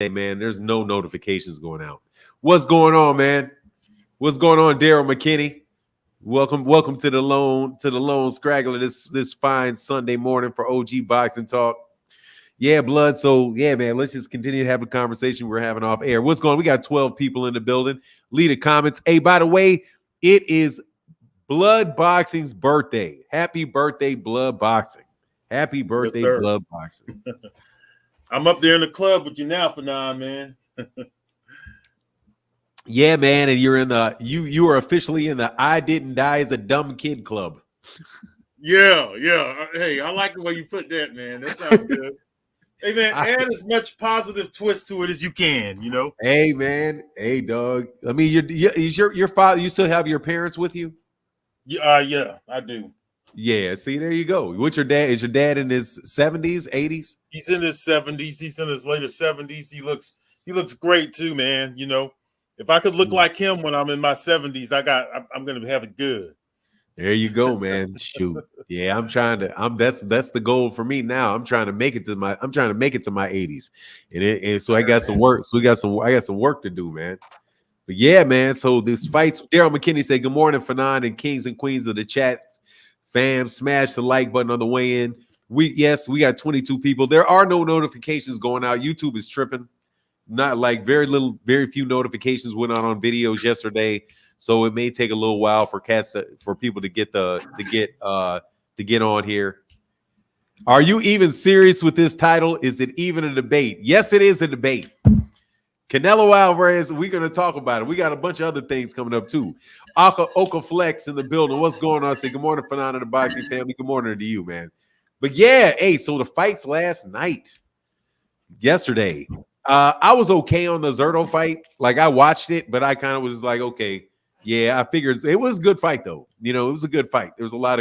Hey, man, there's no notifications going out. What's going on, man? What's going on, Daryl McKinney? Welcome to the lone scraggler this fine Sunday morning for OG Boxing Talk. Yeah, blood. So yeah, man, let's just continue to have a conversation we're having off air. What's going on? We got 12 people in the building. Leave the comments. Hey, by the way, it is Blood Boxing's birthday. Happy birthday, Blood Boxing. Happy birthday, yes, Blood Boxing. I'm up there in the club with you now, Fanon, man. Yeah, man, and you're in the you are officially in the I Didn't Die as a Dumb Kid club. Yeah. Hey, I like the way you put that, man. That sounds good. Hey, man, add as much positive twist to it as you can, you know. Hey, man. Hey, dog. I mean, is your father? You still have your parents with you? Yeah, I do. Yeah, see, there you go. What's your dad? Is your dad in his 70s, 80s? He's in his 70s. He's in his later 70s. He looks great too, man. You know, if I could look like him when I'm in my 70s, I'm gonna have it good. There you go, man. Shoot. Yeah, that's the goal for me now. I'm trying to make it to my 80s. And so I got some work. So I got some work to do, man. But yeah, man. So this fights, Daryl McKinney said, good morning, Fanon and kings and queens of the chat. Fam, smash the like button on the way in. We got 22 people. There are no notifications going out. YouTube is tripping. Not like very few notifications went out on videos yesterday. So it may take a little while for people to get on here. Are you even serious with this title? Is it even a debate? Yes, it is a debate. Canelo Alvarez, we're going to talk about it. We got a bunch of other things coming up too. Oka Flex in the building. What's going on? Say good morning, Fanon and the boxing family. Good morning to you, man. But yeah, hey, so the fights yesterday. I was okay on the Zerto fight. Like I watched it, but I kind of was like, okay, yeah, I figured it was a good fight though. You know, it was a good fight. There was a lot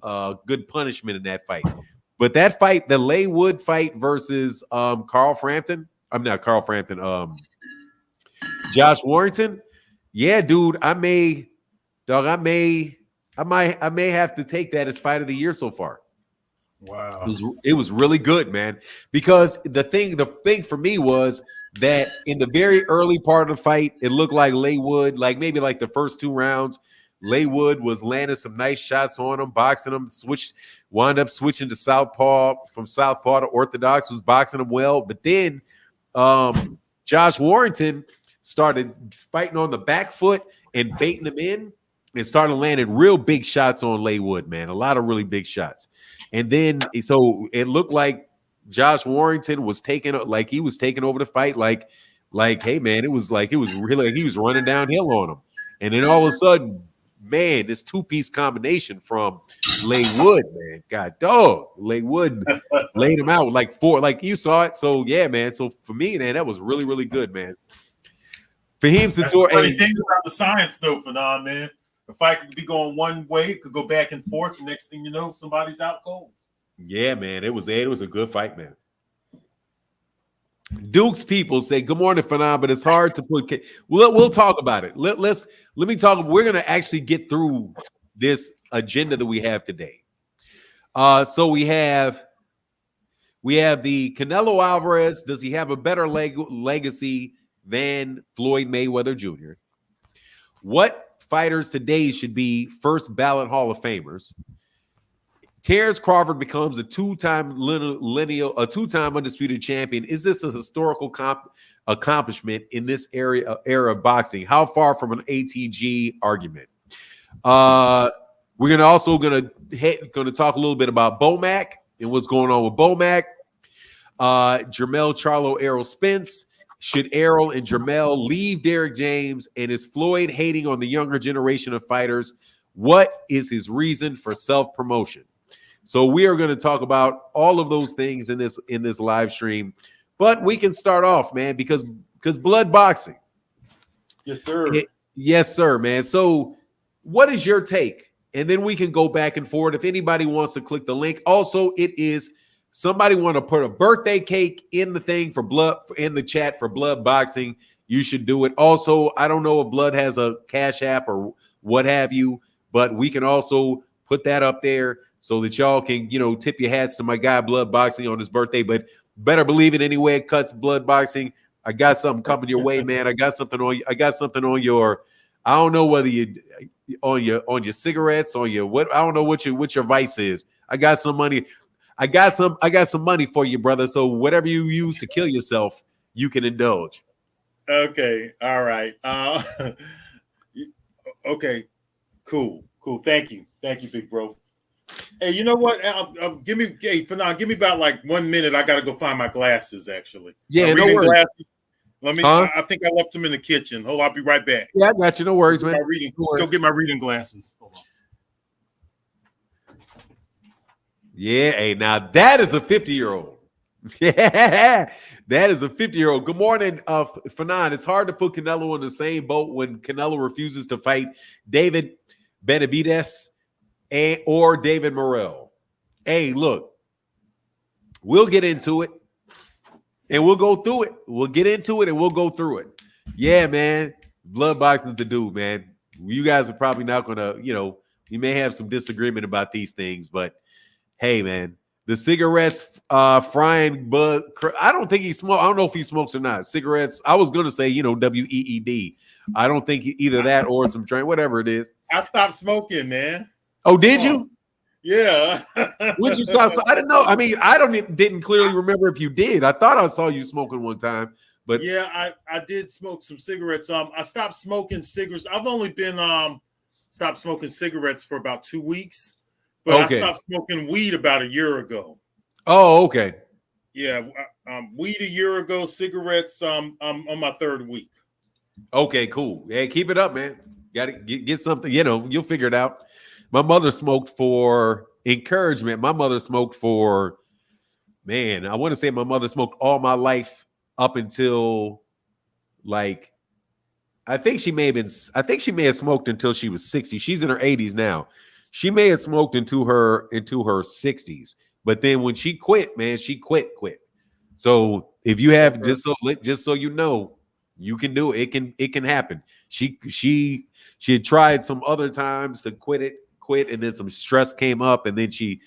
of good punishment in that fight. But that fight, the Laywood fight versus Josh Warrington. Yeah, dude, I may have to take that as fight of the year so far. Wow. It was really good, man. Because the thing for me was that in the very early part of the fight, it looked like Laywood, like maybe like the first 2 rounds, Laywood was landing some nice shots on him, boxing him, wound up switching to southpaw, from southpaw to orthodox, was boxing him well. But then Josh Warrington started fighting on the back foot and baiting him in and started landing real big shots on Laywood, man. A lot of really big shots. And then so it looked like Josh Warrington was taking over the fight. Like, hey, man, it was really like he was running downhill on him. And then all of a sudden, man, this 2-piece combination from Laywood, man. God dog. Laywood laid him out with like 4, like you saw it. So yeah, man. So for me, man, that was really, really good, man. Fahim Sator. Funny things about the science though, Fanon, man. The fight could be going one way, it could go back and forth. The next thing you know, somebody's out cold. Yeah, man. It was a good fight, man. Duke's people say good morning, Fanon, but it's hard to put. We'll talk about it. Let me talk. We're gonna actually get through this agenda that we have today. So we have the Canelo Alvarez. Does he have a better legacy than Floyd Mayweather Jr.? What fighters today should be first ballot Hall of Famers? Terence Crawford becomes a two-time undisputed champion. Is this a historical accomplishment in this era of boxing? How far from an ATG argument? We're gonna talk a little bit about Bomac and what's going on with Bomac. Jermell, Charlo, Errol, Spence. Should Errol and Jermell leave Derrick James? And is Floyd hating on the younger generation of fighters? What is his reason for self-promotion? So we are going to talk about all of those things in this live stream. But we can start off, man, because blood boxing. Yes, sir. Yes, sir, man. So what is your take? And then we can go back and forth. If anybody wants to click the link. Also, it is somebody want to put a birthday cake in the thing for blood in the chat for blood boxing. You should do it. Also, I don't know if Blood has a Cash App or what have you, but we can also put that up there so that y'all can, tip your hats to my guy Blood Boxing on his birthday. But better believe it. Anyway, it cuts blood boxing. I got something coming your way, man. I got something on. I got something on your. I don't know whether you on your cigarettes, on your what. I don't know what your vice is. I got some money. I got some money for you, brother. So whatever you use to kill yourself, you can indulge. Okay. All right. Okay. Cool. Thank you, big bro. Hey, you know what? Give me about like 1 minute. I got to go find my glasses. Actually, Yeah, my no worries. glasses. Let me. Huh? I think I left them in the kitchen. Hold on, I'll be right back. Yeah, I got you. No worries, man. Go get my reading glasses. Hold on. Yeah, hey, now that is a 50-year-old. Yeah, that is a 50-year-old. Good morning, Fanon. It's hard to put Canelo in the same boat when Canelo refuses to fight David Benavidez or David Morrell. Hey, look, we'll get into it and we'll go through it. We'll get into it and we'll go through it. Yeah, man. Blood boxing's the dude, man. You guys are probably not going to, you may have some disagreement about these things, but hey, man, the cigarettes frying bud. I don't think he smokes. I don't know if he smokes or not. Cigarettes. I was going to say, WEED. I don't think either that or some drink, whatever it is. I stopped smoking, man. Oh, did you? Yeah. Would you stop? So I didn't know. I mean, didn't clearly remember if you did. I thought I saw you smoking one time, but yeah, I did smoke some cigarettes. I stopped smoking cigarettes. I've only been stopped smoking cigarettes for about 2 weeks, but okay. I stopped smoking weed about a year ago. Oh, okay. Yeah, weed a year ago. Cigarettes. I'm on my 3rd week. Okay, cool. Yeah, keep it up, man. Got to get something. You'll figure it out. My mother smoked for encouragement. My mother smoked for, man, I want to say my mother smoked all my life up until like, I think she may have smoked until she was 60. She's in her 80s now. She may have smoked into her 60s. But then when she quit, man, she quit. So if you have just so you know, you can do it. It can happen. She had tried some other times to quit, and then some stress came up, and then she,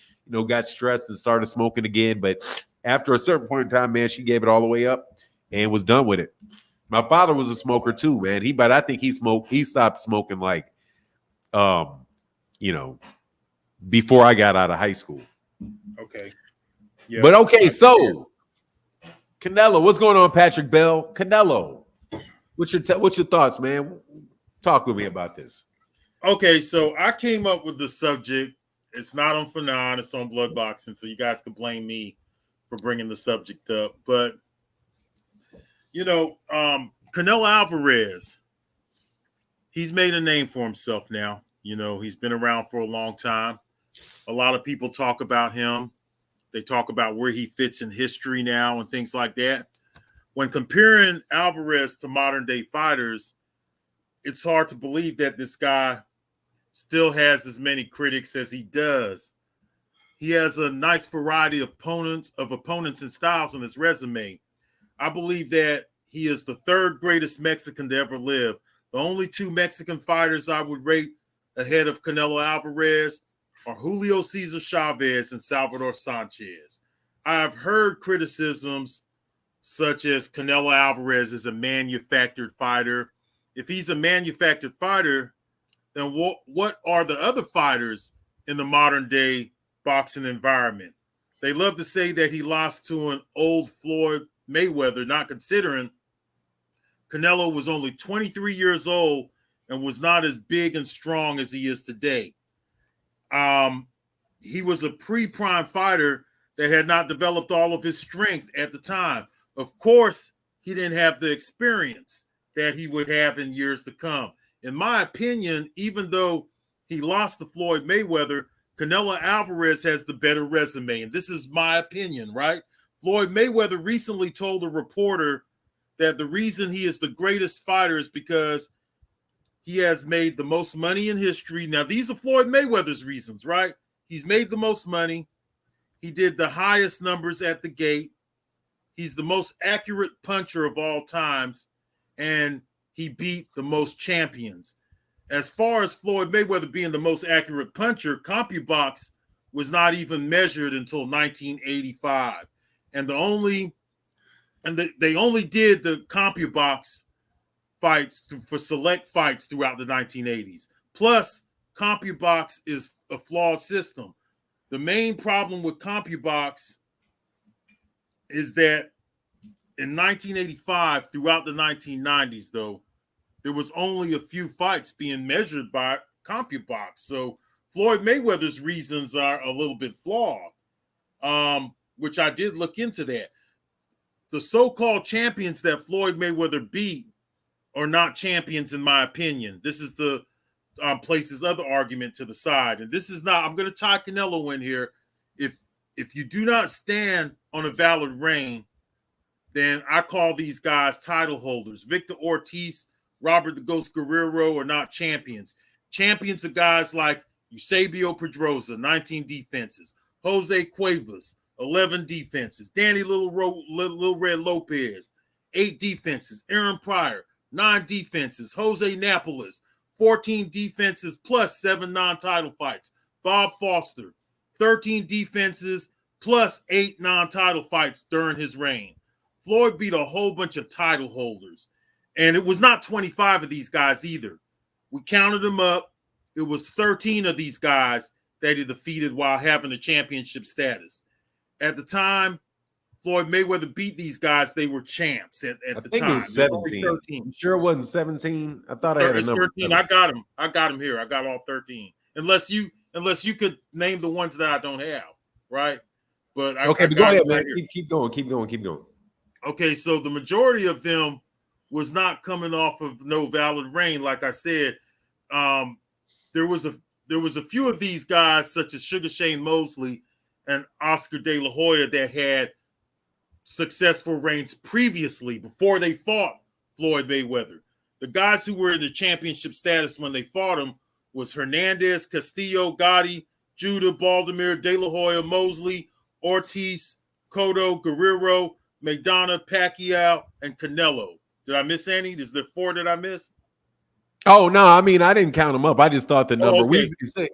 got stressed and started smoking again. But after a certain point in time, man, she gave it all the way up and was done with it. My father was a smoker too, man. But I think he stopped smoking like, before I got out of high school. Okay. Yeah. But okay, so Canelo, what's going on, Patrick Bell? Canelo, what's your thoughts, man? Talk with me about this. Okay, so I came up with the subject. It's not on Fanon, it's on Blood Boxing, so you guys can blame me for bringing the subject up. But, Canelo Alvarez, he's made a name for himself now. He's been around for a long time. A lot of people talk about him. They talk about where he fits in history now and things like that. When comparing Alvarez to modern day fighters, it's hard to believe that this guy still has as many critics as he does. He has a nice variety of opponents and styles on his resume. I believe that he is the 3rd greatest Mexican to ever live. The only 2 Mexican fighters I would rate ahead of Canelo Alvarez are Julio Cesar Chavez and Salvador Sanchez. I have heard criticisms such as Canelo Alvarez is a manufactured fighter. If he's a manufactured fighter, then what are the other fighters in the modern day boxing environment? They love to say that he lost to an old Floyd Mayweather, not considering Canelo was only 23 years old and was not as big and strong as he is today. He was a pre-prime fighter that had not developed all of his strength at the time. Of course, he didn't have the experience that he would have in years to come. In my opinion, even though he lost to Floyd Mayweather, Canelo Alvarez has the better resume. And this is my opinion, right? Floyd Mayweather recently told a reporter that the reason he is the greatest fighter is because he has made the most money in history. Now, these are Floyd Mayweather's reasons, right? He's made the most money. He did the highest numbers at the gate. He's the most accurate puncher of all times. And he beat the most champions. As far as Floyd Mayweather being the most accurate puncher, CompuBox was not even measured until 1985. and they only did the CompuBox fights for select fights throughout the 1980s. Plus, CompuBox is a flawed system. The main problem with CompuBox is that in 1985, throughout the 1990s, though, there was only a few fights being measured by CompuBox. So Floyd Mayweather's reasons are a little bit flawed, which I did look into that. The so-called champions that Floyd Mayweather beat are not champions, in my opinion. This is the places other argument to the side. And this is not, I'm going to tie Canelo in here. If you do not stand on a valid reign, then I call these guys title holders. Victor Ortiz, Robert the Ghost Guerrero are not champions. Champions are guys like Eusebio Pedrosa, 19 defenses. Jose Cuevas, 11 defenses. Danny Little Red Lopez, 8 defenses. Aaron Pryor, 9 defenses. Jose Napoles, 14 defenses plus 7 non-title fights. Bob Foster, 13 defenses plus 8 non-title fights during his reign. Floyd beat a whole bunch of title holders. And it was not 25 of these guys either. We counted them up. It was 13 of these guys that he defeated while having a championship status. At the time Floyd Mayweather beat these guys, they were champs at the time. It was 17. You sure it wasn't 17? I thought I had a number. 13. 17. I got him here. I got all 13. Unless you could name the ones that I don't have, right? But okay, but go ahead, man. Keep going. Okay, so the majority of them was not coming off of no valid reign. Like I said, there was a few of these guys, such as Sugar Shane Mosley and Oscar De La Hoya, that had successful reigns previously before they fought Floyd Mayweather. The guys who were in the championship status when they fought him was Hernandez, Castillo, Gotti, Judah, Baldomir, De La Hoya, Mosley, Ortiz, Cotto, Guerrero, McDonough, Pacquiao, and Canelo. Did I miss any? Is there 4 that I missed? Oh no, I mean I didn't count them up. I just thought the number. Okay.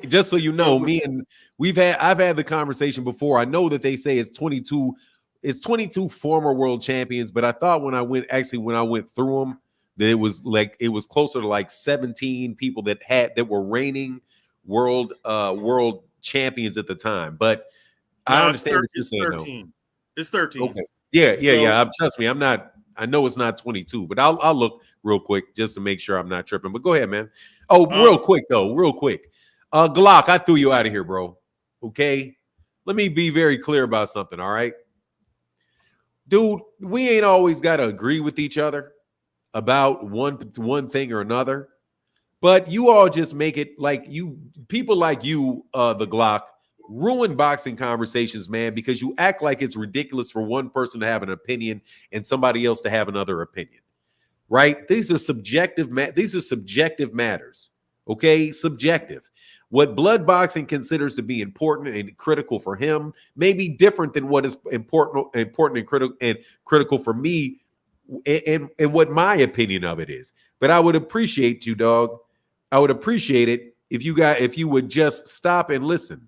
Just so you know, I've had the conversation before. I know that they say it's 22. It's 22 former world champions, but I thought when I went through them, that it was closer to like 17 people that were reigning world champions at the time. But I understand what you're saying. 13. Though. It's 13. Okay. Yeah. Trust me, I'm not. I know it's not 22, but I'll look real quick just to make sure I'm not tripping. But go ahead, man. Oh, real quick. Glock, I threw you out of here, bro. Okay, let me be very clear about something. All right, dude, we ain't always got to agree with each other about one thing or another, but you all just make it like people like you, the Glock, ruin boxing conversations, man, because you act like it's ridiculous for one person to have an opinion and somebody else to have another opinion, right? These are subjective matters, okay? Subjective. What blood boxing considers to be important and critical for him may be different than what is important and critical for me and what my opinion of it is. But I would appreciate you, dog. I would appreciate it if you would just stop and listen.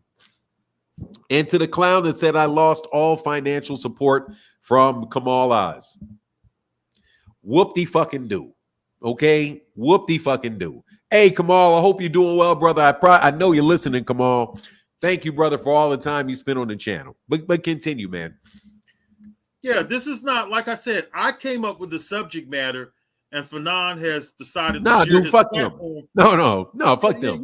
And to the clown that said I lost all financial support from Kamal Oz, whoop-de-fucking do. Okay? Whoop-de-fucking do. Hey, Kamal, I hope you're doing well, brother. I know you're listening, Kamal. Thank you, brother, for all the time you spent on the channel. But continue, man. Yeah, this is not, like I said, I came up with the subject matter, and Fanon has decided to share his fuck platform. No, fuck them.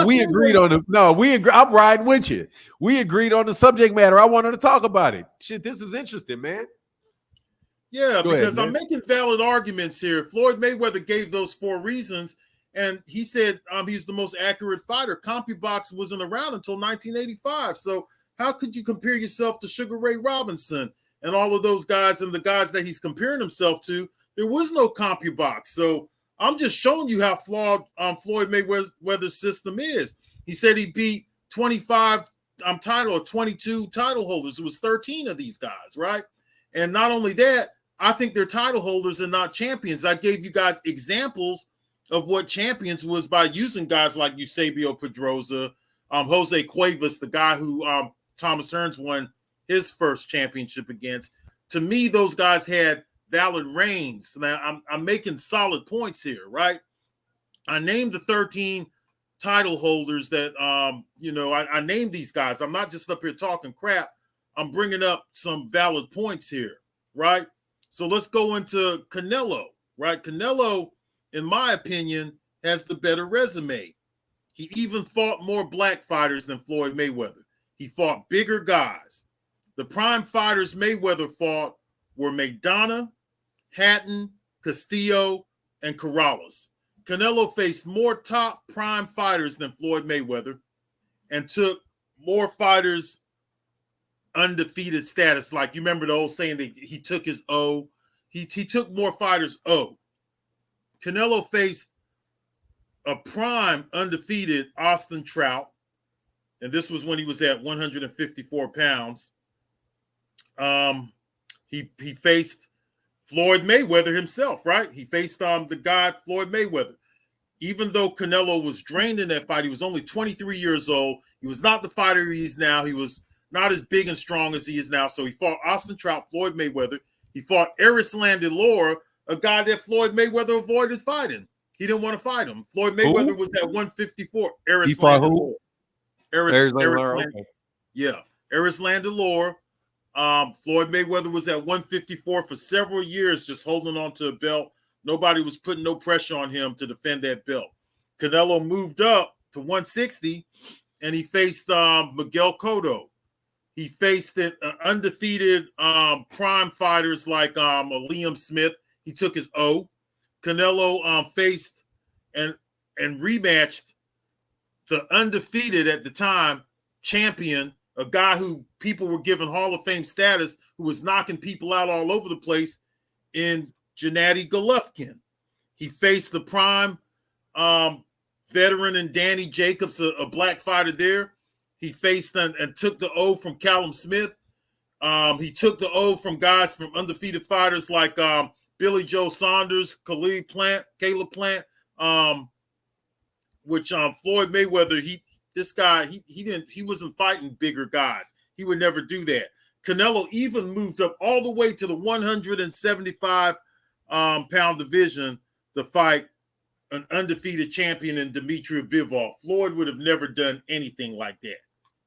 We agreed on it. No, we agree. I'm riding with you. We agreed on the subject matter. I wanted to talk about it. Shit, this is interesting, man. Yeah, because I'm making valid arguments here. Floyd Mayweather gave those 4 reasons, and he said he's the most accurate fighter. CompuBox wasn't around until 1985. So how could you compare yourself to Sugar Ray Robinson and all of those guys and the guys that he's comparing himself to? There was no CompuBox. So I'm just showing you how flawed Floyd Mayweather's system is. He said he beat 25 title or 22 title holders. It was 13 of these guys, right? And not only that, I think they're title holders and not champions. I gave you guys examples of what champions was by using guys like Eusebio Pedrosa, Jose Cuevas, the guy who Thomas Hearns won his first championship against. To me, those guys had valid reigns. Now, I'm making solid points here, right? I named the 13 title holders that, I named these guys. I'm not just up here talking crap. I'm bringing up some valid points here, right? So let's go into Canelo, right? Canelo, in my opinion, has the better resume. He even fought more black fighters than Floyd Mayweather. He fought bigger guys. The prime fighters Mayweather fought were McDonough, Hatton, Castillo, and Corrales. Canelo faced more top prime fighters than Floyd Mayweather and took more fighters undefeated status. Like, you remember the old saying that he took his O? He took more fighters O. Canelo faced a prime undefeated Austin Trout, and this was when he was at 154 pounds. He faced Floyd Mayweather himself, right? He faced the guy Floyd Mayweather. Even though Canelo was drained in that fight, he was only 23 years old. He was not the fighter he is now. He was not as big and strong as he is now. So he fought Austin Trout, Floyd Mayweather. He fought Errol Landilor, a guy that Floyd Mayweather avoided fighting. He didn't want to fight him. Floyd Mayweather was at 154. He fought who? Errol Landilor. Floyd Mayweather was at 154 for several years, just holding on to a belt. Nobody was putting no pressure on him to defend that belt. Canelo moved up to 160, and he faced Miguel Cotto. He faced undefeated prime fighters like Liam Smith. He took his O. Canelo faced and rematched the undefeated at the time champion, a guy who people were giving Hall of Fame status, who was knocking people out all over the place, in Gennady Golovkin. He faced the prime veteran and Danny Jacobs, a black fighter there. He faced and took the O from Callum Smith. He took the O from guys from undefeated fighters like Billy Joe Saunders, Caleb Plant, which Floyd Mayweather, he wasn't fighting bigger guys. He would never do that. Canelo even moved up all the way to the 175 pound division to fight an undefeated champion in Dmitry Bivol. Floyd would have never done anything like that.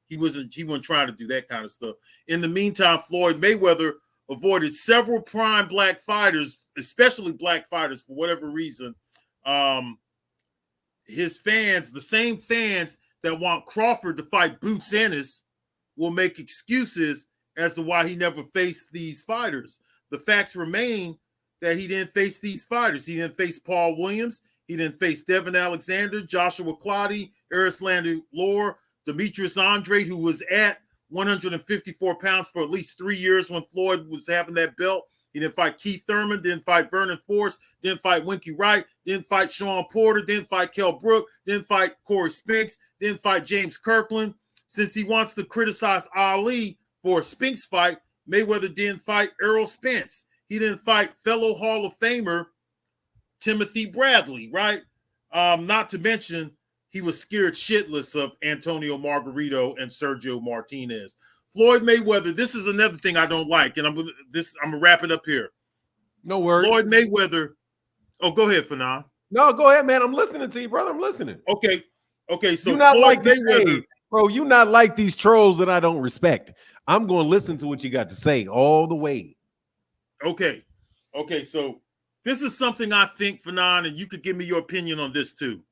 He wasn't trying to do that kind of stuff. In the meantime, Floyd Mayweather avoided several prime black fighters, especially black fighters, for whatever reason. His fans, the same fans that want Crawford to fight Boots Ennis, will make excuses as to why he never faced these fighters. The facts remain that he didn't face these fighters. He didn't face Paul Williams. He didn't face Devin Alexander, Joshua Clottey, Errol Landilor, Demetrius Andrade, who was at 154 pounds for at least 3 years when Floyd was having that belt. He didn't fight Keith Thurman, didn't fight Vernon Forrest, didn't fight Winky Wright, didn't fight Sean Porter, didn't fight Kell Brook, didn't fight Corey Spinks, didn't fight James Kirkland. Since he wants to criticize Ali for a Spinks fight, Mayweather didn't fight Errol Spence. He didn't fight fellow Hall of Famer Timothy Bradley, right? Not to mention, he was scared shitless of Antonio Margarito and Sergio Martinez. Floyd Mayweather, this is another thing I don't like, and I'm gonna wrap it up here. No worries. Floyd Mayweather. Oh, go ahead, Fanon. No, go ahead, man. I'm listening to you, brother. I'm listening. Okay. So you not Floyd like Mayweather, bro. You not like these trolls that I don't respect. I'm going to listen to what you got to say all the way. Okay. So this is something I think, Fanon, and you could give me your opinion on this too,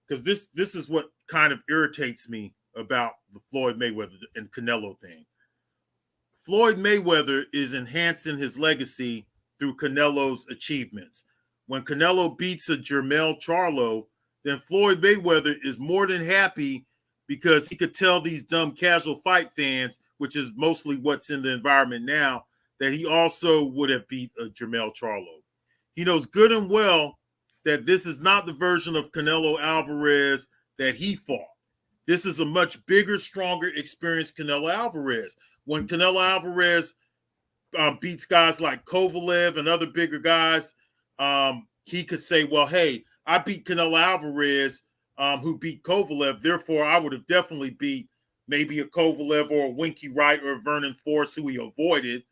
because this is what kind of irritates me about the Floyd Mayweather and Canelo thing. Floyd Mayweather is enhancing his legacy through Canelo's achievements. When Canelo beats a Jermell Charlo, then Floyd Mayweather is more than happy because he could tell these dumb casual fight fans, which is mostly what's in the environment now, that he also would have beat a Jermell Charlo. He knows good and well that this is not the version of Canelo Alvarez that he fought. This is a much bigger, stronger, experienced Canelo Alvarez. When Canelo Alvarez beats guys like Kovalev and other bigger guys, he could say, well, hey, I beat Canelo Alvarez, who beat Kovalev. Therefore, I would have definitely beat maybe a Kovalev or a Winky Wright or a Vernon Forrest who he avoided.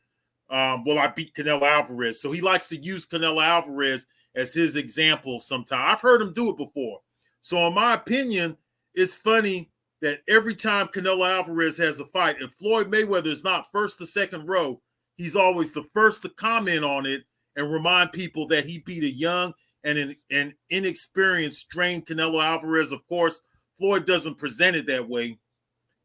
Well, I beat Canelo Alvarez. So he likes to use Canelo Alvarez as his example sometimes. I've heard him do it before. So in my opinion, it's funny that every time Canelo Alvarez has a fight, if Floyd Mayweather is not first or second row, he's always the first to comment on it and remind people that he beat a young and an inexperienced, strained Canelo Alvarez. Of course, Floyd doesn't present it that way.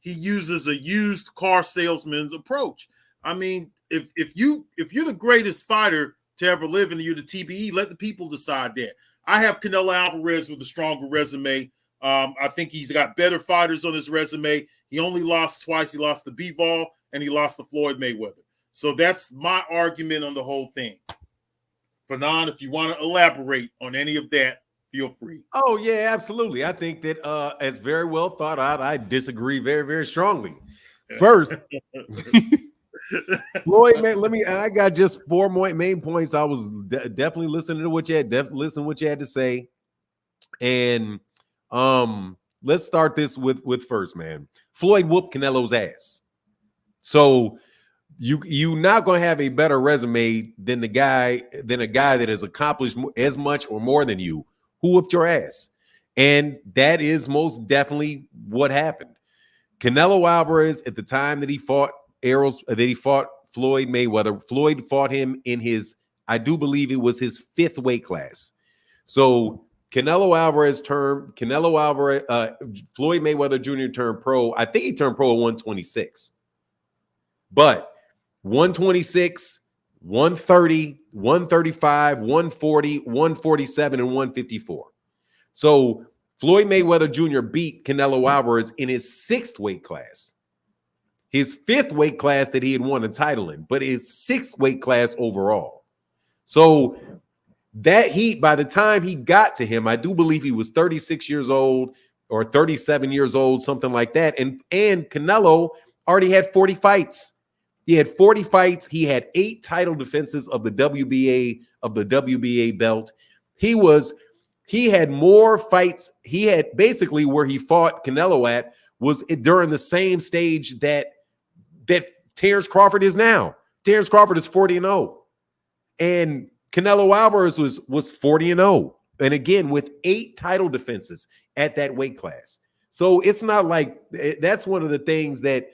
He uses a used car salesman's approach. I mean, if you're the greatest fighter to ever live and you're the TBE, let the people decide that. I have Canelo Alvarez with a stronger resume. I think he's got better fighters on his resume. He only lost twice. He lost to Bivol and he lost to Floyd Mayweather. So that's my argument on the whole thing. Fanon, if you want to elaborate on any of that, feel free. Oh, yeah, absolutely. I think that it's very well thought out. I disagree very, very strongly. First, Floyd, man, I got just 4 main points. I was definitely listening to what you had, to say. And let's start this with first, man. Floyd whooped Canelo's ass. So you not going to have a better resume than a guy that has accomplished as much or more than you who whooped your ass. And that is most definitely what happened. Canelo Alvarez, at the time that he fought Floyd Mayweather, Floyd fought him in his, I do believe it was his 5th weight class. So Floyd Mayweather Jr. turned pro. I think he turned pro at 126. But 126, 130, 135, 140, 147, and 154. So Floyd Mayweather Jr. beat Canelo Alvarez in his 6th weight class. His 5th weight class that he had won a title in, but his 6th weight class overall. So that heat, by the time he got to him, I do believe he was 36 years old or 37 years old, something like that. And Canelo already had 40 fights. He had 40 fights. He had 8 title defenses of the WBA belt. He had more fights. He had basically where he fought Canelo at was during the same stage that Terence Crawford is now. Terence Crawford is 40-0. And Canelo Alvarez was 40-0. And again, with 8 title defenses at that weight class. So it's not like that's one of the things that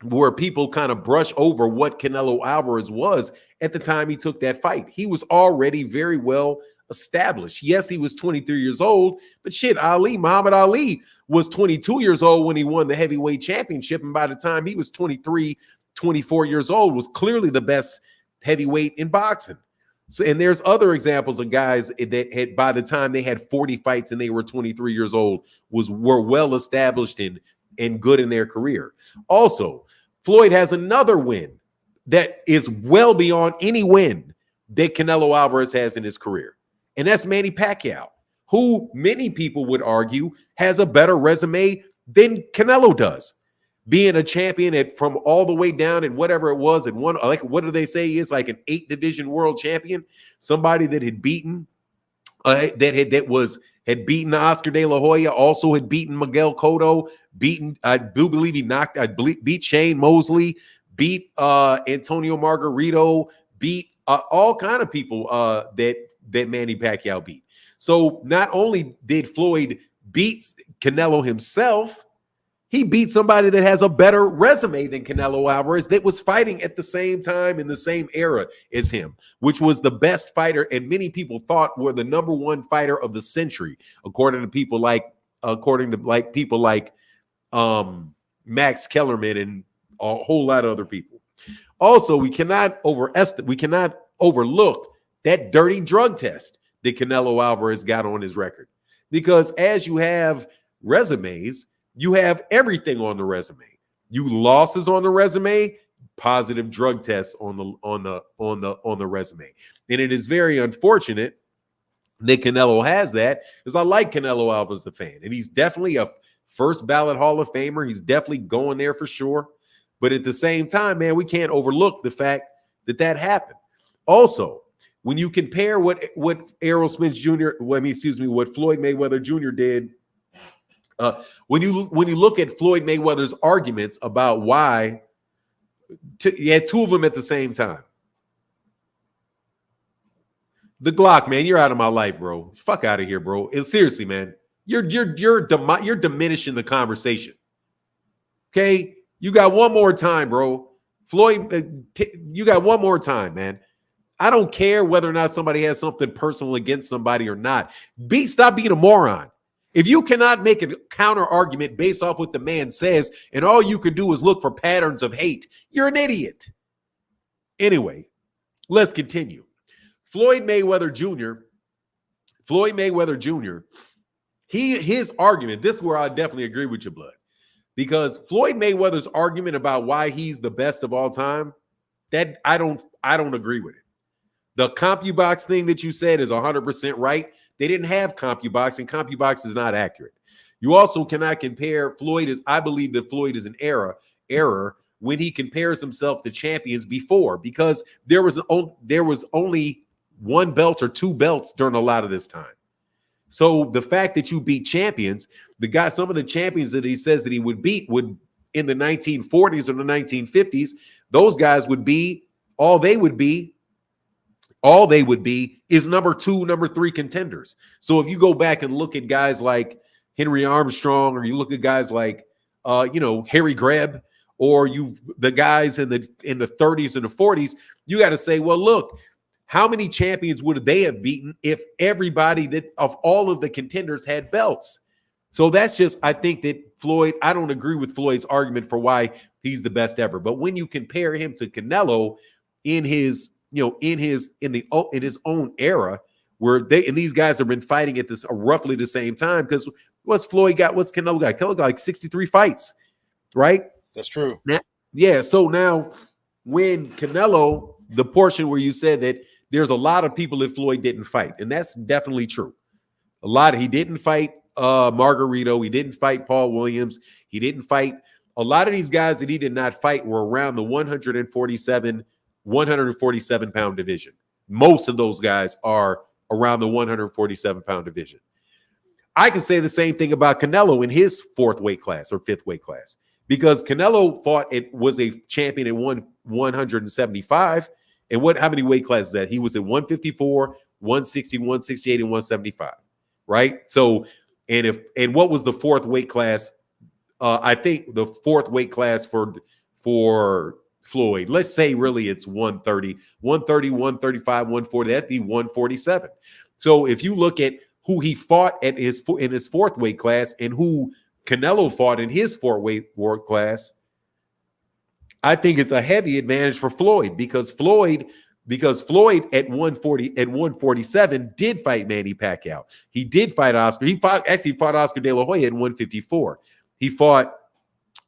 where people kind of brush over what Canelo Alvarez was at the time he took that fight. He was already very well established. Yes, he was 23 years old, but shit, Muhammad Ali was 22 years old when he won the heavyweight championship. And by the time he was 23, 24 years old, was clearly the best heavyweight in boxing. So, and there's other examples of guys that had, by the time they had 40 fights and they were 23 years old, were well established and good in their career. Also, Floyd has another win that is well beyond any win that Canelo Alvarez has in his career. And that's Manny Pacquiao, who many people would argue has a better resume than Canelo does. Being a champion from all the way down and whatever it was, and one, like, what do they say he is, like an 8-division world champion, somebody that had beaten had beaten Oscar De La Hoya, also had beaten Miguel Cotto, I do believe he beat Shane Mosley, beat Antonio Margarito, beat all kind of people that Manny Pacquiao beat. So not only did Floyd beat Canelo himself, he beat somebody that has a better resume than Canelo Alvarez that was fighting at the same time in the same era as him, which was the best fighter and many people thought were the number 1 fighter of the century, according to people like Max Kellerman and a whole lot of other people. Also, we cannot overlook that dirty drug test that Canelo Alvarez got on his record, because as you have resumes, you have everything on the resume. You losses on the resume, positive drug tests on the resume. And it is very unfortunate that Canelo has that, because I like Canelo Alvarez as a fan. And he's definitely a first ballot Hall of Famer. He's definitely going there for sure. But at the same time, man, we can't overlook the fact that happened. Also, when you compare what Errol Spence Jr., what Floyd Mayweather Jr. did When you look at Floyd Mayweather's arguments about why, you had two of them at the same time. The Glock, man, you're out of my life, bro. Fuck out of here, bro. Seriously, man, you're diminishing the conversation. Okay, you got one more time, bro. Floyd, you got one more time, man. I don't care whether or not somebody has something personal against somebody or not. Stop being a moron. If you cannot make a counter argument based off what the man says, and all you can do is look for patterns of hate, you're an idiot. Anyway, let's continue. Floyd Mayweather Jr., his argument, this is where I definitely agree with you, Blood. Because Floyd Mayweather's argument about why he's the best of all time, that I don't agree with it. The CompuBox thing that you said is 100% right. They didn't have CompuBox, and CompuBox is not accurate. You also cannot compare Floyd I believe that Floyd is an error when he compares himself to champions before, because there was only one belt or two belts during a lot of this time. So the fact that you beat champions, some of the champions that he says that he would beat would in the 1940s or the 1950s, those guys would be, all they would be is number 2, number 3 contenders. So if you go back and look at guys like Henry Armstrong, or you look at guys like Harry Greb, or the guys in the 30s and the 40s, you got to say, well, look, how many champions would they have beaten if everybody of all of the contenders had belts? So that's just, I think that Floyd, I don't agree with Floyd's argument for why he's the best ever. But when you compare him to Canelo in his own era, where these guys have been fighting at this roughly the same time, because what's Canelo got? Canelo got like 63 fights, right? That's true. Yeah. So now when Canelo, the portion where you said that there's a lot of people that Floyd didn't fight, and that's definitely true. He didn't fight Margarito. He didn't fight Paul Williams. He didn't fight a lot of these guys that he did not fight were around the 147 pound division. Most of those guys are around the 147 pound division. I can say the same thing about Canelo in his 4th weight class or 5th weight class, because Canelo was a champion at 175. And how many weight classes is that? He was at 154, 160, 168, and 175, right? So, and what was the 4th weight class? I think the 4th weight class for Floyd, let's say really it's 130, 135, 140, that'd be 147. So if you look at who he fought in his 4th weight class and who Canelo fought in his 4th weight class, I think it's a heavy advantage for Floyd, because Floyd at 147 did fight Manny Pacquiao. He did fight Oscar. He fought Oscar De La Hoya at 154. He fought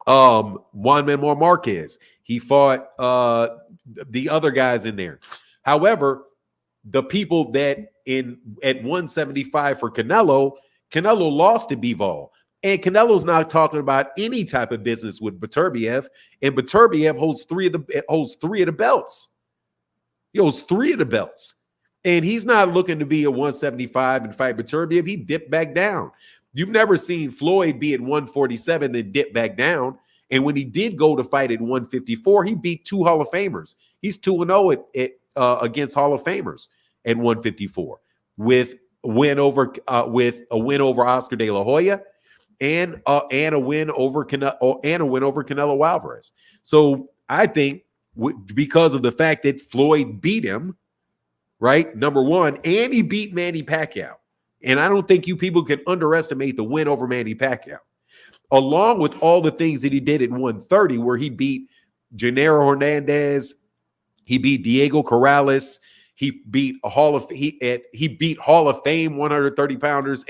Juan Manuel Marquez. He fought the other guys in there. However, the people that at 175 for Canelo lost to Bivol. And Canelo's not talking about any type of business with Beterbiev, and Beterbiev holds three of the belts. He holds 3 of the belts, and he's not looking to be at 175 and fight Beterbiev. He dipped back down. You've never seen Floyd be at 147 and dip back down. And when he did go to fight at 154, he beat 2 Hall of Famers. He's 2-0 against Hall of Famers at 154 with a win over Oscar De La Hoya. And a win over Canelo Alvarez. So I think because of the fact that Floyd beat him, right? Number one, and he beat Manny Pacquiao. And I don't think you people can underestimate the win over Manny Pacquiao, along with all the things that he did at 130, where he beat Gennaro Hernandez, he beat Diego Corrales. He beat Hall of Fame 130 pounders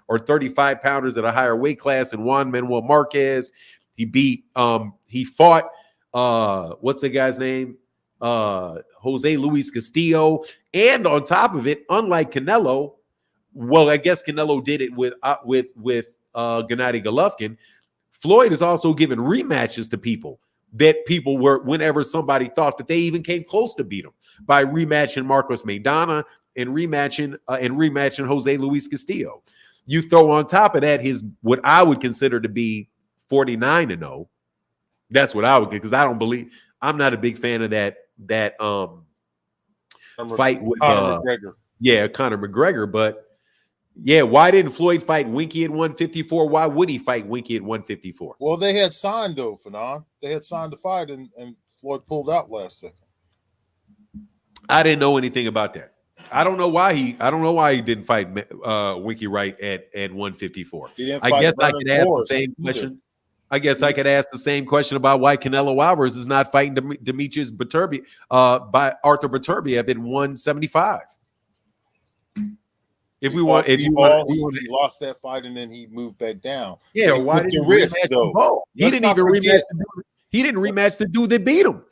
or 35 pounders at a higher weight class in Juan Manuel Marquez. He fought what's the guy's name? Jose Luis Castillo. And on top of it, unlike Canelo, well, I guess Canelo did it with Gennady Golovkin. Floyd has also given rematches to people that people were, whenever somebody thought that they even came close to beat him, by rematching Marcos Maidana and rematching Jose Luis Castillo. you throw on top of that his what I would consider to be 49-0. That's what I would get, because I'm not a big fan of that fight with Conor McGregor. Yeah, Conor McGregor. But yeah, why didn't Floyd fight Winky at 154? Why would he fight Winky at 154? Well, they had signed though, Fanon. They had signed the fight, and Floyd pulled out last second. I didn't know anything about that. I don't know why he didn't fight Winky Wright at 154. I guess I could ask the same question. I guess I could ask the same question about why Canelo Alvarez is not fighting Demetrius by Arthur Beterbiev at 175. If he lost that fight and then he moved back down. Yeah, why didn't he rematch though? He didn't even rematch. He didn't rematch the dude that beat him.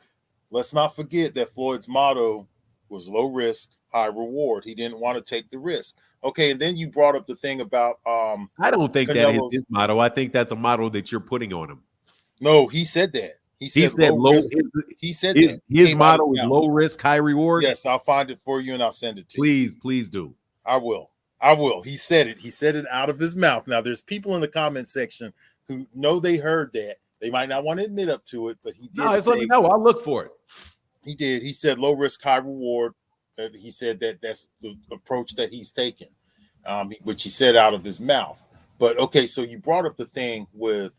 Let's not forget that Floyd's motto was low risk, high reward. He didn't want to take the risk. Okay, and then you brought up the thing about I don't think that is his motto. I think that's a motto that you're putting on him. No, he said that. He said low risk. He said his motto is low risk, high reward. Yes, I'll find it for you and I'll send it to you. Please do. I will. He said it. He said it out of his mouth. Now, there's people in the comment section who know they heard that. They might not want to admit up to it, but he did. No, just let me know. I'll look for it. He did. He said low risk, high reward. He said that's the approach that he's taken, which he said out of his mouth. But okay, so you brought up the thing with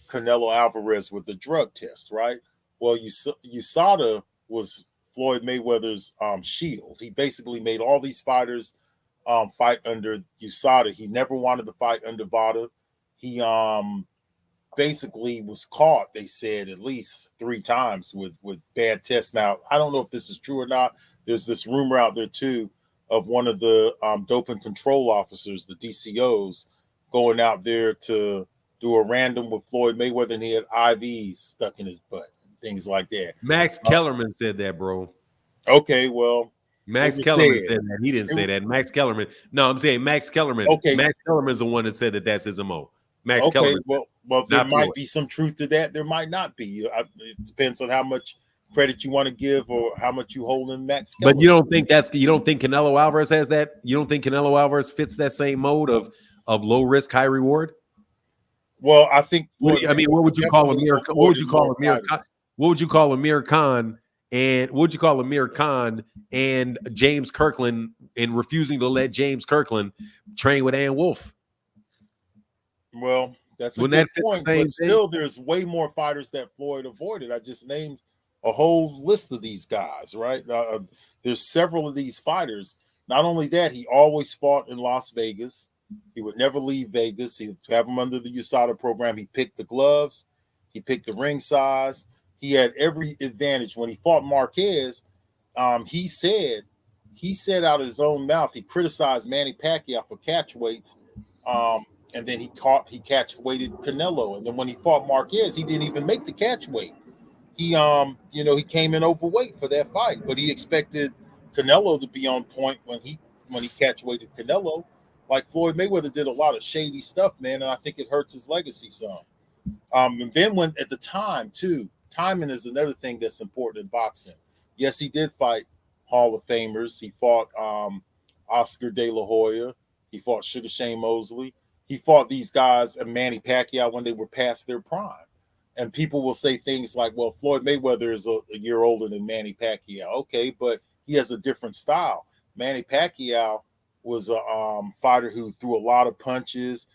Canelo Alvarez with the drug test, right? Well, USADA was Floyd Mayweather's shield. He basically made all these fighters fight under USADA. He never wanted to fight under VADA. He basically was caught, they said, at least 3 times with bad tests. Now, I don't know if this is true or not. There's this rumor out there, too, of one of the doping control officers, the DCOs, going out there to do a random with Floyd Mayweather, and he had IVs stuck in his butt, and things like that. Max Kellerman said that, bro. Okay, well. Max Kellerman said that. He didn't say that. Max Kellerman. No, I'm saying Max Kellerman. Okay. Max Kellerman's the one that said that that's his MO. Max okay, Kellerman. Well, there might be some truth to that. There might not be. It depends on how much credit you want to give or how much you hold in Max Kellerman. But you don't think Canelo Alvarez has that? You don't think Canelo Alvarez fits that same mode of low risk, high reward? Well, I think. What would you call Amir Khan? What would you call Amir Khan? What would you call Amir Khan? And what would you call Amir Khan and James Kirkland in refusing to let James Kirkland train with Ann Wolfe? Well, that's a good point. But still, there's way more fighters that Floyd avoided. I just named a whole list of these guys, right? There's several of these fighters. Not only that, he always fought in Las Vegas. He would never leave Vegas. He'd have him under the USADA program. He picked the gloves. He picked the ring size. He had every advantage. When he fought Marquez, he said out of his own mouth, he criticized Manny Pacquiao for catch weights, and then he catch weighted Canelo. And then when he fought Marquez, he didn't even make the catch weight. He came in overweight for that fight, but he expected Canelo to be on point when he catch weighted Canelo. Like Floyd Mayweather did a lot of shady stuff, man, and I think it hurts his legacy some. And then when at the time too. Timing is another thing that's important in boxing. Yes, he did fight Hall of Famers. He fought Oscar De La Hoya. He fought Sugar Shane Mosley. He fought these guys and Manny Pacquiao when they were past their prime. And people will say things like, well, Floyd Mayweather is a year older than Manny Pacquiao. Okay, but he has a different style. Manny Pacquiao was a fighter who threw a lot of punches.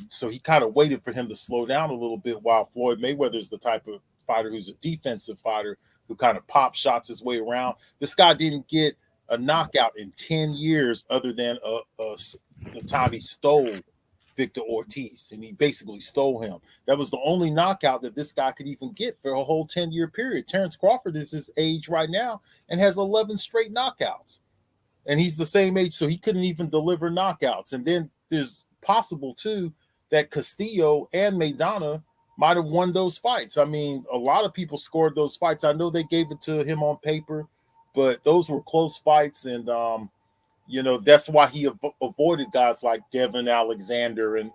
So he kind of waited for him to slow down a little bit, while Floyd Mayweather is the type of fighter who's a defensive fighter who kind of pop shots his way around. This guy didn't get a knockout in 10 years other than the time he stole Victor Ortiz, and he basically stole him. That was the only knockout that this guy could even get for a whole 10-year period. Terence Crawford is his age right now and has 11 straight knockouts. And he's the same age, so he couldn't even deliver knockouts. And then there's possible too that Castillo and Maidana might have won those fights. I mean, a lot of people scored those fights. I know they gave it to him on paper, but those were close fights, and that's why he avoided guys like Devin Alexander and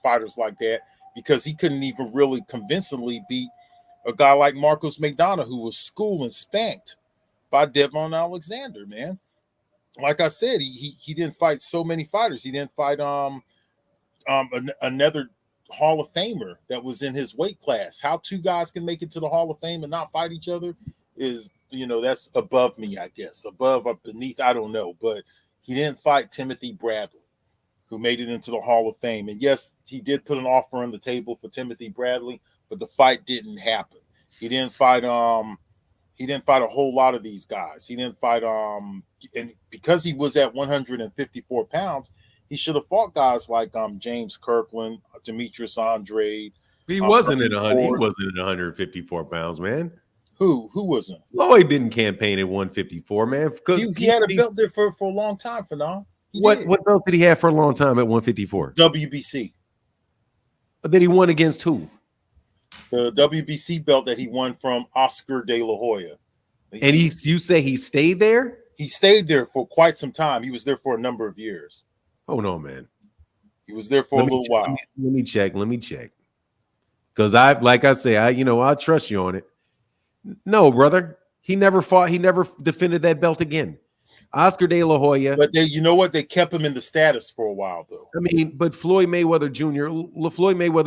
fighters like that, because he couldn't even really convincingly beat a guy like Marcos Maidana, who was schooled and spanked by Devin Alexander, man. like I said, he didn't fight so many fighters. He didn't fight another Hall of Famer that was in his weight class. How two guys can make it to the Hall of Fame and not fight each other is, that's above me, I guess. Above or beneath, I don't know. But he didn't fight Timothy Bradley, who made it into the Hall of Fame. And yes, he did put an offer on the table for Timothy Bradley, but the fight didn't happen. He didn't fight a whole lot of these guys. He didn't fight and because he was at 154 pounds, he should have fought guys like James Kirkland, Demetrius Andrade. He wasn't at 100. He wasn't at 154 pounds, man. Who wasn't? Floyd didn't campaign at 154, man. He had a belt there for a long time, for now. What belt did he have for a long time at 154? WBC. That he won against who? The WBC belt that he won from Oscar De La Hoya. And you say he stayed there? He stayed there for quite some time. He was there for a number of years. Hold on, man. He was there for a little while. Let me check. Because I'll trust you on it. No, brother. He never fought. He never defended that belt again. Oscar De La Hoya. But they kept him in the status for a while, though. I mean, but Floyd Mayweather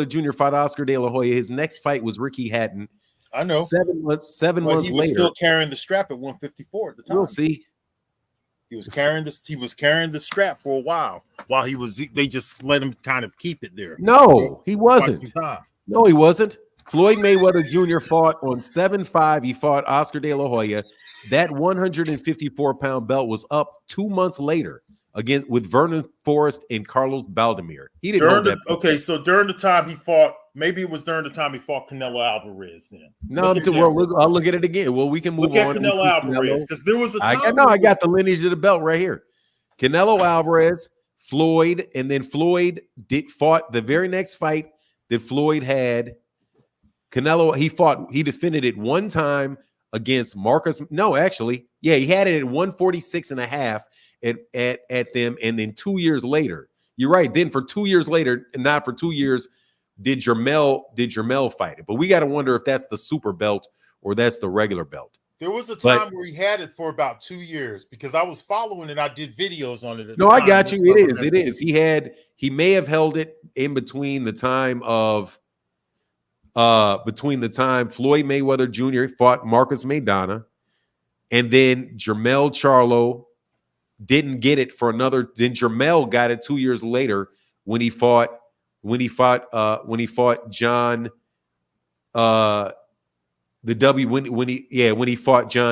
Jr. fought Oscar De La Hoya. His next fight was Ricky Hatton. I know. 7 months later. He was still carrying the strap at 154 at the time. We'll see. He was carrying the strap for a while they just let him kind of keep it there. No, he wasn't. No, he wasn't. Floyd Mayweather Jr. fought on 7-5. He fought Oscar De La Hoya. That 154-pound belt was up 2 months later with Vernon Forrest and Carlos Baldomir. He didn't know that. Okay, so during the time he fought, maybe it was during the time he fought Canelo Alvarez. Then I'll look at it again. Well, we can move on. Look at Canelo Alvarez, because there was a time. I got the lineage of the belt right here. Canelo Alvarez, Floyd, and then Floyd fought the very next fight that Floyd had. Canelo, he defended it one time against Marcus. No, actually, yeah, he had it at 146.5 at them, and then 2 years later, you're right. Then for 2 years later, and not for 2 years, did Jermell fight it? But we got to wonder if that's the super belt or that's the regular belt. There was a time where he had it for about 2 years because I was following it. I did videos on it. No, I got you. It is. He may have held it in between the time Floyd Mayweather Jr. fought Marcus Maidana, and then Jermell Charlo didn't get it for another. Then Jermell got it 2 years later when he fought John when he fought John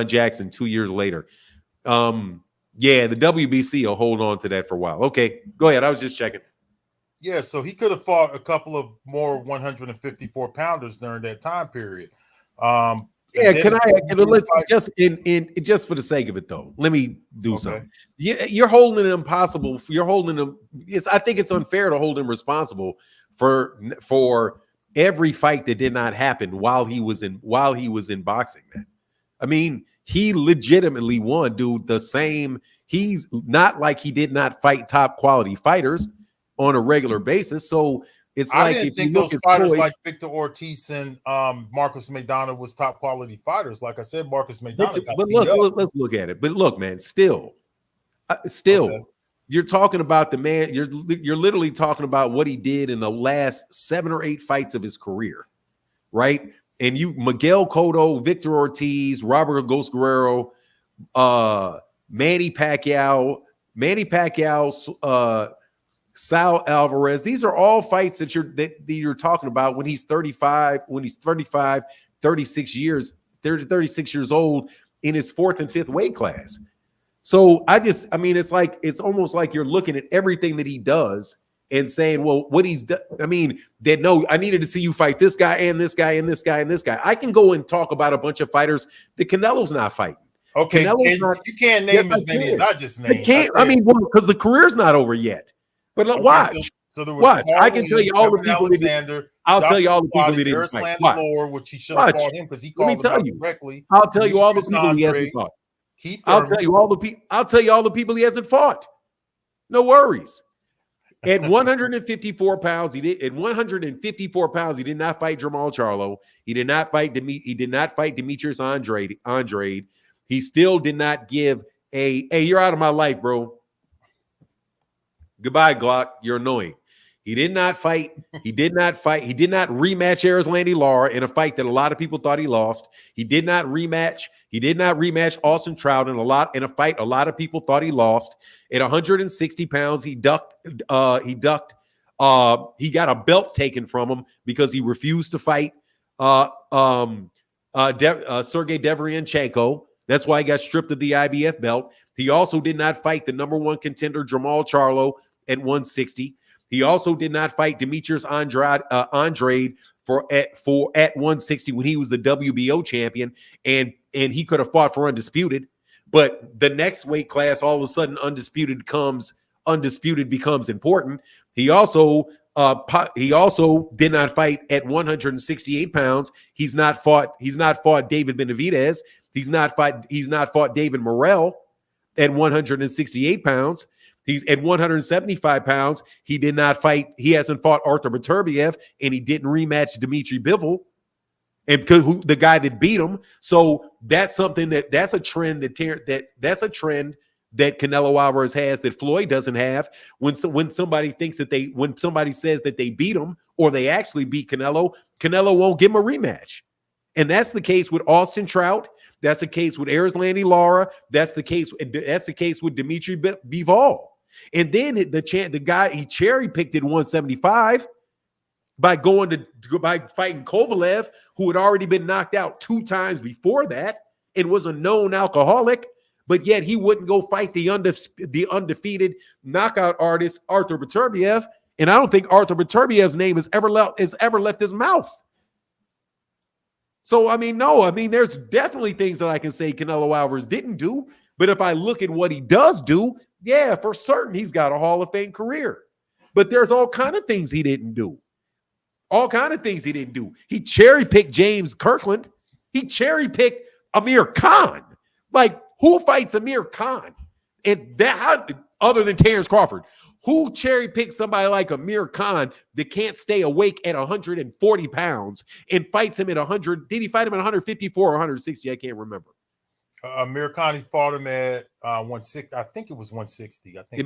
Jackson 2 years later. The WBC will hold on to that for a while. Okay, go ahead. I was just checking. Yeah, so he could have fought a couple of more 154 pounders during that time period. Let's just just for the sake of it though, let me do something. You're holding him impossible. You're holding him. I think it's unfair to hold him responsible for every fight that did not happen while he was in boxing, man. I mean, he legitimately won, dude. He's not like he did not fight top quality fighters on a regular basis. So it's I didn't think those fighters like Victor Ortiz and Marcus Maidana was top quality fighters. Like I said, Marcus Maidana. Let's look at it. But look, man, still, you're talking about the man. You're literally talking about what he did in the last 7 or 8 fights of his career, right? And Miguel Cotto, Victor Ortiz, Robert Ghost Guerrero, Manny Pacquiao, Sal Alvarez. These are all fights that you're talking about when he's 35, 36 years old in his 4th and 5th weight class. So it's almost like you're looking at everything that he does and saying, well, what he's done. I needed to see you fight this guy and this guy and this guy and this guy. I can go and talk about a bunch of fighters that Canelo's not fighting. Okay, you can't name as many as I just named. Because the career's not over yet. But watch. So there was I can tell you all the people. I'll tell you all the people he didn't fight. Which he should have fought him because he called him out directly. I'll tell you all the people he hasn't fought. I'll tell you all the people he hasn't fought. No worries. At 154 pounds, he did. At 154 pounds, he did not fight Jermell Charlo. He did not fight Demetrius Andrade. He still did not give Hey, you're out of my life, bro. Goodbye, Glock. You're annoying. He did not fight. He did not rematch Erislandy Lara in a fight that a lot of people thought he lost. He did not rematch. He did not rematch Austin Trout in a fight a lot of people thought he lost. At 160 pounds, he ducked. He got a belt taken from him because he refused to fight Sergey Deverenchenko. That's why he got stripped of the IBF belt. He also did not fight the number one contender Jermell Charlo at 160. He also did not fight Demetrius Andrade at 160 when he was the WBO champion, and he could have fought for undisputed. But the next weight class, all of a sudden, undisputed becomes important. He also did not fight at 168 pounds. He's not fought David Benavidez. He's not fought David Morrell at 168 pounds. He's at 175 pounds. He did not fight. He hasn't fought Arthur Beterbiev, and he didn't rematch Dmitry Bivol, and the guy that beat him. So that's something that's a trend that Canelo Alvarez has that Floyd doesn't have. When somebody says that they beat him or they actually beat Canelo won't give him a rematch, and that's the case with Austin Trout. That's the case with Erislandy Lara. That's the case with Dmitry Bivol. And then the guy he cherry picked at 175 by fighting Kovalev, who had already been knocked out 2 times before that and was a known alcoholic, but yet he wouldn't go fight the undefeated knockout artist Arthur Beterbiev. And I don't think Arthur Beterbiev's name has ever left his mouth. So, there's definitely things that I can say Canelo Alvarez didn't do. But if I look at what he does do, yeah, for certain, he's got a Hall of Fame career. But there's all kind of things he didn't do. He cherry-picked James Kirkland. He cherry-picked Amir Khan. Like, who fights Amir Khan? And other than Terence Crawford, who cherry-picks somebody like Amir Khan that can't stay awake at 140 pounds and fights him at 100? Did he fight him at 154 or 160? I can't remember. Amir Khan, he fought him at 160. I think it was 160. I think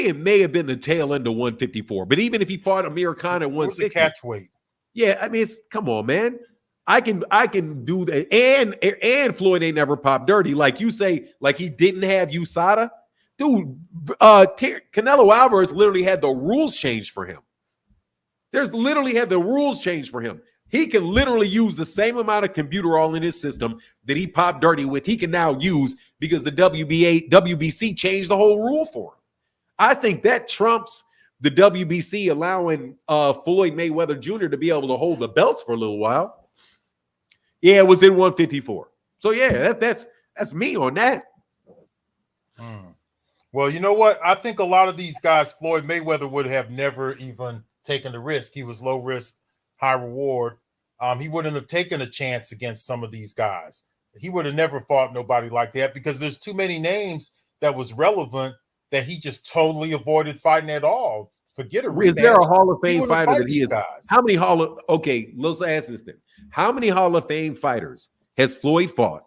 it may have been the tail end of 154. But even if he fought Amir Khan at 160, it was a catch weight. Yeah, come on, man. I can do that. And Floyd ain't never popped dirty. Like you say, like he didn't have USADA. Dude, Canelo Alvarez literally had the rules changed for him. He can literally use the same amount of computer all in his system that he popped dirty with. He can now use because the WBC changed the whole rule for him. I think that trumps the WBC allowing Floyd Mayweather Jr. to be able to hold the belts for a little while. Yeah, it was in 154. So yeah, that's me on that. Well, you know what? I think a lot of these guys, Floyd Mayweather would have never even taken the risk. He was low risk, high reward. He wouldn't have taken a chance against some of these guys. He would have never fought nobody like that because there's too many names that was relevant that he just totally avoided fighting at all. Forget it. Is there a Hall of Fame fighter that he is? How many okay, let's ask this then. How many Hall of Fame fighters has Floyd fought?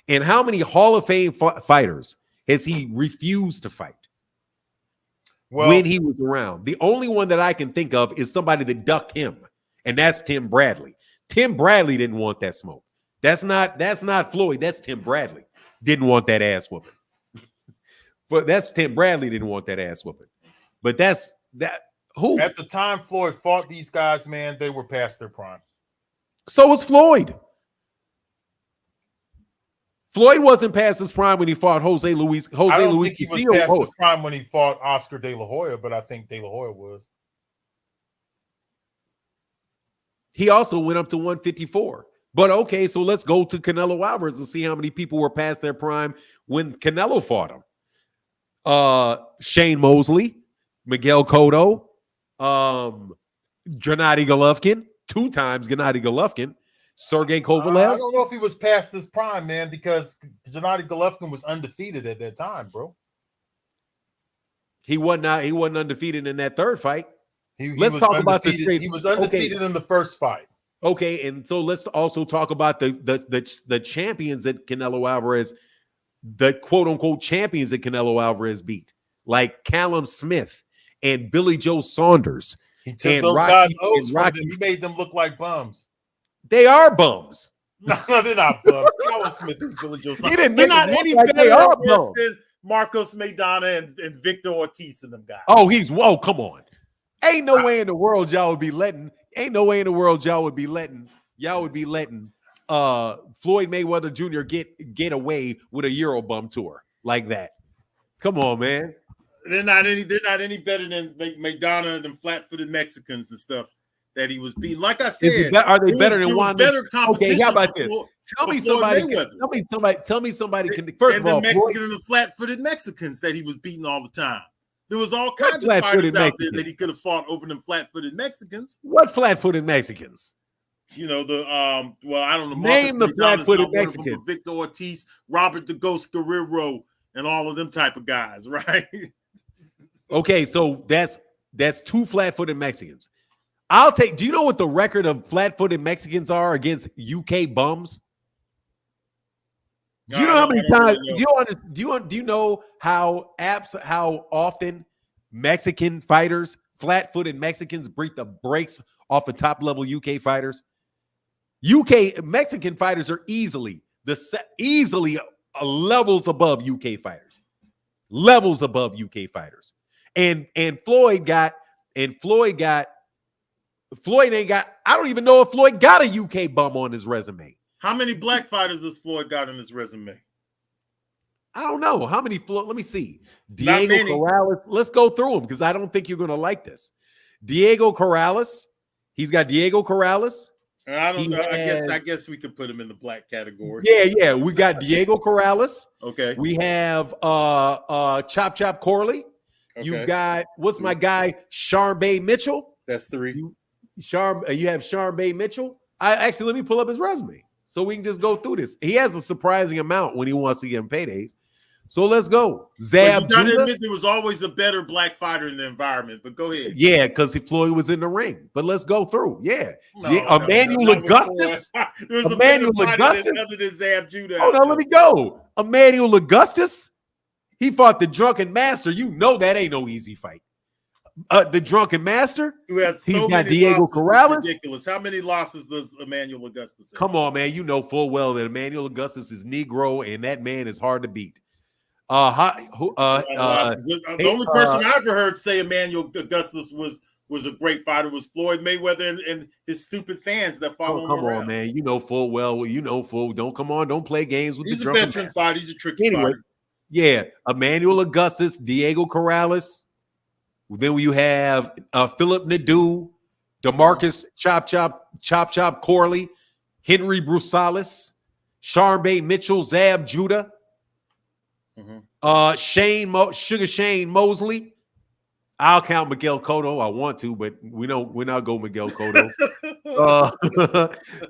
And how many Hall of Fame fighters has he refused to fight when he was around? The only one that I can think of is somebody that ducked him, and that's Tim Bradley. Tim Bradley didn't want that smoke. That's not Floyd. That's Tim Bradley. Didn't want that ass whooping. That's Tim Bradley didn't want that ass whooping. But that's that. Who at the time Floyd fought these guys, man, they were past their prime. So was Floyd. Floyd wasn't past his prime when he fought Jose Luis. I don't think he was past his prime when he fought Oscar De La Hoya, but I think De La Hoya was. He also went up to 154. But okay, so let's go to Canelo Alvarez and see how many people were past their prime when Canelo fought him. Shane Mosley, Miguel Cotto, Gennady Golovkin, 2 times Gennady Golovkin, Sergey Kovalev. I don't know if he was past his prime, man, because Gennady Golovkin was undefeated at that time, bro. He wasn't undefeated in that third fight. Let's talk about the trade. He was undefeated in the first fight. Okay, and so let's also talk about the champions that Canelo Alvarez the quote unquote champions that Canelo Alvarez beat, like Callum Smith and Billy Joe Saunders. He took and those Rocky, guys O's and from Rocky. them. He made them look like bums. They are bums. No, they're not bums. Callum Smith and Billy Joe Saunders. He didn't They're make not them any look like they better are or worse bums. than Marcos Maidana and Victor Ortiz and them guys. Oh, come on. Ain't no way in the world y'all would be letting Floyd Mayweather Jr. get away with a Eurobum tour like that. Come on, man. They're not any better than Maidana and them flat-footed Mexicans and stuff that he was beating. Like I said, are they better than one? Better competition. Okay, how about this? Tell me somebody can. First of all, the Mexican and the flat-footed Mexicans that he was beating all the time. There was all kinds of fighters out there that he could have fought over them flat-footed Mexicans. What flat-footed Mexicans? You know, I don't know. Name the flat-footed Mexicans. Victor Ortiz, Robert the Ghost Guerrero, and all of them type of guys, right? Okay, so that's two flat-footed Mexicans. Do you know what the record of flat-footed Mexicans are against UK bums? Do you know how many times? Do you know how often Mexican fighters, flat-footed Mexicans, beat the brakes off of top-level UK fighters? Mexican fighters are easily levels above UK fighters, and Floyd ain't got. I don't even know if Floyd got a UK bum on his resume. How many black fighters does Floyd got in his resume? I don't know. How many Floyd? Let me see. Diego Corrales. Let's go through them because I don't think you're going to like this. Diego Corrales. He's got Diego Corrales. I don't know. I guess we could put him in the black category. Yeah. We got Diego Corrales. Okay. We have Chop Corley. Okay. You've got my guy Sharmba Mitchell. That's 3. You have Sharmba Mitchell. Let me pull up his resume so we can just go through this. He has a surprising amount when he wants to get him paydays. So let's go. Zab Judah. Admit there was always a better black fighter in the environment, but go ahead. Yeah, because Floyd was in the ring. But let's go through. Emmanuel Augustus. There's Emmanuel Augustus other than Zab Judah. Hold on, let me go. Emmanuel Augustus. He fought the Drunken Master. You know that ain't no easy fight. The Drunken Master. He's got Diego Corrales. Ridiculous. How many losses does Emmanuel Augustus have? Come on, man. You know full well that Emmanuel Augustus is Negro, and that man is hard to beat. The only person I ever heard say Emmanuel Augustus was a great fighter was Floyd Mayweather and his stupid fans that follow him around. Come on, man. You know full well. Don't play games with He's the Drunken Master. He's a veteran fighter. He's a tricky fighter. Yeah, Emmanuel Augustus, Diego Corrales. Then you have Philip Nadeau, DeMarcus Chop Corley, Henry Brusales, Sharmba Mitchell, Zab Judah, Shane Mosley. I'll count Miguel Cotto. I want to, but we're not going Miguel Cotto.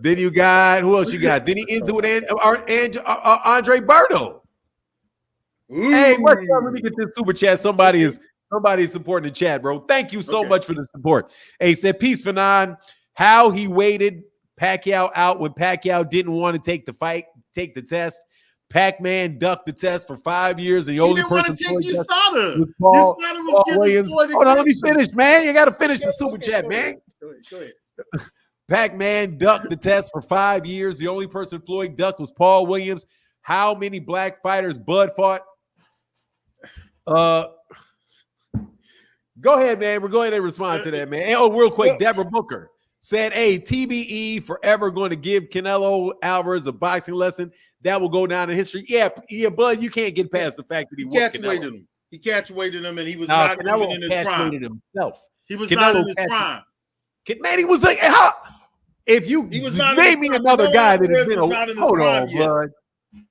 Then you got who else you got? Then he ends it with Andre Berto. Hey, what's up? Let me get this super chat. Somebody's supporting the chat, bro. Thank you so much for the support. Hey, said peace, Fanon. How he waited Pacquiao out when Pacquiao didn't want to take the test. Pac-Man ducked the test for 5 years, and the only person was Paul Williams. Hold on, let me finish, man. You got to finish the super chat, man. Go ahead. Pac-Man ducked the test for 5 years. The only person Floyd ducked was Paul Williams. How many black fighters Bud fought? Go ahead, man. We're going to respond to that, man. Oh, real quick, Deborah Booker said, hey, TBE forever going to give Canelo Alvarez a boxing lesson. That will go down in history. Yeah, Bud, you can't get past the fact that he catch-weighted him. He catch-weighted him, and he was not even in his prime. Himself. He was not in his prime. Man, he was like, how? If you name me another guy that has been hold on, Bud.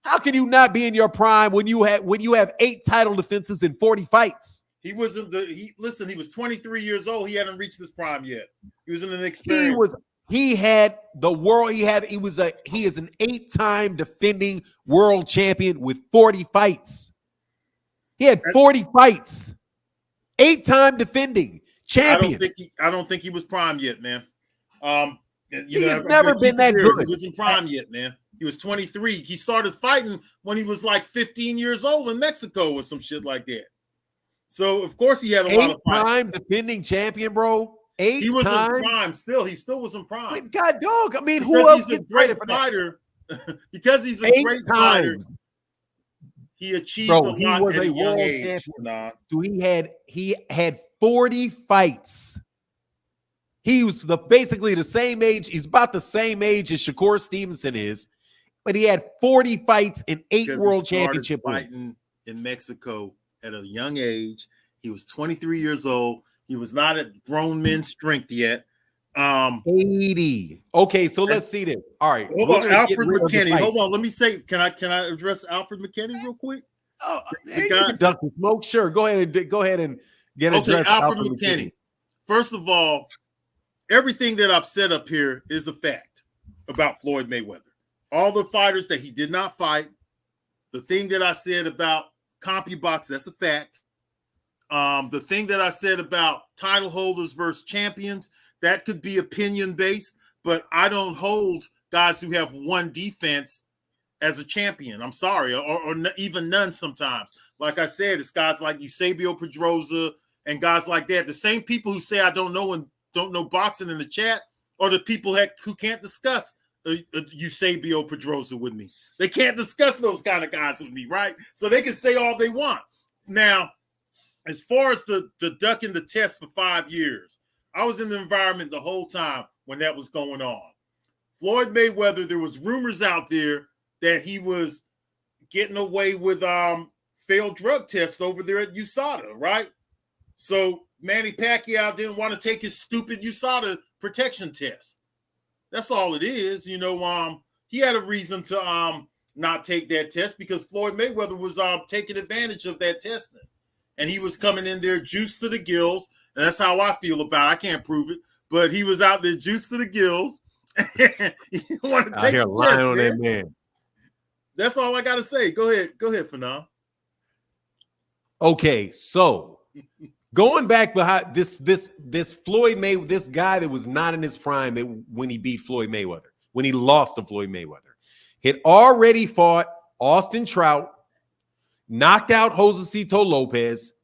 How can you not be in your prime when you have 8 title defenses in 40 fights? He wasn't he was 23 years old. He hadn't reached his prime yet. He was in an experience. He is an 8-time defending world champion with 40 fights. He had 40 fights. 8-time defending champion. I don't think he was prime yet, man. He's never been that good. He wasn't prime yet, man. He was 23. He started fighting when he was like 15 years old in Mexico or some shit like that. So, of course, he had a lot of fights. 8-time defending champion, bro. 8 He was times? in prime still. He still was in prime. Wait, God, dog. I mean, because who else he's a gets great credit for fighter? Because he's a 8 great times. fighter. He achieved Bro, a lot he was at a a young world age. champion. Nah. So he had 40 fights. He was basically the same age. He's about the same age as Shakur Stevenson is, but he had 40 fights and 8 world championship wins. Fighting in Mexico at a young age. He was 23 years old. He was not at grown men's strength yet. 80. Okay, so let's see this. All right. Hold on, Alfred McKinney. Hold on. Let me say, can I address Alfred McKinney real quick? Oh, you can duck the smoke. Sure. Go ahead and get addressed. Alfred McKinney. First of all, everything that I've said up here is a fact about Floyd Mayweather. All the fighters that he did not fight, the thing that I said about CompuBox, that's a fact. The thing that I said about title holders versus champions, that could be opinion based, but I don't hold guys who have one defense as a champion. I'm sorry, or even none sometimes. Like I said, it's guys like Eusebio Pedrosa and guys like that. The same people who say I don't know boxing in the chat are the people who can't discuss Eusebio Pedrosa with me. They can't discuss those kind of guys with me, right? So they can say all they want. Now, as far as the ducking the test for 5 years, I was in the environment the whole time when that was going on. Floyd Mayweather, there was rumors out there that he was getting away with failed drug tests over there at USADA, right? So Manny Pacquiao didn't want to take his stupid USADA protection test. That's all it is. He had a reason to not take that test because Floyd Mayweather was taking advantage of that testing. And he was coming in there juiced to the gills. And that's how I feel about it. I can't prove it. But he was out there juiced to the gills. He want to take the test, on that man. That's all I got to say. Go ahead, Fanon. Okay, so going back behind this Floyd Mayweather, this guy that was not in his prime when he beat Floyd Mayweather, when he lost to Floyd Mayweather, had already fought Austin Trout, knocked out Josecito Lopez,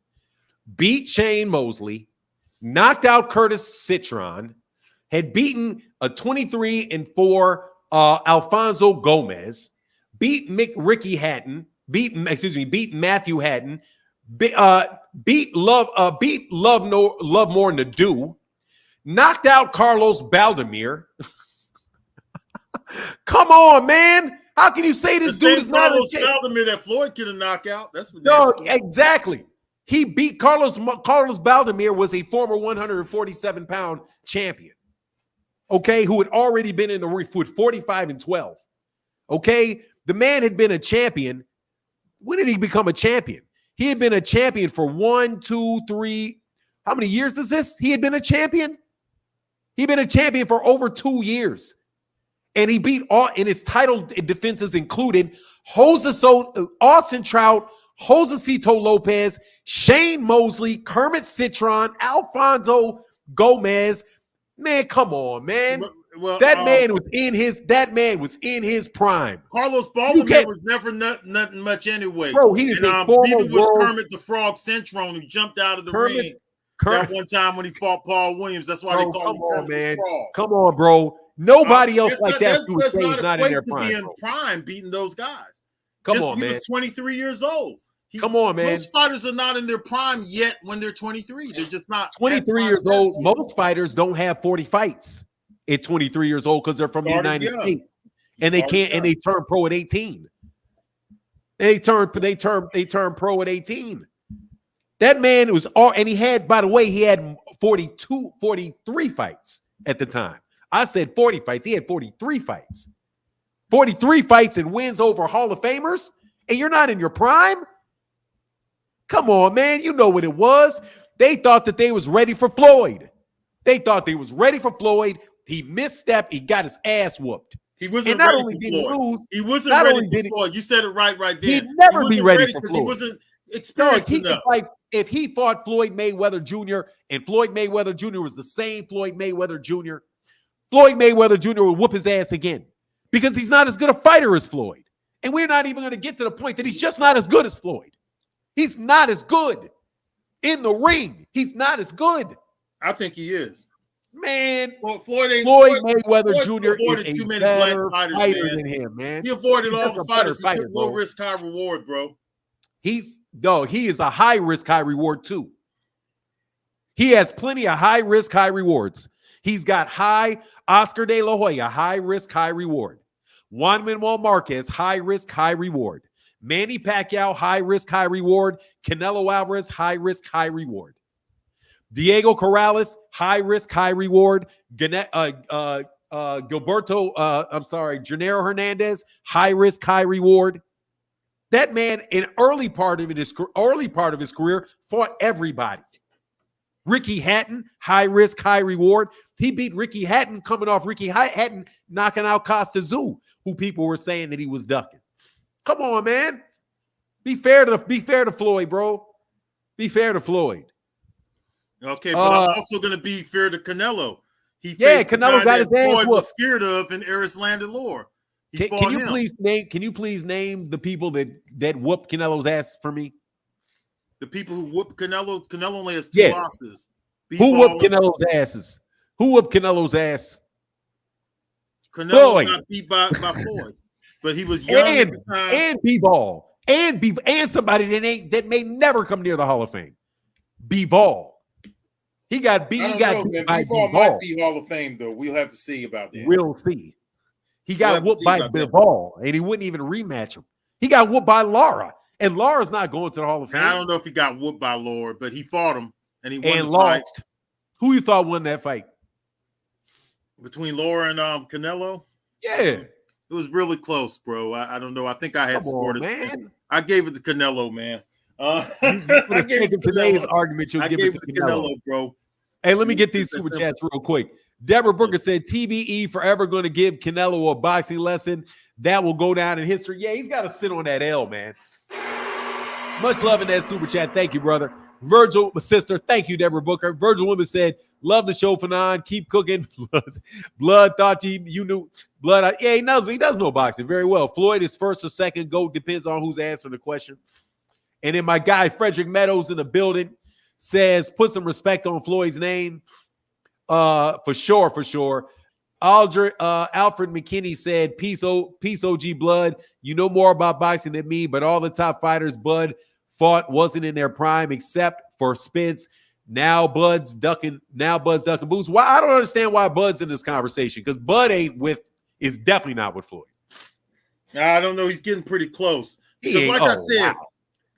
beat Shane Mosley, knocked out Curtis Citron, had beaten a 23-4 Alfonso Gomez, beat Ricky Hatton, beat Matthew Hatton, beat Lovemore Nadeau, knocked out Carlos Baldemir. Come on, man. How can you say this dude is not Carlos Baldemir that Floyd could have knocked out? That's what. No, exactly. He beat Carlos Baldemir, was a former 147-pound champion. Okay, who had already been in the ring with 45-12. Okay, the man had been a champion. When did he become a champion? He had been a champion for 1, 2, 3. How many years is this? He had been a champion. He'd been a champion for over 2 years. And he beat all, and his title defenses included Austin Trout, Josecito Lopez, Shane Mosley, Kermit Citron, Alfonso Gomez. Man, come on, man. Well, that man was in his prime. Carlos Baldemir was never nothing much anyway. Bro, he is a former neither was world. Kermit the Frog Centron, who jumped out of the ring that one time when he fought Paul Williams. That's why they call him Kermit the Frog. Come on, bro. Nobody else like that does not in their prime. Being prime, beating those guys. Come on, man. He was 23 years old. Come on, man. Most fighters are not in their prime yet when they're 23. They're just not 23 years old. Most fighters don't have 40 fights at 23 years old because they're from the United States, and they can't. And they turn pro at 18. They turn pro at 18. That man was all, and he had, by the way, he had 43 fights at the time. I said 40 fights. He had 43 fights. 43 fights and wins over Hall of Famers, and you're not in your prime? Come on, man. You know what it was. They thought that they was ready for Floyd. He misstepped. He got his ass whooped. He wasn't ready for Floyd. He wasn't ready for Floyd. You said it right there. He'd never be ready for Floyd. He wasn't experienced enough. If he fought Floyd Mayweather Jr. and Floyd Mayweather Jr. was the same Floyd Mayweather Jr., Floyd Mayweather Jr. would whoop his ass again because he's not as good a fighter as Floyd. And we're not even going to get to the point that he's just not as good as Floyd. He's not as good in the ring. He's not as good. I think he is. Man, well, Floyd Mayweather Jr. is a better fighter than him, man. He avoided all the fighters. Low risk, high reward, bro. He is a high risk, high reward too. He has plenty of high risk, high rewards. He's got Oscar De La Hoya, high risk, high reward. Juan Manuel Marquez, high risk, high reward. Manny Pacquiao, high risk, high reward. Canelo Alvarez, high risk, high reward. Diego Corrales, high risk, high reward. Gennaro Hernandez, high risk, high reward. That man, in early part of his career, fought everybody. Ricky Hatton, high risk, high reward. He beat Ricky Hatton, coming off Ricky Hatton knocking out Costa Zoo, who people were saying that he was ducking. Come on, man. Be fair to Floyd, bro. Be fair to Floyd. Okay, but I'm also going to be fair to Canelo. Canelo got his ass Floyd whooped. Was scared of in Eris Landon-Lore. Can you please name the people that whooped Canelo's ass for me? The people who whooped Canelo. Canelo only has 2 losses. Who whooped Canelo's asses? Who whooped Canelo's ass? Canelo got beat by Floyd, but he was young at the time. And B-Ball and somebody that may never come near the Hall of Fame. B-Ball. He got beat. He got beat by B-Ball might be Hall of Fame though. We'll have to see about that. We'll see. He got whooped by B-Ball, and he wouldn't even rematch him. He got whooped by Lara, and Lara's not going to the Hall of Fame. I don't know if he got whooped by Lara, but he fought him, and he won and the lost. Fight. Who you thought won that fight? Between Lara and Canelo? Yeah. It was really close, bro. I don't know. I think I had scored it. Man. I gave it to Canelo, man. I gave it to today's argument. You'll give it to Canelo, bro. Hey, let me get these super chats real quick. Deborah Booker said, TBE forever going to give Canelo a boxing lesson. That will go down in history. Yeah, he's got to sit on that L, man. Much love in that super chat. Thank you, brother. Virgil, my sister. Thank you, Deborah Booker. Virgil Woman said, love the show, Fanon. Keep cooking. Blood thought you knew. Blood. Yeah, he does know boxing very well. Floyd is first or second GOAT. Depends on who's answering the question. And then my guy, Frederick Meadows in the building, says, put some respect on Floyd's name. For sure. Alfred McKinney said, peace OG Blood. You know more about boxing than me, but all the top fighters Bud fought wasn't in their prime except for Spence. Now Bud's ducking boots. Why? I don't understand why Bud's in this conversation, because Bud is definitely not with Floyd. I don't know. He's getting pretty close. Because like I said,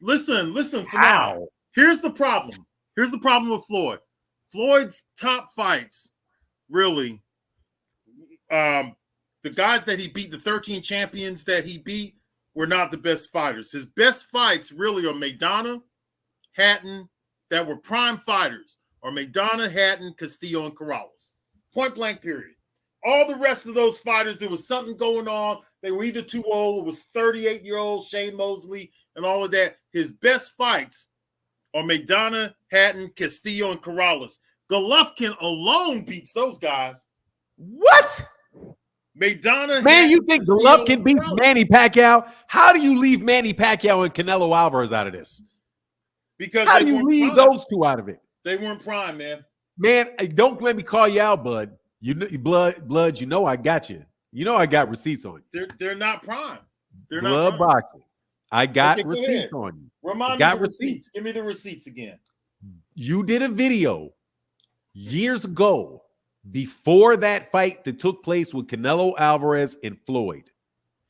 listen. How? Here's the problem. Here's the problem with Floyd. Floyd's top fights, really, the guys that he beat, the 13 champions that he beat, were not the best fighters. His best fights really are Maidana, Hatton, that were prime fighters, or Maidana, Hatton, Castillo, and Corrales. Point blank, period. All the rest of those fighters, there was something going on. They were either too old. It was 38-year-old Shane Mosley and all of that. His best fights are Maidana, Hatton, Castillo, and Corrales. Golovkin alone beats those guys. What? Maidana. Man, you think Golovkin beats Manny Pacquiao? How do you leave Manny Pacquiao and Canelo Alvarez out of this? Because how do you leave those two out of it? They weren't prime, man. Man, don't let me call you out, Bud. Blood. You know I got you. You know I got receipts on you. They're not prime. They're blood not prime. Boxing. I got receipts on you. Remind me the receipts. Give me the receipts again. You did a video years ago before that fight that took place with Canelo Alvarez and Floyd.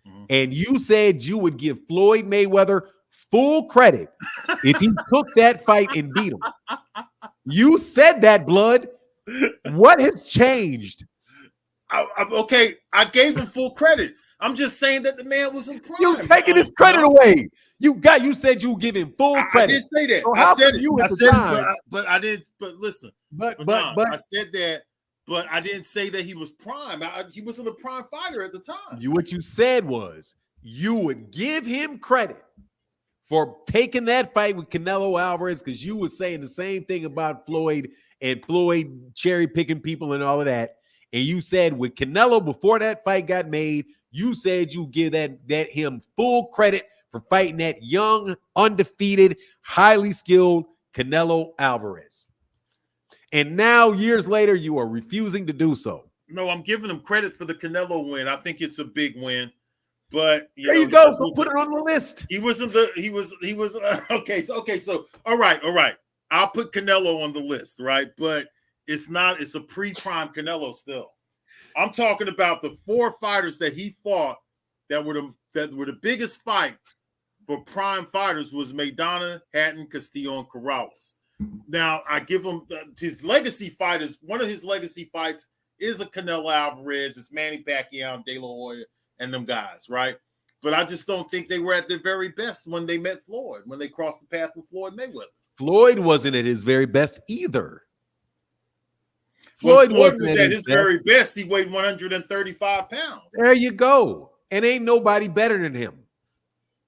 Mm-hmm. And you said you would give Floyd Mayweather full credit if he took that fight and beat him. You said that, Blood. What has changed? Okay, I gave him full credit. I'm just saying that the man was in prime. You're taking his credit away. You said you give him full credit. I did say that. So I said it. But I didn't. But listen. But I said that. But I didn't say that he was prime. He wasn't a prime fighter at the time. What you said was you would give him credit for taking that fight with Canelo Alvarez, because you were saying the same thing about Floyd and Floyd cherry picking people and all of that. And you said with Canelo, before that fight got made, you said you give that him full credit for fighting that young, undefeated, highly skilled Canelo Alvarez. And now, years later, you are refusing to do so. No, I'm giving him credit for the Canelo win. I think it's a big win. But there you go. So put it on the list. He was okay. So all right. I'll put Canelo on the list, right? But it's a pre-prime Canelo still. I'm talking about the 4 fighters that he fought that were the biggest fight for prime fighters was Maidana, Hatton, Castillo, and Corrales. Now I give him his legacy fight is one of his legacy fights is a Canelo Alvarez, it's Manny Pacquiao, De La Hoya, and them guys, right? But I just don't think they were at their very best when they met Floyd, when they crossed the path with Floyd Mayweather. Floyd wasn't at his very best either. Floyd was at his very best. He weighed 135 pounds. There you go. And ain't nobody better than him.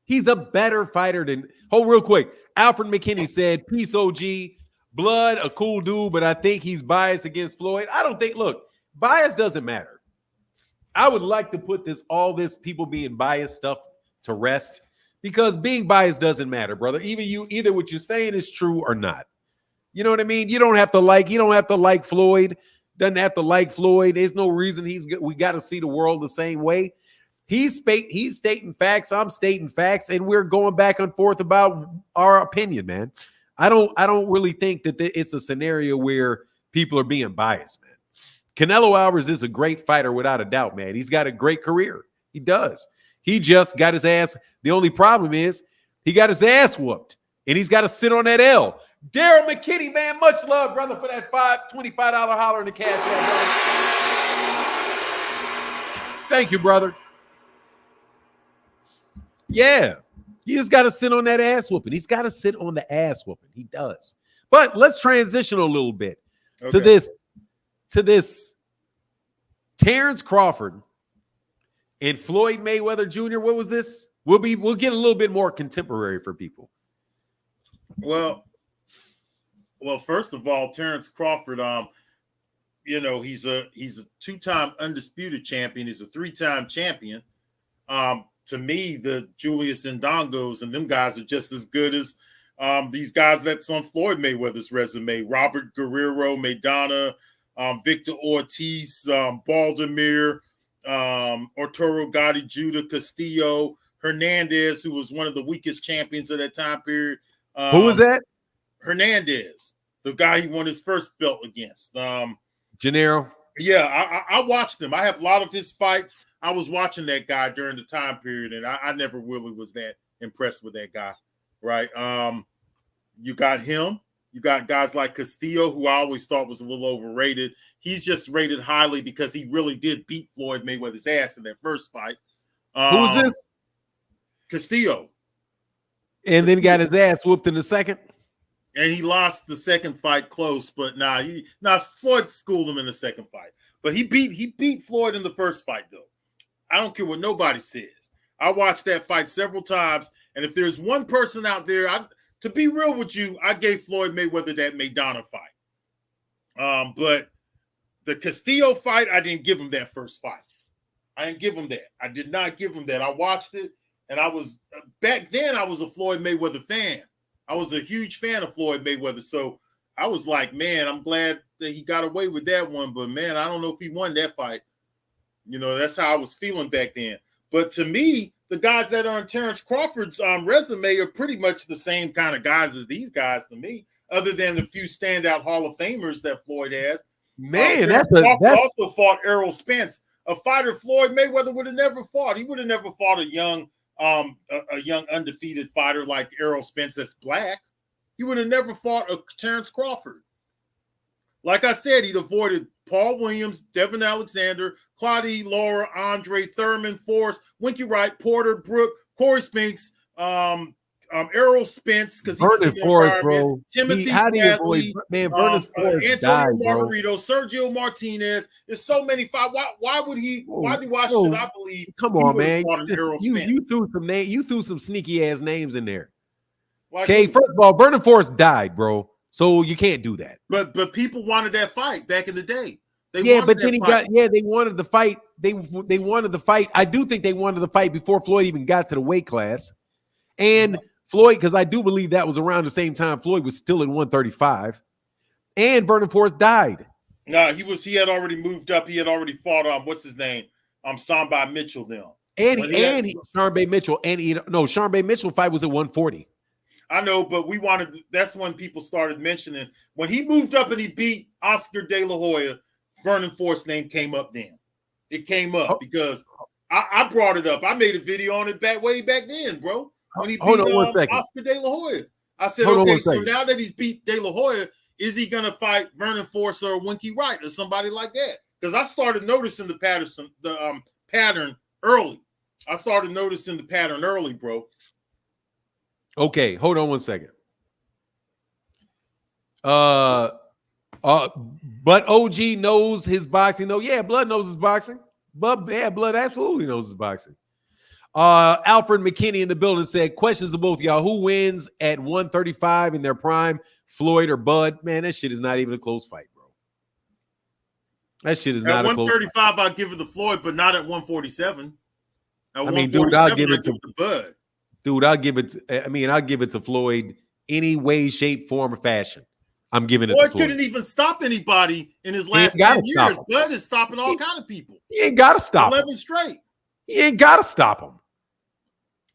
He's a better fighter than. Hold real quick. Alfred McKinney said, "Peace, OG. Blood, a cool dude, but I think he's biased against Floyd." I don't think. Look, bias doesn't matter. I would like to put all this people being biased stuff to rest, because being biased doesn't matter, brother. Either what you're saying is true or not. You know what I mean? You don't have to like Floyd. Doesn't have to like Floyd. There's no reason we got to see the world the same way. He's stating facts. I'm stating facts, and we're going back and forth about our opinion, man. I don't really think that it's a scenario where people are being biased, man. Canelo Alvarez is a great fighter without a doubt, man. He's got a great career. He does. He just got his ass. The only problem is he got his ass whooped, and he's got to sit on that L. Daryl McKinney, man, much love, brother, for that $25 holler in the cash app, brother. Thank you, brother. Yeah, he just got to sit on that ass whooping. He's got to sit on the ass whooping. He does. But let's transition a little bit to this Terence Crawford and Floyd Mayweather Jr. What was this? We'll get a little bit more contemporary for people. Well, first of all, Terence Crawford, he's a 2-time undisputed champion. He's a 3-time champion. To me, the Julius Ndongos and them guys are just as good as these guys that's on Floyd Mayweather's resume. Robert Guerrero, Maidana, Victor Ortiz, Baldomir, Arturo Gotti, Judah, Castillo, Hernandez, who was one of the weakest champions of that time period. Who was that? Hernandez, the guy he won his first belt against. Gennaro? Yeah, I watched him. I have a lot of his fights. I was watching that guy during the time period, and I never really was that impressed with that guy, right? You got him. You got guys like Castillo, who I always thought was a little overrated. He's just rated highly because he really did beat Floyd Mayweather's ass in that first fight. Who's this? Castillo. And then got his ass whooped in the second? And he lost the second fight close, but Floyd schooled him in the second fight. But he beat Floyd in the first fight, though. I don't care what nobody says. I watched that fight several times, and if there's one person out there, to be real with you, I gave Floyd Mayweather that Maidana fight. But the Castillo fight, I didn't give him that first fight. I didn't give him that. I did not give him that. I watched it, and back then I was a Floyd Mayweather fan. I was a huge fan of Floyd Mayweather, so I was like, man, I'm glad that he got away with that one, but man, I don't know if he won that fight. That's how I was feeling back then. But to me, the guys that are on Terence Crawford's resume are pretty much the same kind of guys as these guys to me, other than the few standout Hall of Famers that Floyd has. Man, Crawford also fought Errol Spence, a fighter Floyd Mayweather would have never fought. He would have never fought a young undefeated fighter like Errol Spence that's black. He would have never fought a Terence Crawford. Like I said, he'd avoided Paul Williams, Devin Alexander, Claudie, Laura, Andre, Thurman, Forrest, Winky Wright, Porter, Brooke, Corey Spinks, Errol Spence, because he was in the Forrest, bro. Timothy Bradley, Antonio Margarito, Sergio Martinez. There's so many fights. Why should I believe? Come on, man. You threw some sneaky ass names in there. Okay, first of all, Vernon Forrest died, bro. So you can't do that. But people wanted that fight back in the day. They wanted the fight they wanted the fight. I do think they wanted the fight before Floyd even got to the weight class. And Floyd, because I do believe that was around the same time Floyd was still at 135. And Vernon Forrest died. No, he had already moved up. He had already fought what's his name? Samba Mitchell now. Sharmba Mitchell. Sharmba Mitchell fight was at 140. I know, but that's when people started mentioning when he moved up and he beat Oscar De La Hoya, Vernon Forrest's name came up then. It came up because I brought it up. I made a video on it way back then, bro. When he beat Oscar De La Hoya. I said, okay, so now that he's beat De La Hoya, is he going to fight Vernon Forrest or Winky Wright or somebody like that? Because I started noticing the pattern early. I started noticing the pattern early, bro. Okay, hold on one second. But OG knows his boxing, though. Yeah, Blood knows his boxing. Blood absolutely knows his boxing. Alfred McKinney in the building said, questions to both y'all. Who wins at 135 in their prime, Floyd or Bud? Man, that shit is not even a close fight, bro. That shit is not a close fight. At 135, I'd give it to Floyd, but not at 147. I mean, dude, I'll give it to Bud. Dude, I'll give it to Floyd any way, shape, form, or fashion. I'm giving it to Floyd. Floyd couldn't even stop anybody in his last 10 years. Bud is stopping all kind of people. He ain't got to stop 11 straight. He ain't got to stop him.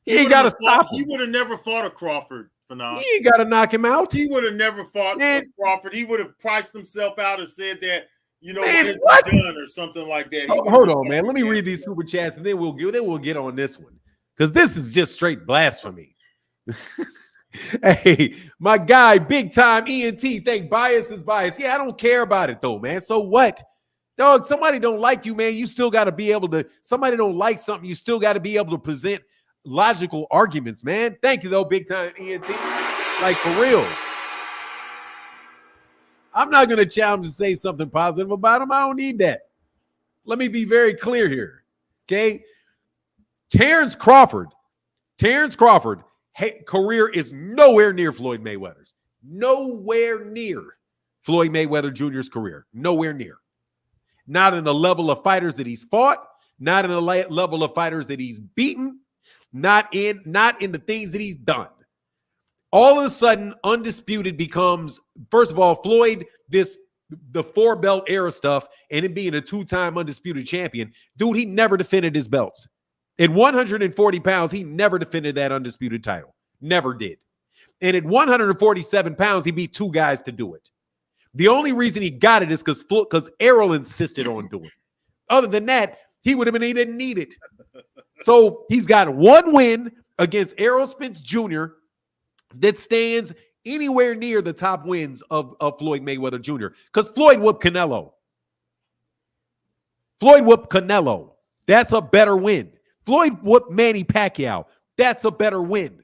He ain't got to stop him. He would have never fought a Crawford, Fanon. He ain't got to knock him out. He would have never fought Crawford. He would have priced himself out and said that, what is done or something like that. Hold on, man. Let me read these super chats and then we'll get on this one. Because this is just straight blasphemy. Hey, my guy, big time ENT, think bias is bias. Yeah, I don't care about it though, man. So what? Dog, somebody don't like you, man. You still got to be able to, somebody don't like something. You still got to be able to present logical arguments, man. Thank you though, big time ENT. Like for real. I'm not going to challenge to say something positive about him. I don't need that. Let me be very clear here. Okay. Terence Crawford career is nowhere near Floyd Mayweather's. Nowhere near Floyd Mayweather Jr.'s career. Nowhere near. Not in the level of fighters that he's fought, not in the level of fighters that he's beaten, not in the things that he's done. All of a sudden, undisputed becomes, first of all, Floyd, the four belt era stuff, and him being a two-time undisputed champion. Dude, he never defended his belts. At 140 pounds, he never defended that undisputed title. Never did. And at 147 pounds, he beat two guys to do it. The only reason he got it is because Errol insisted on doing it. Other than that, he didn't need it. So he's got one win against Errol Spence Jr. that stands anywhere near the top wins of Floyd Mayweather Jr. Because Floyd whooped Canelo. That's a better win. Floyd whooped Manny Pacquiao. That's a better win.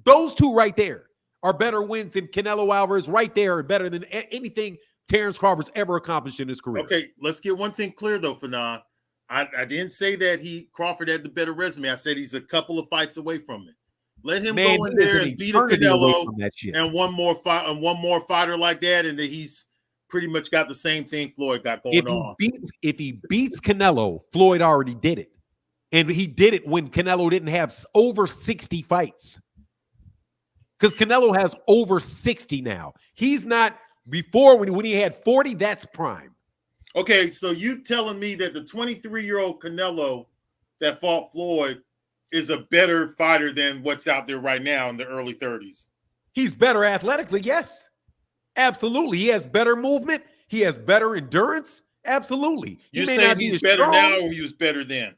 Those two right there are better wins than Canelo Alvarez right there, better than anything Terence Crawford's ever accomplished in his career. Okay, let's get one thing clear, though, Fanon. I didn't say that Crawford had the better resume. I said he's a couple of fights away from it. Let him go in there and beat a Canelo and one more fighter like that, and then he's pretty much got the same thing Floyd got going on. If he beats Canelo, Floyd already did it. And he did it when Canelo didn't have over 60 fights. Because Canelo has over 60 now. He's not, before when he had 40, that's prime. Okay, so you telling me that the 23-year-old Canelo that fought Floyd is a better fighter than what's out there right now in the early 30s? He's better athletically, yes. Absolutely. He has better movement. He has better endurance. Absolutely. You're saying he's better now or he was better then?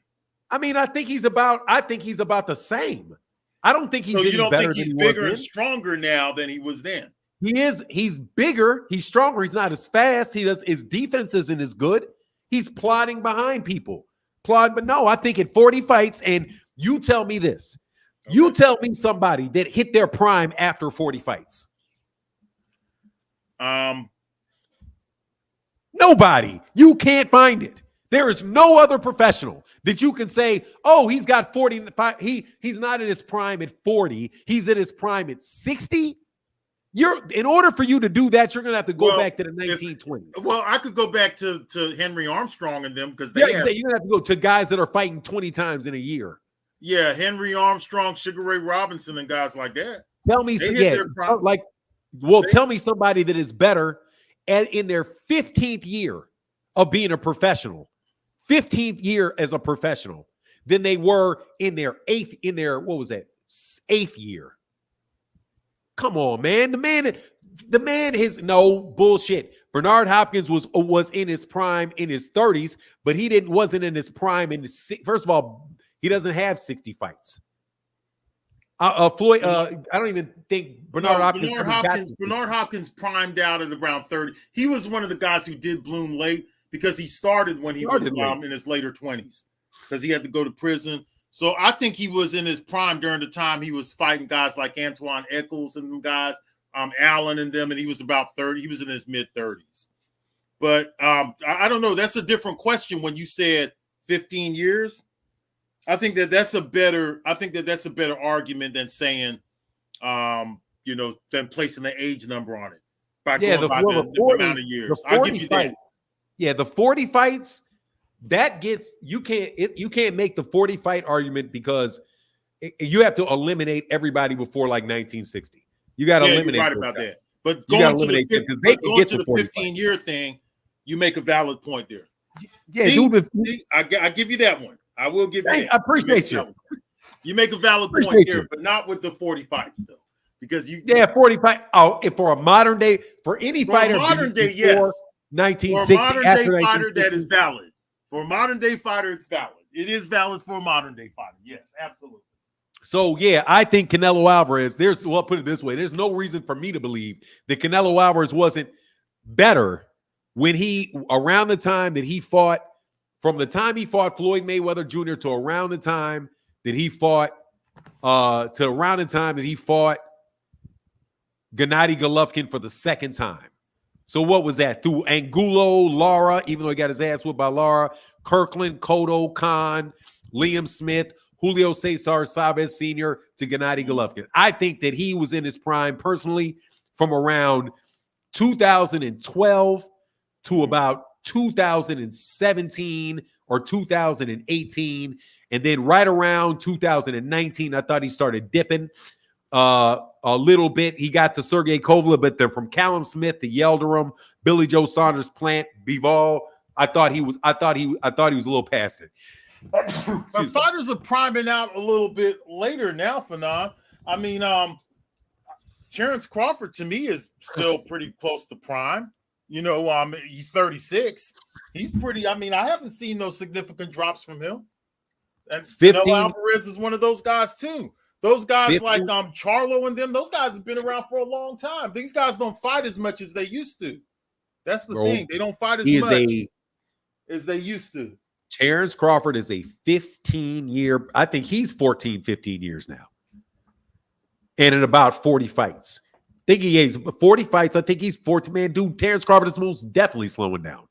I mean, I think he's about the same. I don't think he's so you don't better think he's bigger and stronger now than he was then? He's bigger, he's stronger, he's not as fast. His defense isn't as good. He's plodding behind people. But no, I think at 40 fights, and you tell me this. Okay. You tell me somebody that hit their prime after 40 fights. Nobody. You can't find it. There is no other professional that you can say, oh, he's got 45. He's not at his prime at 40. He's at his prime at 60. In order for you to do that, you're gonna have to go back to the 1920s. Well, I could go back to Henry Armstrong and them because you're gonna have to go to guys that are fighting 20 times in a year. Yeah, Henry Armstrong, Sugar Ray Robinson, and guys like that. Tell me, tell me somebody that is better in their 15th year of being a professional, 15th year as a professional, than they were in their eighth year. Come on, man. The man is no bullshit. Bernard Hopkins was in his prime in his 30s, but wasn't in his prime first of all, he doesn't have 60 fights. Floyd, I don't even think Bernard Hopkins primed out at around 30. He was one of the guys who did bloom late because he started when he was in his later 20s because he had to go to prison. So I think he was in his prime during the time he was fighting guys like Antoine Eccles and them guys, Allen and them, and he was about 30. He was in his mid-30s. But I don't know. That's a different question when you said 15 years. I think that's a better argument than saying, than placing the age number on it. By going by the amount of years. I'll give you that. Yeah, the 40 fights. That gets you can't make the 40 fight argument because you have to eliminate everybody before like 1960. You got to eliminate. You're right about that. But going to the 15-year thing, you make a valid point there. Yeah, I give you that one. I will give you that. I appreciate you. You make a valid point there, but not with the 40 fights though, because 40 fight. Oh, for a modern day, for any fighter, modern day, yes, 1960. For a modern day fighter, that is valid. For a modern day fighter, it's valid. It is valid for a modern day fighter. Yes, absolutely. So, yeah, I think Canelo Alvarez, put it this way. There's no reason for me to believe that Canelo Alvarez wasn't better when around the time that he fought, from the time he fought Floyd Mayweather Jr. to around the time that he fought, Gennady Golovkin for the second time. So what was that? Through Angulo, Lara, even though he got his ass whipped by Lara, Kirkland, Cotto, Khan, Liam Smith, Julio Cesar Chavez Sr. to Gennady Golovkin. I think that he was in his prime personally from around 2012 to about 2017 or 2018. And then right around 2019, I thought he started dipping a little bit. He got to Sergey Kovalev, but then from Callum Smith to Yildirim, Billy Joe Saunders, Plant, Bivol, I thought he was a little past it. But fighters are priming out a little bit later now, Fanon. I mean, Terence Crawford to me is still pretty close to prime. He's 36. He's pretty. I mean, I haven't seen no significant drops from him. And Canelo Alvarez is one of those guys too. Those guys 15. Like Charlo and them, those guys have been around for a long time. These guys don't fight as much as they used to. That's the thing. They don't fight as much as they used to. Terence Crawford is a 15-year, I think he's 14, 15 years now. And in about 40 fights. I think he has 40 fights. I think he's 14. Man, dude, Terence Crawford is most definitely slowing down.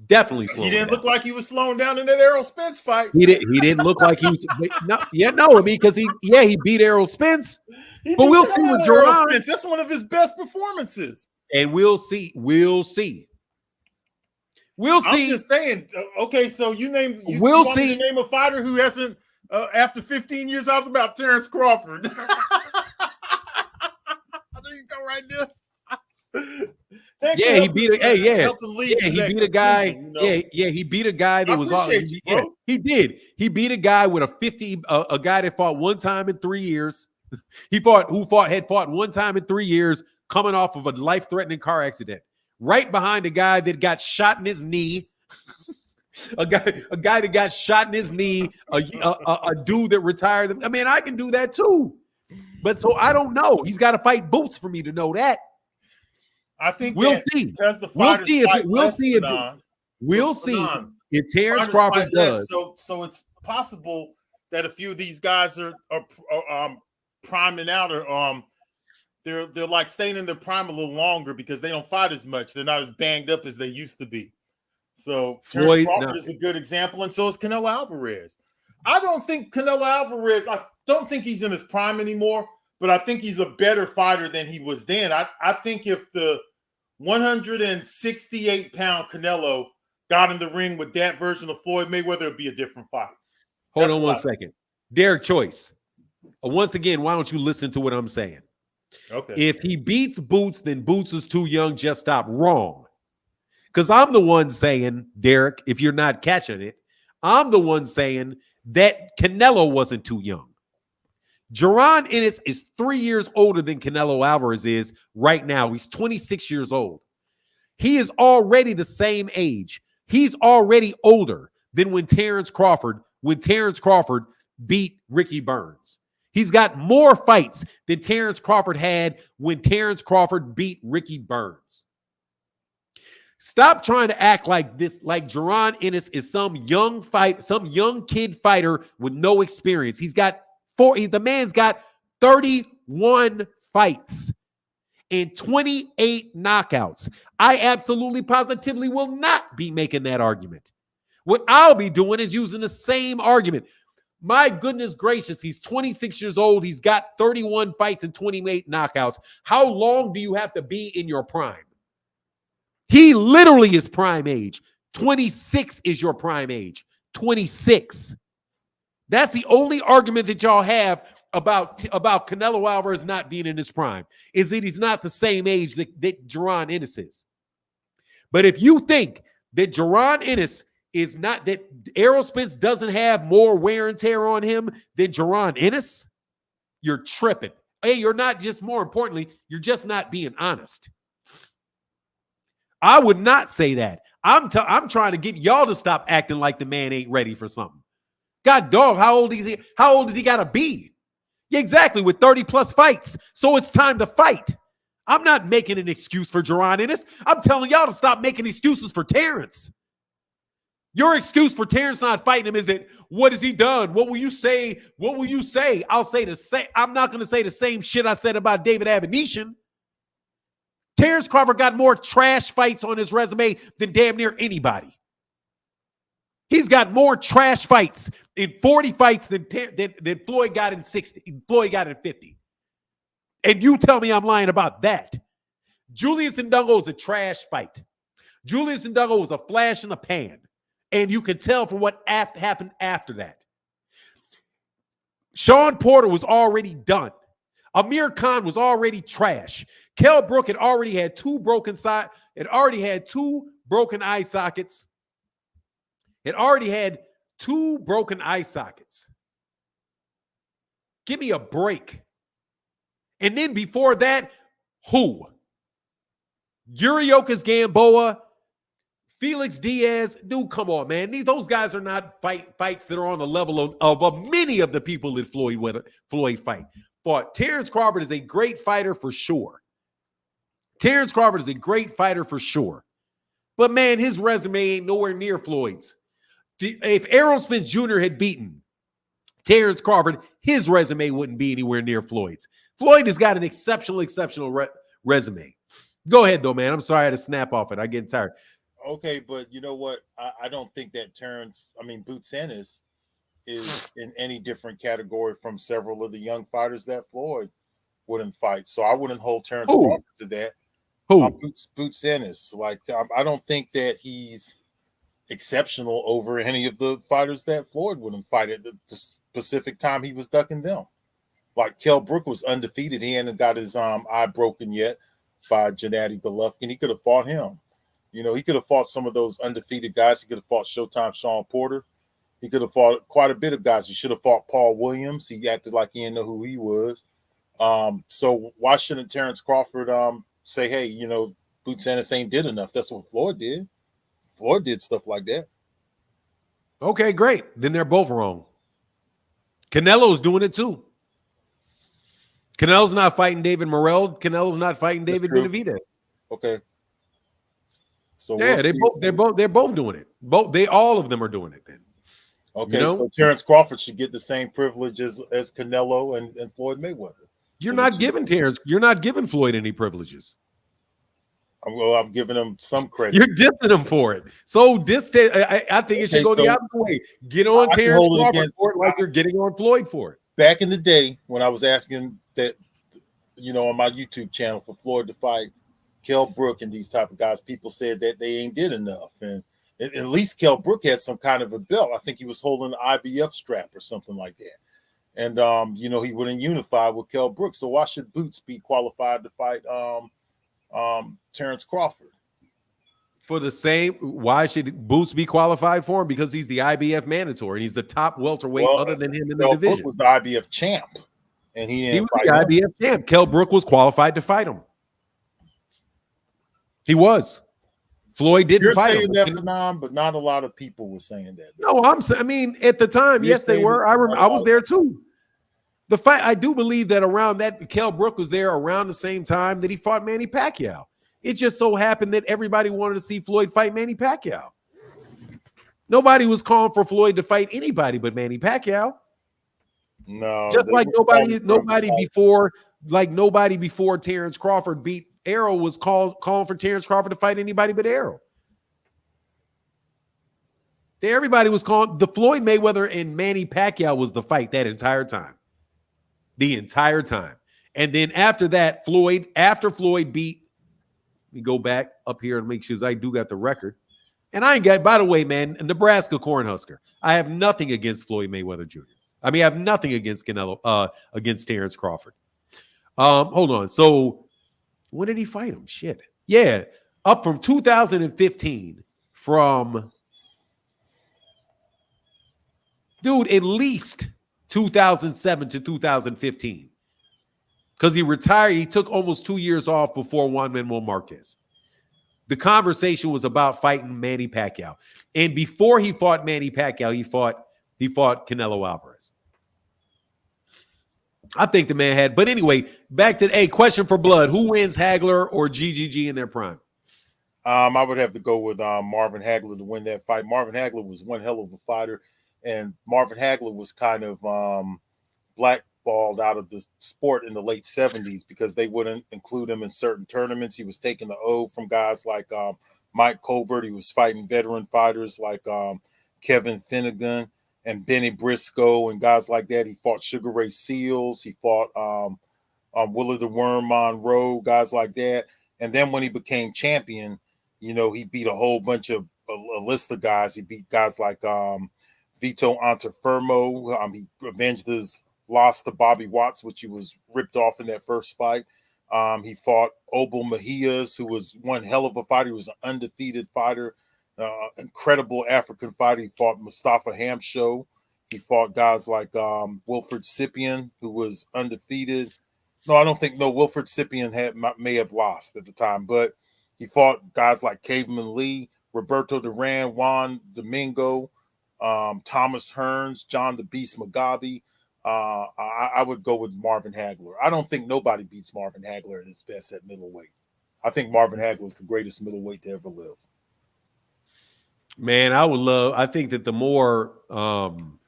Definitely slowing down. He didn't look like he was slowing down in that Errol Spence fight. He didn't look like he was. Because he beat Errol Spence. But we'll see with Jermell. That's one of his best performances. And we'll see. I'm just saying. Okay, so you name a fighter who hasn't after 15 years. I was about Terence Crawford. There you go, right there. He beat a guy. He beat a guy that was all. He did. He beat a guy with a 50. A guy that fought one time in 3 years. Had fought one time in 3 years, coming off of a life-threatening car accident. Right behind a guy that got shot in his knee, a guy that got shot in his knee, a dude that retired. I mean, I can do that too, but so I don't know. He's got to fight Boots for me to know that. I think we'll see. We'll see if Terence Crawford does. So it's possible that a few of these guys are priming out or They're like staying in their prime a little longer because they don't fight as much. They're not as banged up as they used to be. So Terence Crawford is a good example, and so is Canelo Alvarez. I don't think he's in his prime anymore, but I think he's a better fighter than he was then. I think if the 168-pound Canelo got in the ring with that version of Floyd Mayweather, it'd be a different fight. Hold on one second. Derek Choice. Once again, why don't you listen to what I'm saying? Okay. If he beats Boots, then Boots is too young. Just stop. Wrong. Because I'm the one saying, Derek, if you're not catching it, I'm the one saying that Canelo wasn't too young. Jerron Ennis is 3 years older than Canelo Alvarez is right now. He's 26 years old. He is already the same age. He's already older than when Terence Crawford beat Ricky Burns. He's got more fights than Terence Crawford had when Terence Crawford beat Ricky Burns. Stop trying to act like this, like Jerron Ennis is some young kid fighter with no experience. The man's got 31 fights and 28 knockouts. I absolutely positively will not be making that argument. What I'll be doing is using the same argument. My goodness gracious, he's 26 years old. He's got 31 fights and 28 knockouts. How long do you have to be in your prime? He literally is prime age. 26 is your prime age. 26. That's the only argument that y'all have about Canelo Alvarez not being in his prime, is that he's not the same age that Jerron Ennis is. But if you think that Jerron Ennis is not, that Errol Spence doesn't have more wear and tear on him than Jerron Ennis, you're tripping. Hey, you're not just, more importantly, you're just not being honest. I would not say that. I'm trying to get y'all to stop acting like the man ain't ready for something. God dog, how old is he? How old does he got to be? Yeah, exactly, with 30 plus fights. So it's time to fight. I'm not making an excuse for Jerron Ennis. I'm telling y'all to stop making excuses for Terence. Your excuse for Terence not fighting him is that, what has he done? What will you say? What will you say? I'll say the same. I'm not going to say the same shit I said about David Abination. Terence Crawford got more trash fights on his resume than damn near anybody. He's got more trash fights in 40 fights than Floyd got in 60. Floyd got in 50. And you tell me I'm lying about that. Julius Ndungo is a trash fight. Julius Ndungo was a flash in the pan. And you can tell from what happened after that. Sean Porter was already done. Amir Khan was already trash. Kell Brook had already had two broken eye sockets. It already had 2 broken eye sockets. Give me a break. And then before that, who? Yuriokas Gamboa, Felix Diaz. Dude, come on, man. Those guys are not fights that are on the level of many of the people that Floyd fought. Terence Crawford is a great fighter for sure. Terence Crawford is a great fighter for sure. But, man, his resume ain't nowhere near Floyd's. If Errol Spence Jr. had beaten Terence Crawford, his resume wouldn't be anywhere near Floyd's. Floyd has got an exceptional resume. Go ahead, though, man. I'm sorry I had to snap off it. I'm getting tired. Okay, but you know what? I don't think that Boots Ennis is in any different category from several of the young fighters that Floyd wouldn't fight. So I wouldn't hold Terence Crawford to that. Who? Boots Ennis. I don't think that he's exceptional over any of the fighters that Floyd wouldn't fight at the specific time he was ducking them. Like Kell Brook was undefeated. He hadn't got his eye broken yet by Gennady Golovkin. He could have fought him. You know, he could have fought some of those undefeated guys. He could have fought Showtime Sean Porter. He could have fought quite a bit of guys. He should have fought Paul Williams. He acted like he didn't know who he was. So why shouldn't Terence Crawford say, hey, you know, Boots Ennis ain't did enough? That's what Floyd did. Floyd did stuff like that. Okay, great. Then they're both wrong. Canelo's doing it too. Canelo's not fighting David Morrell. Canelo's not fighting David Benavidez. Okay. So yeah, they're both doing it. All of them are doing it then. Okay, so Terence Crawford should get the same privilege as Canelo and Floyd Mayweather. You're not giving Floyd any privileges. I'm giving him some credit. You're dissing him for it. So I think it should go the opposite way. Get on Terence Crawford for it like you're getting on Floyd for it. Back in the day when I was asking that on my YouTube channel for Floyd to fight Kell Brook and these type of guys, people said that they ain't did enough. And at least Kell Brook had some kind of a belt. I think he was holding an IBF strap or something like that. And, he wouldn't unify with Kell Brook. So why should Boots be qualified to fight Terence Crawford? For the same, why should Boots be qualified for him? Because he's the IBF mandatory and he's the top welterweight other than him in the division. Brook was the IBF champ, and he was the IBF champ. Kell Brook was qualified to fight him. He was. Floyd didn't fight him. You're saying that, Phenom, but not a lot of people were saying that. No, at the time, yes, they were. I was there too. The fight, I do believe that around that, Kell Brook was there around the same time that he fought Manny Pacquiao. It just so happened that everybody wanted to see Floyd fight Manny Pacquiao. Nobody was calling for Floyd to fight anybody but Manny Pacquiao. No, just like nobody before Terence Crawford beat Errol was calling for Terence Crawford to fight anybody but Errol. Everybody was calling the Floyd Mayweather and Manny Pacquiao was the fight that entire time. The entire time. And then after that, after Floyd beat, let me go back up here and make sure I do got the record. And I ain't got, by the way, man, Nebraska Cornhusker. I have nothing against Floyd Mayweather Jr. I mean, I have nothing against Canelo, against Terence Crawford. Hold on. So when did he fight him? Shit. Yeah. Up from 2015 from, dude, at least 2007 to 2015. Because he retired. He took almost 2 years off before Juan Manuel Marquez. The conversation was about fighting Manny Pacquiao. And before he fought Manny Pacquiao, he fought Canelo Alvarez. I think the man had, but anyway, back to question for Blood. Who wins, Hagler or GGG in their prime? I would have to go with Marvin Hagler to win that fight. Marvin Hagler was one hell of a fighter, and Marvin Hagler was kind of blackballed out of the sport in the late 70s because they wouldn't include him in certain tournaments. He was taking the O from guys like Mike Colbert. He was fighting veteran fighters like Kevin Finnegan and Benny Briscoe and guys like that. He fought Sugar Ray Seals. He fought Willie the Worm Monroe, guys like that. And then when he became champion, he beat a whole bunch of a list of guys. He beat guys like Vito Antuofermo. He avenged his loss to Bobby Watts, which he was ripped off in that first fight. He fought Obel Mejias, who was one hell of a fighter. He was an undefeated fighter. Incredible African fighter. He fought Mustafa Hamsho. He fought guys like Wilfred Sipien, who was undefeated. No, I don't think. No, Wilfred Sipien may have lost at the time, but he fought guys like Caveman Lee, Roberto Duran, Juan Domingo, Thomas Hearns, John the Beast Mugabe. I would go with Marvin Hagler. I don't think nobody beats Marvin Hagler at his best at middleweight. I think Marvin Hagler is the greatest middleweight to ever live. Man, I think that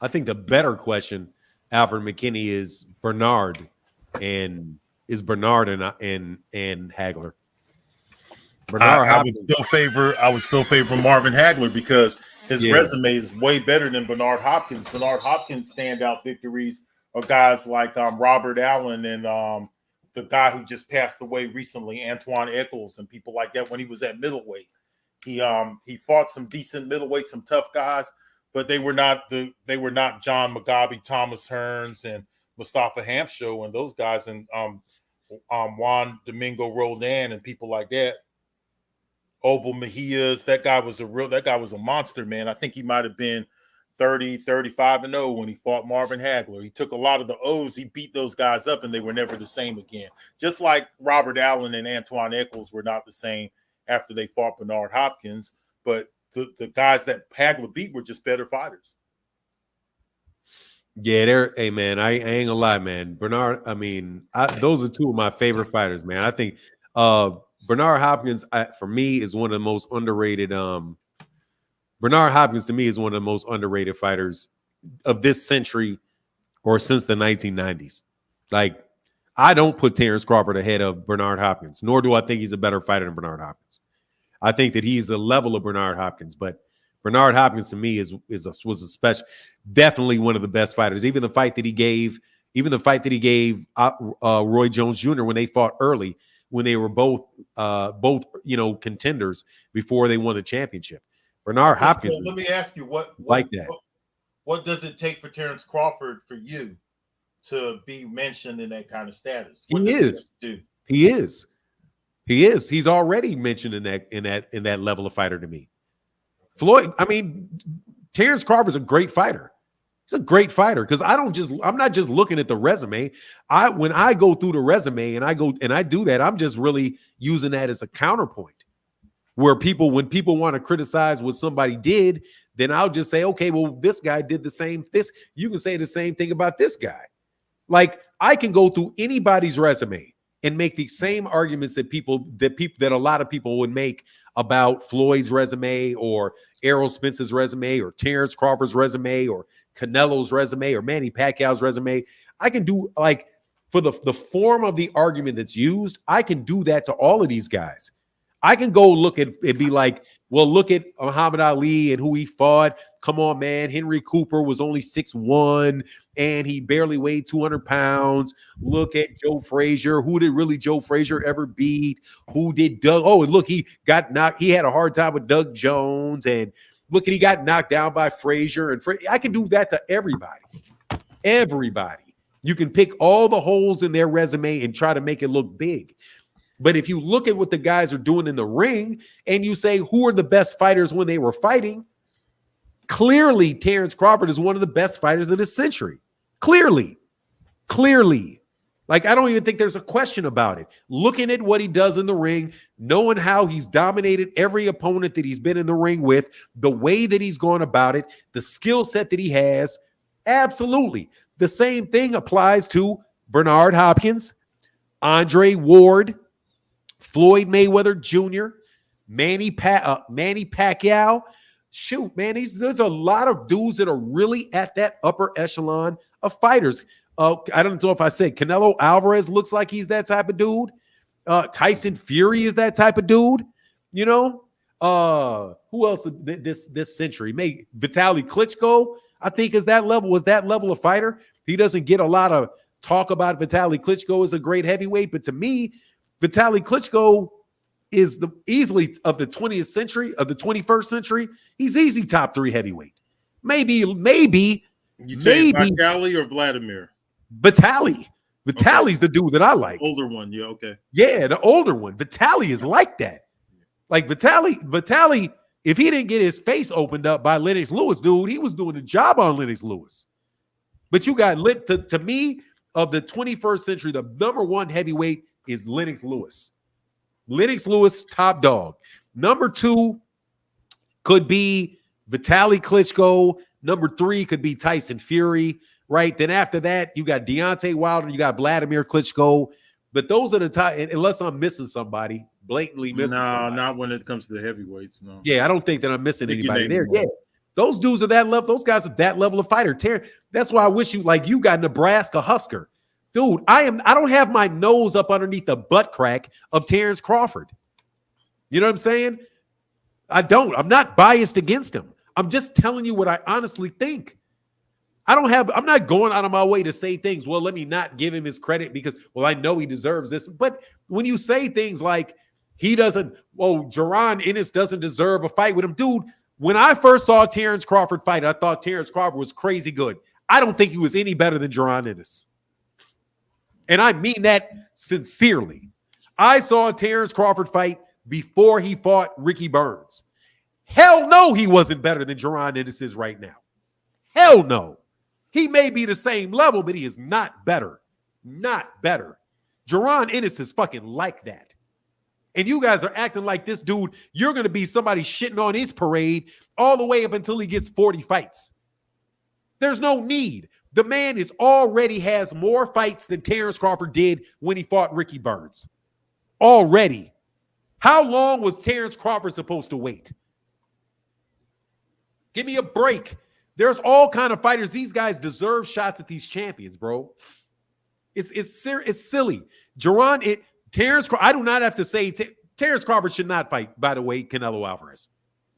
I think the better question, Alfred McKinney, is Bernard and Hagler. Bernard, I would still favor Marvin Hagler because his resume is way better than Bernard Hopkins. Bernard Hopkins' standout victories are guys like Robert Allen and the guy who just passed away recently, Antoine Eccles, and people like that when he was at middleweight. He fought some decent middleweight, some tough guys, but they were not John Mugabe, Thomas Hearns, and Mustafa Hamsho and those guys, and Juan Domingo Roldan and people like that. Obel Mejias, that guy was a monster, man. I think he might have been 35-0 when he fought Marvin Hagler. He took a lot of the O's. He beat those guys up, and they were never the same again. Just like Robert Allen and Antoine Eccles were not the same after they fought Bernard Hopkins, but the guys that Hagler beat were just better fighters. Yeah, hey, man, I ain't gonna lie, man. Bernard, those are two of my favorite fighters, man. I think Bernard Hopkins, for me, is one of the most underrated. Bernard Hopkins, to me, is one of the most underrated fighters of this century or since the 1990s. Like, I don't put Terence Crawford ahead of Bernard Hopkins, nor do I think he's a better fighter than Bernard Hopkins. I think that he's the level of Bernard Hopkins, but Bernard Hopkins to me was a special, definitely one of the best fighters. Even the fight that he gave Even the fight that he gave Roy Jones Jr. when they fought early, when they were both contenders before they won the championship. Bernard Hopkins. So let me ask you, what does it take for Terence Crawford for you to be mentioned in that kind of status? He is. He's already mentioned in that level of fighter to me. Floyd, I mean, Terence Crawford's a great fighter. He's a great fighter because I'm not just looking at the resume. When I go through the resume and I do that, I'm just really using that as a counterpoint. When people want to criticize what somebody did, then I'll just say, okay, well, this guy did the same. You can say the same thing about this guy. Like, I can go through anybody's resume and make the same arguments that a lot of people would make about Floyd's resume or Errol Spence's resume or Terence Crawford's resume or Canelo's resume or Manny Pacquiao's resume. I can do, like, for the form of the argument that's used, I can do that to all of these guys. I can go look at it, be like, well, look at Muhammad Ali and who he fought. Come on, man. Henry Cooper was only 6'1", and he barely weighed 200 pounds. Look at Joe Frazier. Who did really Joe Frazier ever beat? Who did Doug? Oh, and look, he got knocked. He had a hard time with Doug Jones. And look, he got knocked down by Frazier. And I can do that to everybody. Everybody. You can pick all the holes in their resume and try to make it look big. But if you look at what the guys are doing in the ring and you say, who are the best fighters when they were fighting? Clearly, Terence Crawford is one of the best fighters of this century. Clearly. Like, I don't even think there's a question about it. Looking at what he does in the ring, knowing how he's dominated every opponent that he's been in the ring with, the way that he's gone about it, the skill set that he has, absolutely. The same thing applies to Bernard Hopkins, Andre Ward, Floyd Mayweather Jr., Manny Pacquiao. Shoot, man, there's a lot of dudes that are really at that upper echelon of fighters. I don't know if I said Canelo Alvarez looks like he's that type of dude. Tyson Fury is that type of dude. You know, who else this century? Maybe Vitaly Klitschko, I think, was that level of fighter. He doesn't get a lot of talk about Vitaly Klitschko as a great heavyweight, but to me, Vitaly Klitschko is easily of the 20th century, of the 21st century. He's easy top 3 heavyweight. Maybe. You say Vitaly or Vladimir? Vitaly. Vitaly's the dude that I like. Older one, yeah, okay. Yeah, the older one. Vitaly is like that. Like Vitaly, if he didn't get his face opened up by Lennox Lewis, dude, he was doing a job on Lennox Lewis. But you got to me, of the 21st century, the number 1 heavyweight is Lennox Lewis. Lennox Lewis, top dog. Number 2 could be Vitaly Klitschko. Number 3 could be Tyson Fury, right? Then after that, you got Deontay Wilder, you got Vladimir Klitschko. But those are the top, unless I'm missing somebody, blatantly missing somebody. No, not when it comes to the heavyweights, no. Yeah, I don't think that I'm missing anybody there. Yeah, those dudes are that level. Those guys are that level of fighter. That's why I wish you got Nebraska Husker. Dude, I don't have my nose up underneath the butt crack of Terence Crawford. You know what I'm saying? I don't. I'm not biased against him. I'm just telling you what I honestly think. I'm not going out of my way to say things, well, let me not give him his credit because, well, I know he deserves this. But when you say things like Jerron Ennis doesn't deserve a fight with him, dude, when I first saw Terence Crawford fight, I thought Terence Crawford was crazy good. I don't think he was any better than Jerron Ennis. And I mean that sincerely. I saw Terence Crawford fight before he fought Ricky Burns. Hell no, he wasn't better than Jerron Ennis is right now. Hell no. He may be the same level, but he is not better. Not better. Jerron Ennis is fucking like that. And you guys are acting like this dude, you're going to be somebody shitting on his parade all the way up until he gets 40 fights. There's no need. The man already has more fights than Terence Crawford did when he fought Ricky Burns. Already. How long was Terence Crawford supposed to wait? Give me a break. There's all kind of fighters. These guys deserve shots at these champions, bro. It's silly. Terence Crawford, I do not have to say Terence Crawford should not fight, by the way, Canelo Alvarez.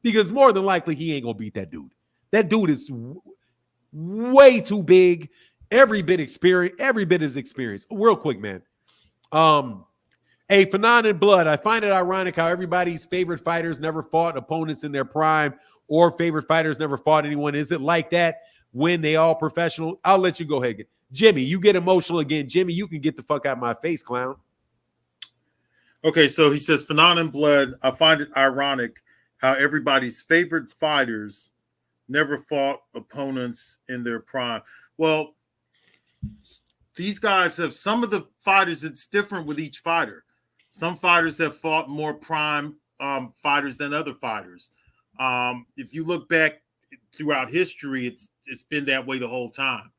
Because more than likely he ain't going to beat that dude. That dude is way too big. Every bit is experience. Real quick, man. Fanon and Blood. I find it ironic how everybody's favorite fighters never fought opponents in their prime, or favorite fighters never fought anyone. Is it like that when they all professional? I'll let you go ahead. Jimmy, you get emotional again. Jimmy, you can get the fuck out of my face, clown. Okay, so he says, Fanon and Blood, I find it ironic how everybody's favorite fighters never fought opponents in their prime. Well, these guys have, some of the fighters, it's different with each fighter. Some fighters have fought more prime fighters than other fighters. If you look back throughout history, it's been that way the whole time.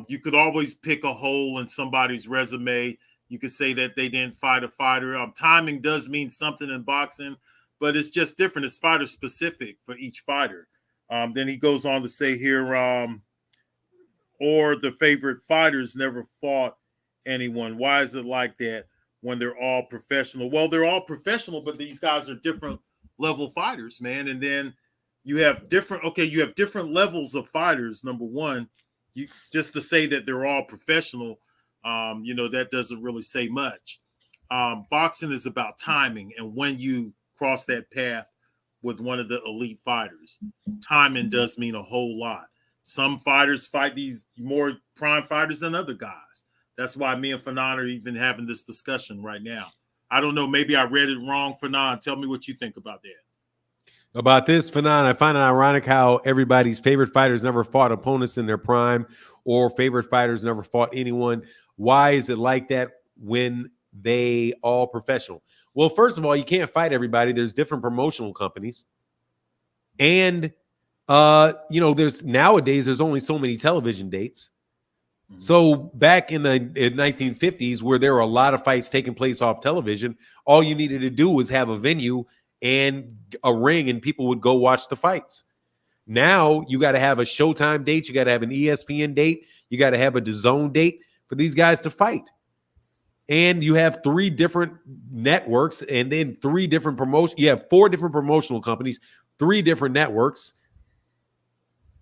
You could always pick a hole in somebody's resume. You could say that they didn't fight a fighter. Timing does mean something in boxing, but it's just different. It's fighter specific for each fighter. Then he goes on to say here, or the favorite fighters never fought anyone. Why is it like that when they're all professional? Well, they're all professional, but these guys are different level fighters, man. And then you have different levels of fighters. Number one, you just to say that they're all professional, that doesn't really say much. Boxing is about timing and when you cross that path with one of the elite fighters. Timing does mean a whole lot. Some fighters fight these more prime fighters than other guys. That's why me and Fanon are even having this discussion right now. I don't know. Maybe I read it wrong, Fanon. Tell me what you think about that. About this, Fanon, I find it ironic how everybody's favorite fighters never fought opponents in their prime, or favorite fighters never fought anyone. Why is it like that when they all professional? Well, first of all, you can't fight everybody. There's different promotional companies. And, there's only so many television dates. Mm-hmm. So back in the 1950s, where there were a lot of fights taking place off television, all you needed to do was have a venue and a ring, and people would go watch the fights. Now you got to have a Showtime date. You got to have an ESPN date. You got to have a DAZN date for these guys to fight. And you have 3 different networks, and then 3 different promotions. You have 4 different promotional companies, 3 different networks.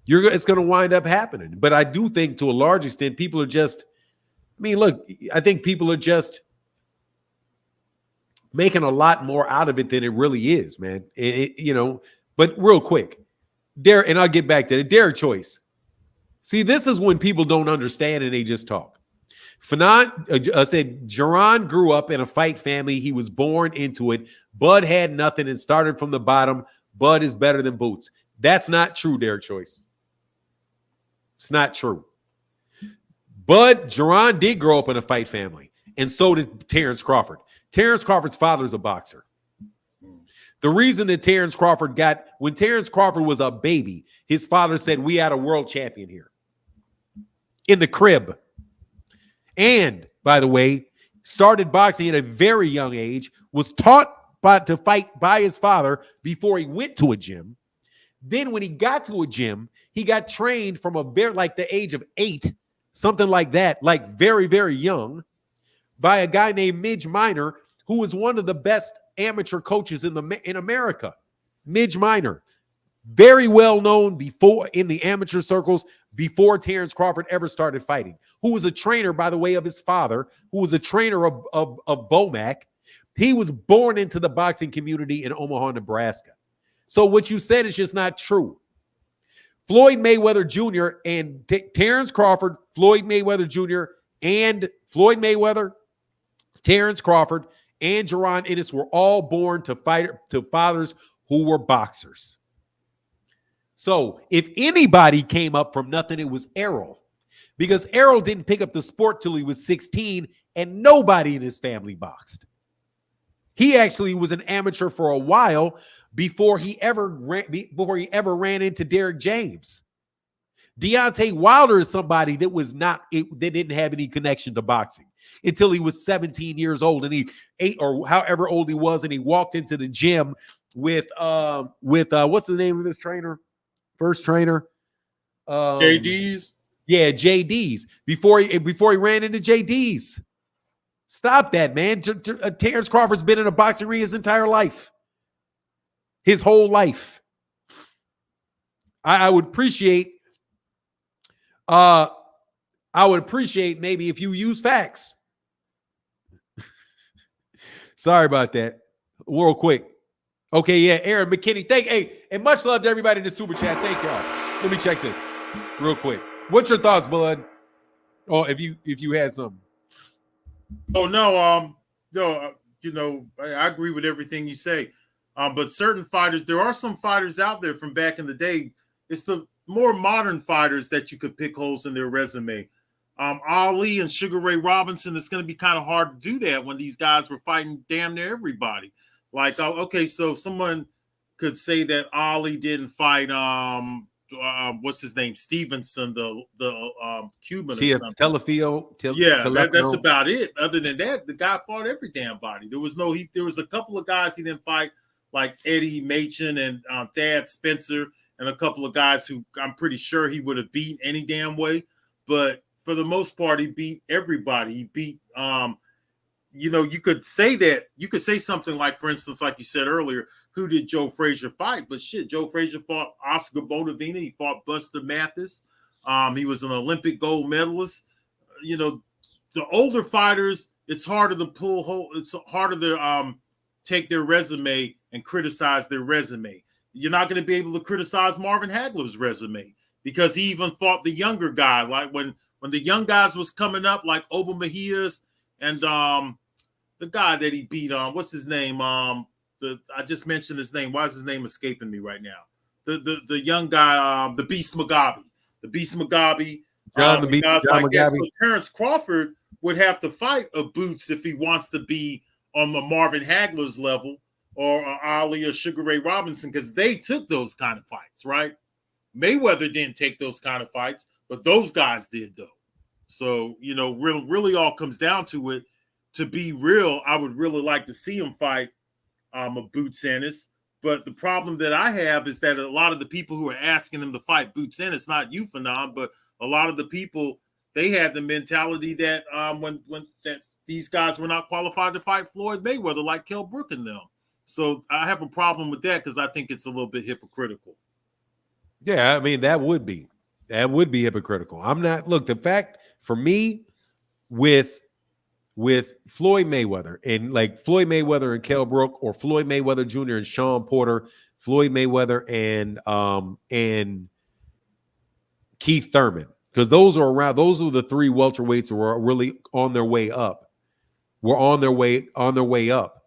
It's going to wind up happening. But I do think to a large extent, people are just, I think people are just making a lot more out of it than it really is, man. But real quick, and I'll get back to it. Dare choice. See, this is when people don't understand and they just talk. Fanon said, Jerron grew up in a fight family. He was born into it. Bud had nothing and started from the bottom. Bud is better than Boots. That's not true, Dare Choice. It's not true. But Jerron did grow up in a fight family, and so did Terence Crawford. Terence Crawford's father's a boxer. The reason that when Terence Crawford was a baby, his father said, we had a world champion here in the crib. And, by the way, started boxing at a very young age, was taught to fight by his father before he went to a gym. Then when he got to a gym, he got trained from the age of 8, something like that, like very, very young, by a guy named Midge Minor, who was one of the best amateur coaches in America. Midge Minor, very well known in the amateur circles before Terence Crawford ever started fighting, who was a trainer, by the way, of his father, who was a trainer of Bomac. He was born into the boxing community in Omaha, Nebraska. So what you said is just not true. Floyd Mayweather Jr. and Terence Crawford, Floyd Mayweather Jr. and Floyd Mayweather, Terence Crawford, and Jerron Ennis were all born to fathers who were boxers. So if anybody came up from nothing, it was Errol. Because Errol didn't pick up the sport till he was 16, and nobody in his family boxed. He actually was an amateur for a while before he ever ran into Derrick James. Deontay Wilder is somebody that didn't have any connection to boxing until he was 17 years old, and he 8 or however old he was, and he walked into the gym with what's the name of this trainer? First trainer, JD's. Yeah, JD's. Before he ran into JD's. Stop that, man. Terence Crawford's been in a boxing ring his entire life. His whole life. I would appreciate I would appreciate maybe if you use facts. Sorry about that. Real quick. Okay, yeah, Aaron McKinney. And much love to everybody in the super chat. Thank y'all. Let me check this real quick. What's your thoughts, Bud? Oh, if you had something. Oh no, I agree with everything you say. But certain fighters, there are some fighters out there from back in the day. It's the more modern fighters that you could pick holes in their resume. Ali and Sugar Ray Robinson, it's going to be kind of hard to do that when these guys were fighting damn near everybody. Like, okay, so someone could say that Ali didn't fight, what's his name, Stevenson, the Cuban or something. That's about it. Other than that, the guy fought every damn body. There was a couple of guys he didn't fight, like Eddie Machen and Thad Spencer, and a couple of guys who I'm pretty sure he would have beat any damn way. But for the most part, he beat everybody. He beat, you could say something like, for instance, like you said earlier, who did Joe Frazier fight? But shit, Joe Frazier fought Oscar Bonavena. He fought Buster Mathis. He was an Olympic gold medalist. The older fighters, it's harder to it's harder to take their resume and criticize their resume. You're not going to be able to criticize Marvin Hagler's resume because he even fought the younger guy. Like when the young guys was coming up, like Oba Mejias and the guy that he beat, what's his name? I just mentioned his name. Why is his name escaping me right now? The young guy, the Beast Mugabe. The Beast Mugabe. Guys like that. So Terence Crawford would have to fight a Boots if he wants to be on the Marvin Hagler's level or Ali or Sugar Ray Robinson, because they took those kind of fights, right? Mayweather didn't take those kind of fights, but those guys did, though. So, really all comes down to it. To be real, I would really like to see him fight a Boots Ennis. But the problem that I have is that a lot of the people who are asking him to fight Boots Ennis, not you, Phenom, but a lot of the people, they had the mentality that when these guys were not qualified to fight Floyd Mayweather, like Kell Brook and them. So I have a problem with that because I think it's a little bit hypocritical. Yeah, I mean, that would be hypocritical. The fact for me with Floyd Mayweather and like Floyd Mayweather and Kell Brook, or Floyd Mayweather Jr. and Sean Porter, Floyd Mayweather and Keith Thurman, because those are the three welterweights who were really on their way up. On their way up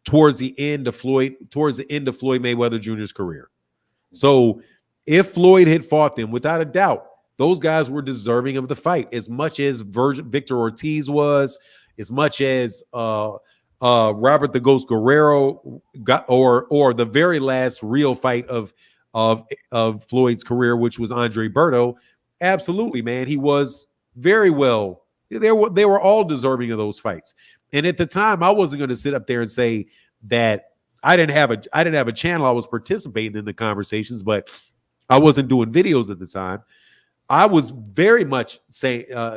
towards the end of Floyd Mayweather Jr.'s career. So if Floyd had fought them, without a doubt, those guys were deserving of the fight, as much as Victor Ortiz was, as much as Robert the Ghost Guerrero got, or the very last real fight of Floyd's career, which was Andre Berto. Absolutely, man, he was very well. They were all deserving of those fights. And at the time, I wasn't going to sit up there and say that I didn't have a channel. I was participating in the conversations, but I wasn't doing videos at the time. I was very much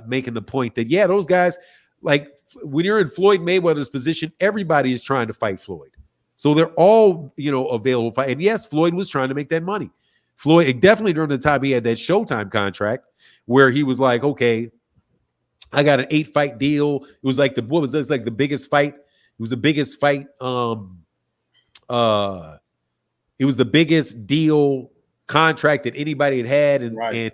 making the point that, yeah, those guys, like when you're in Floyd Mayweather's position, everybody is trying to fight Floyd. So they're all, available to fight. And yes, Floyd was trying to make that money. Floyd, definitely during the time he had that Showtime contract where he was like, okay, I got an 8-fight deal. It was like the biggest fight. It was the biggest fight. It was the biggest deal contract that anybody had and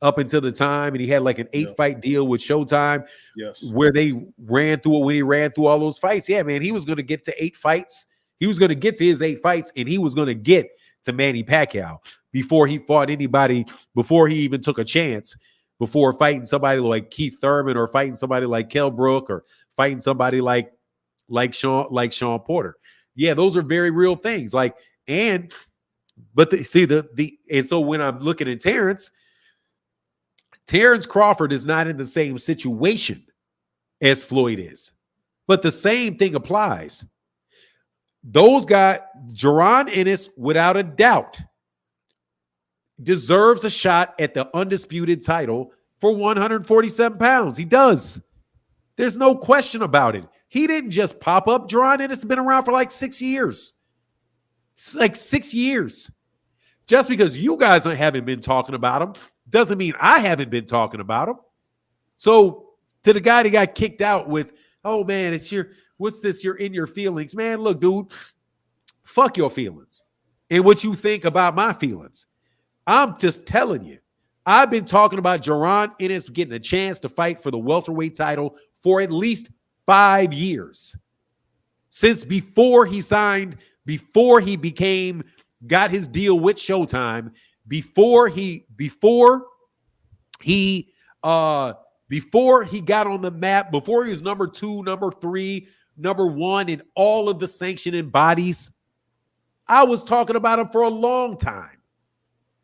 up until the time, and he had like an 8-fight deal with Showtime. Yes, where they ran through it when he ran through all those fights. Yeah, man, he was going to get to 8 fights. He was going to get to his 8 fights, and he was going to get to Manny Pacquiao before he fought anybody, before he even took a chance, before fighting somebody like Keith Thurman or fighting somebody like Kell Brook or fighting somebody like Sean Porter. Yeah, those are very real things. And so when I'm looking at Terence Crawford is not in the same situation as Floyd is, but the same thing applies. Those guys, Jaron Ennis, without a doubt, deserves a shot at the undisputed title for 147 pounds. He does. There's no question about it. He didn't just pop up. Jaron Ennis has been around for like 6 years. It's like 6 years. Just because you guys haven't been talking about him doesn't mean I haven't been talking about him. So to the guy that got kicked out with, oh man, what's this? You're in your feelings. Man, look, dude, fuck your feelings and what you think about my feelings. I'm just telling you. I've been talking about Jermell Ennis getting a chance to fight for the welterweight title for at least 5 years. Since before he signed, before he got his deal with Showtime, before he got on the map, before he was number 2, number 3, number 1 in all of the sanctioning bodies, I was talking about him for a long time.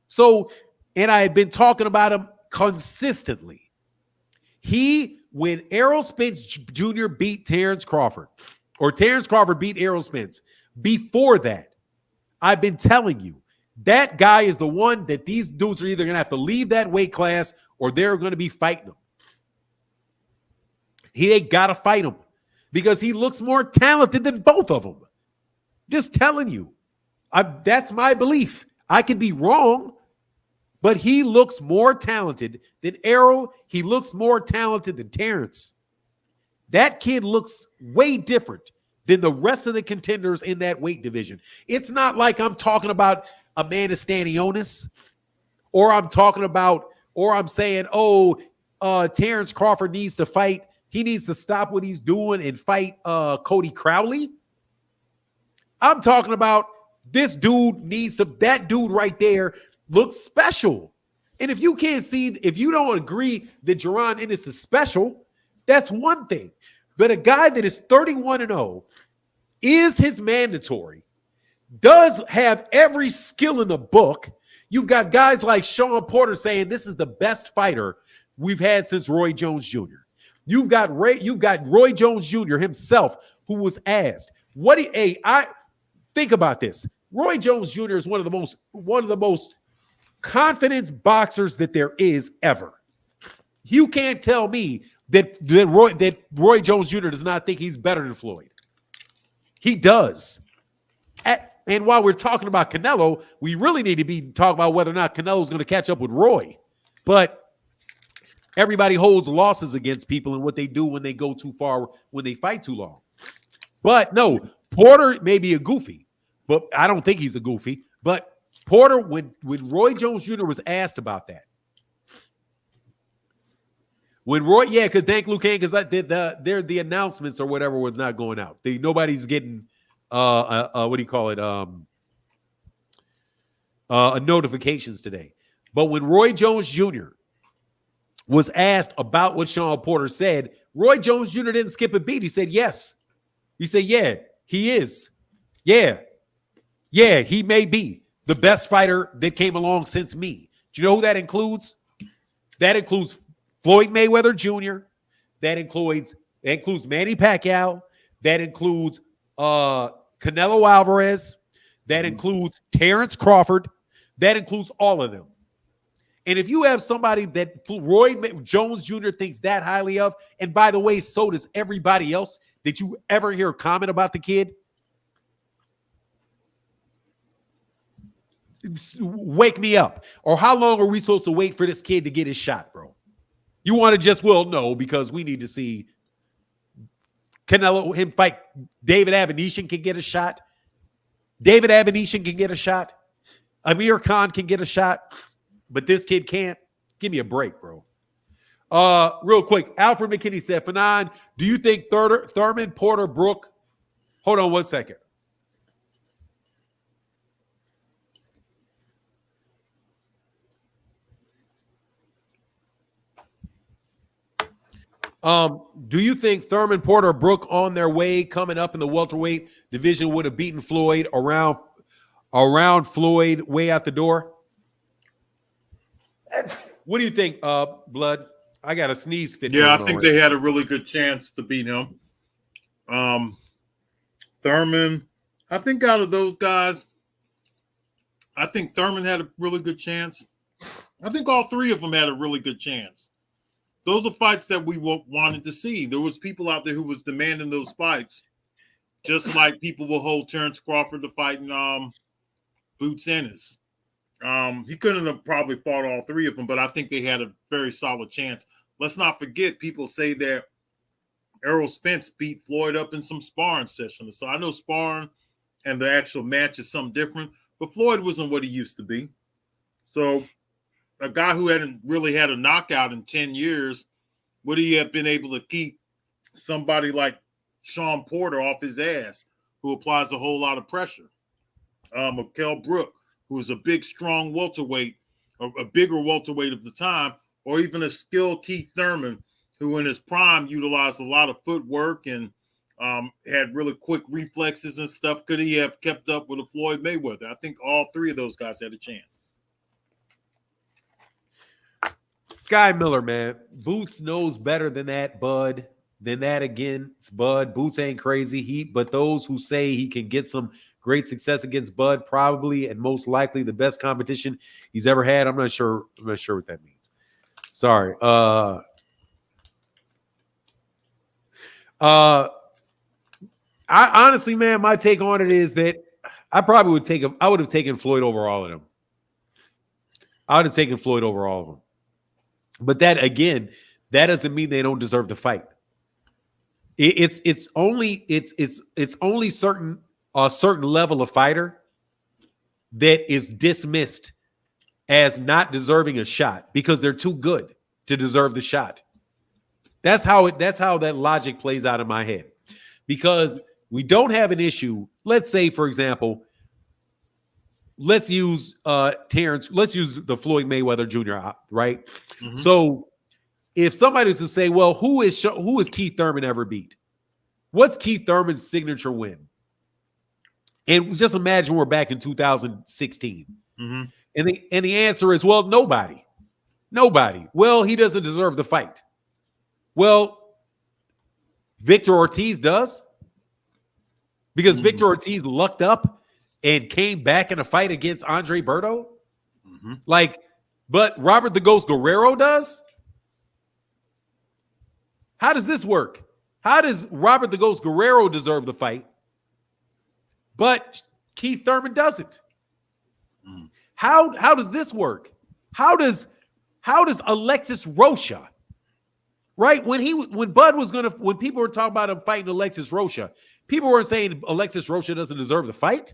So, and I had been talking about him consistently. When Errol Spence Jr. beat Terence Crawford, or Terence Crawford beat Errol Spence, before that, I've been telling you, that guy is the one that these dudes are either going to have to leave that weight class or they're going to be fighting him. They got to fight him because he looks more talented than both of them. Just telling you. That's my belief. I could be wrong, but he looks more talented than Errol. He looks more talented than Terence. That kid looks way different than the rest of the contenders in that weight division. It's not like I'm talking about Amanda Stanionis, or I'm saying, Terence Crawford needs to fight. He needs to stop what he's doing and fight Cody Crowley. I'm talking about that dude right there looks special. And if you don't agree that Jermell Ennis is special, that's one thing. But a guy that is 31-0 is his mandatory, does have every skill in the book. You've got guys like Sean Porter saying this is the best fighter we've had since Roy Jones Jr. You've got Roy Jones Jr. himself, who was asked, think about this. Roy Jones Jr. is one of the most confident boxers that there is ever. You can't tell me that Roy Jones Jr. does not think he's better than Floyd. He does. And while we're talking about Canelo, we really need to be talking about whether or not Canelo is going to catch up with Roy. But everybody holds losses against people and what they do when they go too far, when they fight too long. But no, Porter may be a goofy, but I don't think he's a goofy. But Porter, when Roy Jones Jr. was asked about that, because thank Luke Kane, because the announcements or whatever was not going out. Nobody's getting notifications today. But when Roy Jones Jr. was asked about what Sean Porter said, Roy Jones Jr. didn't skip a beat. He said yes. He said, yeah, he is. Yeah, he may be the best fighter that came along since me. Do you know who that includes? That includes Floyd Mayweather Jr. That includes Manny Pacquiao. That includes Canelo Alvarez. That includes Terence Crawford. That includes all of them. And if you have somebody that Roy Jones Jr. thinks that highly of, and by the way, so does everybody else that you ever hear comment about the kid, wake me up. Or how long are we supposed to wait for this kid to get his shot, bro? You want to just, no, because we need to see Canelo, him fight David Avanesyan can get a shot. David Avanesyan can get a shot. Amir Khan can get a shot. But this kid can't. Give me a break, bro. Real quick, Alfred McKinney said, Fanon, do you think Thurman, Porter, Brook? Hold on one second. Do you think Thurman, Porter, Brook on their way coming up in the welterweight division would have beaten Floyd around Floyd way out the door? What do you think, Blood? I got a sneeze fit. Yeah, I think they had a really good chance to beat him. Thurman, I think out of those guys, I think Thurman had a really good chance. I think all three of them had a really good chance. Those are fights that we wanted to see. There was people out there who was demanding those fights, just like people will hold Terence Crawford to fight in Boots Ennis. He couldn't have probably fought all three of them, but I think they had a very solid chance. let's not forget, people say that Errol Spence beat Floyd up in some sparring sessions. So I know sparring and the actual match is something different, but Floyd wasn't what he used to be. So a guy who hadn't really had a knockout in 10 years, would he have been able to keep somebody like Sean Porter off his ass, who applies a whole lot of pressure? Kell Brook, who is a big, strong welterweight, a bigger welterweight of the time, or even a skilled Keith Thurman, who in his prime utilized a lot of footwork and had really quick reflexes and stuff. Could he have kept up with a Floyd Mayweather? I think all three of those guys had a chance. Sky Miller, man. Boots knows better than that, bud. Than that against Bud. Boots ain't crazy. But those who say he can get some great success against Bud, probably and most likely the best competition he's ever had. I'm not sure what that means. Sorry. I honestly, man, my take on it is that I would have taken Floyd over all of them. I would have taken Floyd over all of them. But that, again, that doesn't mean they don't deserve the fight. It's only a certain level of fighter that is dismissed as not deserving a shot because they're too good to deserve the shot. That's how that logic plays out in my head. Because we don't have an issue. Let's say, for example, let's use the Floyd Mayweather Jr., right? Mm-hmm. So if somebody was to say, well, who is Keith Thurman ever beat? What's Keith Thurman's signature win? And just imagine we're back in 2016. Mm-hmm. And the answer is, well, nobody. Well, he doesn't deserve the fight. Well, Victor Ortiz does. Because mm-hmm. Victor Ortiz lucked up and came back in a fight against Andre Berto. Mm-hmm. But Robert the Ghost Guerrero does? How does this work? How does Robert the Ghost Guerrero deserve the fight, but Keith Thurman doesn't? Mm. How does this work? How does Alexis Rocha, right? When people were talking about him fighting Alexis Rocha, people weren't saying Alexis Rocha doesn't deserve the fight.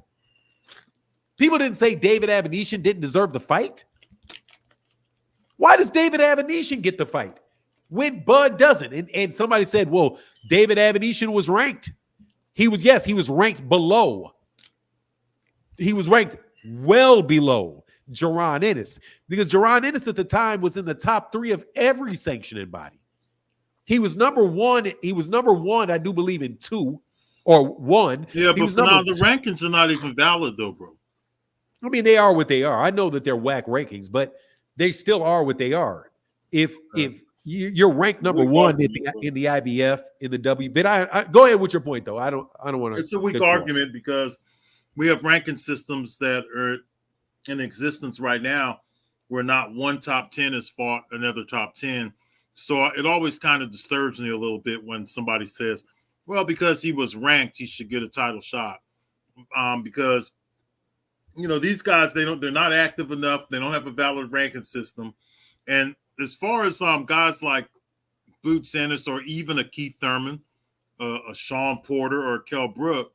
People didn't say David Avanesyan didn't deserve the fight. Why does David Avanesyan get the fight when Bud doesn't? And somebody said, well, David Avanesyan was ranked. He was ranked below. He was ranked well below Jerron Ennis, because Jerron Ennis at the time was in the top 3 of every sanctioning body. He was number 1. He was number 1, I do believe, in 2 or 1. Yeah, but now the rankings are not even valid, though, bro. I mean, they are what they are. I know that they're whack rankings, but they still are what they are. If you're ranked number 1 in the IBF, in the W, but I go ahead with your point though. I don't want to. It's a weak argument because we have ranking systems that are in existence right now where not one top 10 has fought another top 10. So it always kind of disturbs me a little bit when somebody says, well, because he was ranked, he should get a title shot. Because these guys, they're not active enough. They don't have a valid ranking system. And as far as guys like Boots Ennis or even a Keith Thurman, a Sean Porter or a Kell Brook,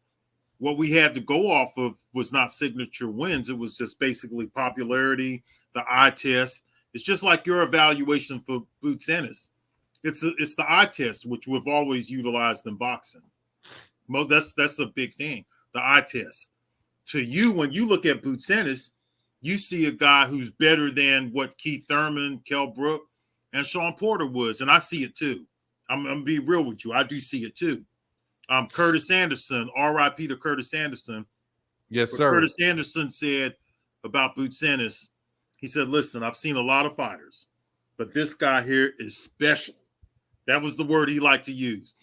what we had to go off of was not signature wins. It was just basically popularity, the eye test. It's just like your evaluation for Boots Ennis. It's the eye test, which we've always utilized in boxing. Well, that's a big thing, the eye test. To you, when you look at Boots Ennis, you see a guy who's better than what Keith Thurman, Kell Brook, and Sean Porter was, and I see it too. I'm going to be real with you. I do see it too. Curtis Anderson, R.I.P. to Curtis Anderson. Yes, sir. Curtis Anderson said about Boots Ennis, he said, listen, I've seen a lot of fighters, but this guy here is special. That was the word he liked to use.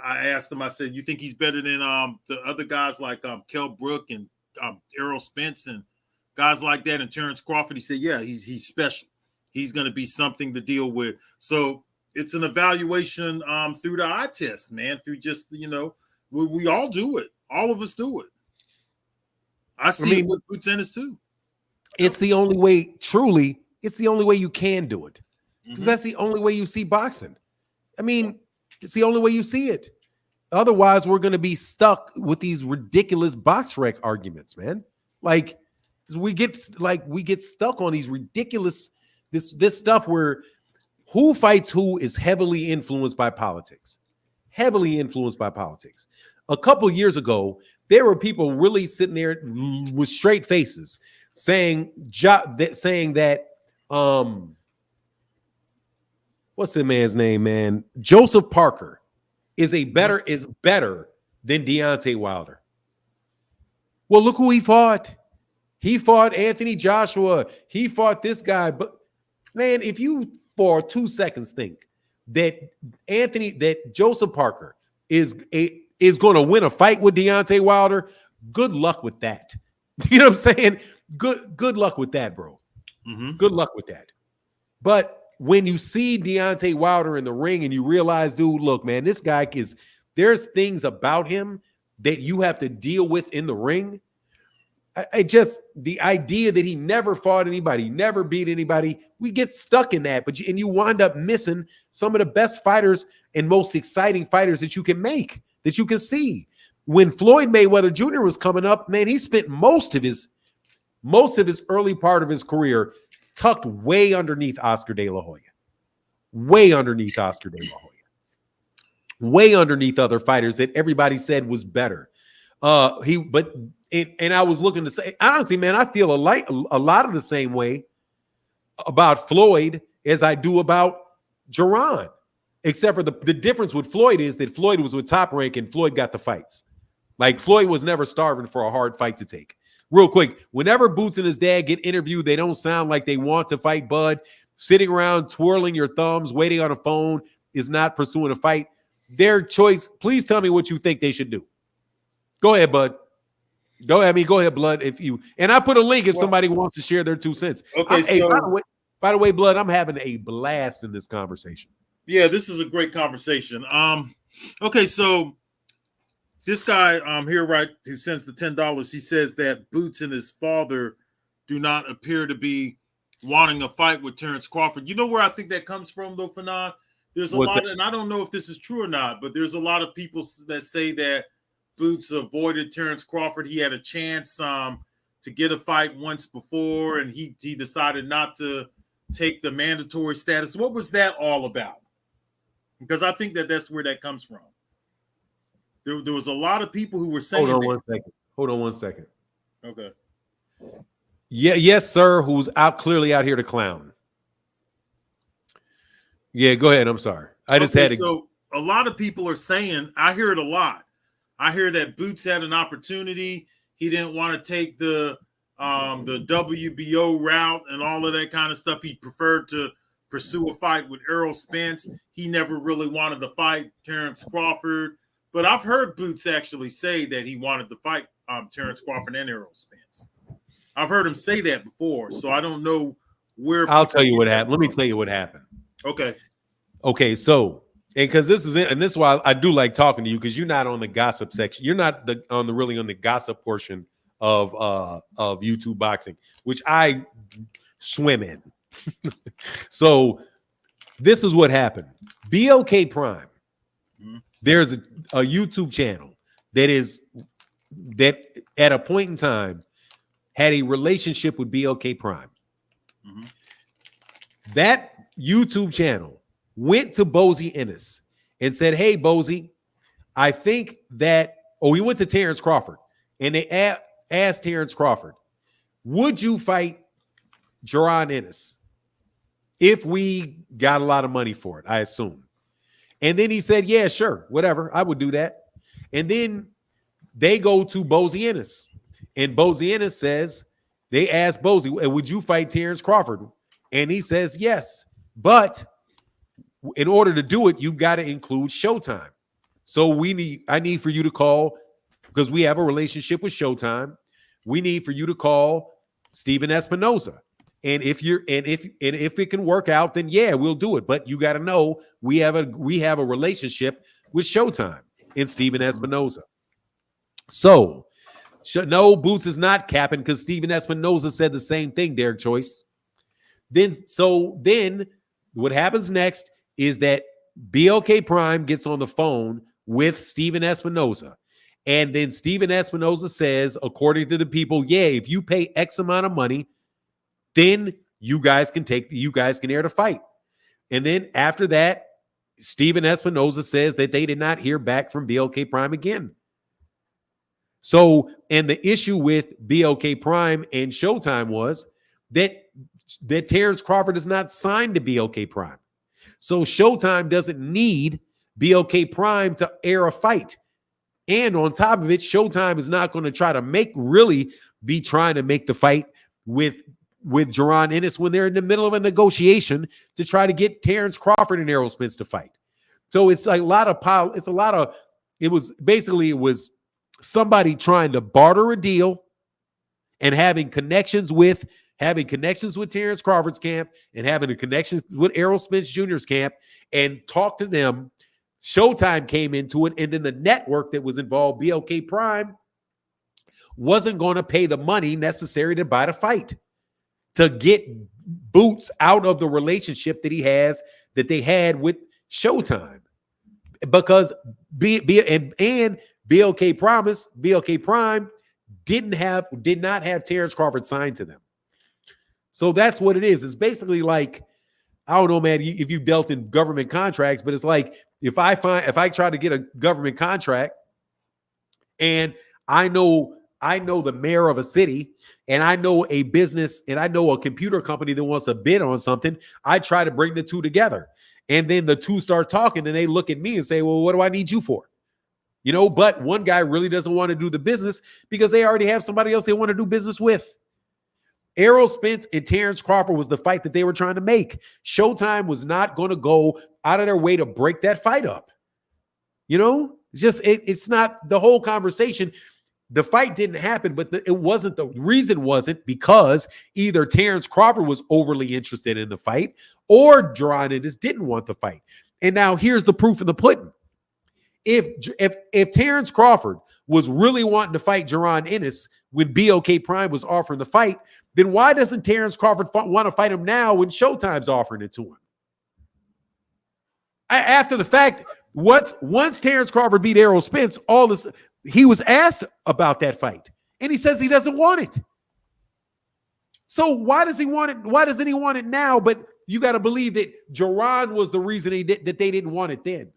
I asked him, I said, you think he's better than the other guys like Kell Brook and Errol Spence and guys like that, and Terence Crawford? He said, yeah, he's special. He's going to be something to deal with. So it's an evaluation through the eye test, man, through just, we all do it. All of us do it. I see it with Boots Ennis too. It's the only way, truly, it's the only way you can do it. because that's the only way you see boxing. I mean, it's the only way you see it. Otherwise, we're going to be stuck with these ridiculous box rec arguments, man. Like we get stuck on these ridiculous this stuff where who fights who is heavily influenced by politics. Heavily influenced by politics. A couple years ago, there were people really sitting there with straight faces saying that what's the man's name, man? Joseph Parker is better than Deontay Wilder. Well, look who he fought. He fought Anthony Joshua. He fought this guy. But man, if you for 2 seconds think that Joseph Parker is going to win a fight with Deontay Wilder, good luck with that. You know what I'm saying? Good luck with that, bro. Good luck with that. But when you see Deontay Wilder in the ring and you realize, dude, look, man, this guy there's things about him that you have to deal with in the ring. The idea that he never fought anybody, never beat anybody, we get stuck in that. And you wind up missing some of the best fighters and most exciting fighters that you can make, that you can see. When Floyd Mayweather Jr. was coming up, man, he spent most of his early part of his career tucked way underneath Oscar De La Hoya. Way underneath Oscar De La Hoya. Way underneath other fighters that everybody said was better. And I was looking to say, honestly, man, I feel a lot of the same way about Floyd as I do about Jerron. Except for the difference with Floyd is that Floyd was with Top Rank and Floyd got the fights. Like Floyd was never starving for a hard fight to take. Real quick, whenever Boots and his dad get interviewed, they don't sound like they want to fight Bud. Sitting around twirling your thumbs, waiting on a phone is not pursuing a fight. Their choice. Please tell me what you think they should do. Go ahead, Bud. Go ahead, Blood. And I put a link if somebody wants to share their 2 cents. Okay. Hey, by the way, Blood, I'm having a blast in this conversation. Yeah, this is a great conversation. Okay, so this guy here, right, who sends the $10, he says that Boots and his father do not appear to be wanting a fight with Terence Crawford. You know where I think that comes from, though, Fanon? There's a lot, and I don't know if this is true or not, but there's a lot of people that say that Boots avoided Terence Crawford. He had a chance to get a fight once before, and he decided not to take the mandatory status. What was that all about? Because I think that's where that comes from. There was a lot of people who were saying. Hold on one second. Okay. Yeah, yes, sir. Who's clearly out here to clown? Yeah, go ahead. I'm sorry. I just had to. So a lot of people are saying, I hear it a lot. I hear that Boots had an opportunity. He didn't want to take the WBO route and all of that kind of stuff. He preferred to pursue a fight with Errol Spence. He never really wanted to fight Terence Crawford. But I've heard Boots actually say that he wanted to fight Terence Crawford and Errol Spence. I've heard him say that before, so I don't know where. I'll tell you what happened. Let me tell you what happened. Okay. So, and because this is why I do like talking to you, because you're not on the gossip section. You're not on the gossip portion of YouTube boxing, which I swim in. So this is what happened. BLK Prime. There's a YouTube channel that at a point in time had a relationship with BLK Prime. That YouTube channel went to Bozy Ennis and said, hey, Bozy, I think that, we went to Terence Crawford and they asked Terence Crawford, would you fight Jerron Ennis if we got a lot of money for it, I assume. And then he said, yeah, sure, whatever, I would do that. And then they go to Bozy Ennis, and Bozy Ennis says, they asked Bozy, would you fight Terence Crawford? And he says, yes, but in order to do it, you've got to include Showtime. So I need for you to call, because we have a relationship with Showtime. We need for you to call Steven Espinoza. And if it can work out, then yeah, we'll do it. But you got to know we have a relationship with Showtime and Steven Espinoza. So no, Boots is not capping, because Steven Espinoza said the same thing, Derek Choice. Then what happens next is that BLK Prime gets on the phone with Steven Espinoza. And then Steven Espinoza says, according to the people, yeah, if you pay X amount of money, then you guys can air the fight. And then after that, Steven Espinoza says that they did not hear back from BLK Prime again. So, and the issue with BLK Prime and Showtime was that Terence Crawford is not signed to BLK Prime. So Showtime doesn't need BLK Prime to air a fight. And on top of it, Showtime is not going to try to make the fight with Jerron Ennis when they're in the middle of a negotiation to try to get Terence Crawford and Errol Spence to fight. So it's like it was somebody trying to barter a deal and having connections with Terence Crawford's camp and having a connection with Errol Spence Jr.'s camp and talk to them. Showtime came into it, and then the network that was involved, BLK Prime, wasn't going to pay the money necessary to buy the fight, to get Boots out of the relationship that they had with Showtime, because BLK Prime did not have Terence Crawford signed to them. So that's what it is. It's basically like, I don't know, man, if you've dealt in government contracts, but it's like if I try to get a government contract and I know the mayor of a city and I know a business and I know a computer company that wants to bid on something, I try to bring the two together. And then the two start talking and they look at me and say, well, what do I need you for? But one guy really doesn't want to do the business because they already have somebody else they want to do business with. Errol Spence and Terence Crawford was the fight that they were trying to make. Showtime was not going to go out of their way to break that fight up. It's not the whole conversation. The fight didn't happen, but the reason wasn't because either Terence Crawford was overly interested in the fight or Jerron Ennis didn't want the fight. And now here's the proof in the pudding. If Terence Crawford was really wanting to fight Jerron Ennis when BLK Prime was offering the fight, then why doesn't Terence Crawford want to fight him now when Showtime's offering it to him? After the fact, once Terence Crawford beat Errol Spence, he was asked about that fight, and he says he doesn't want it. So why does he want it? Why doesn't he want it now? But you got to believe that Jerron was the reason that they didn't want it then.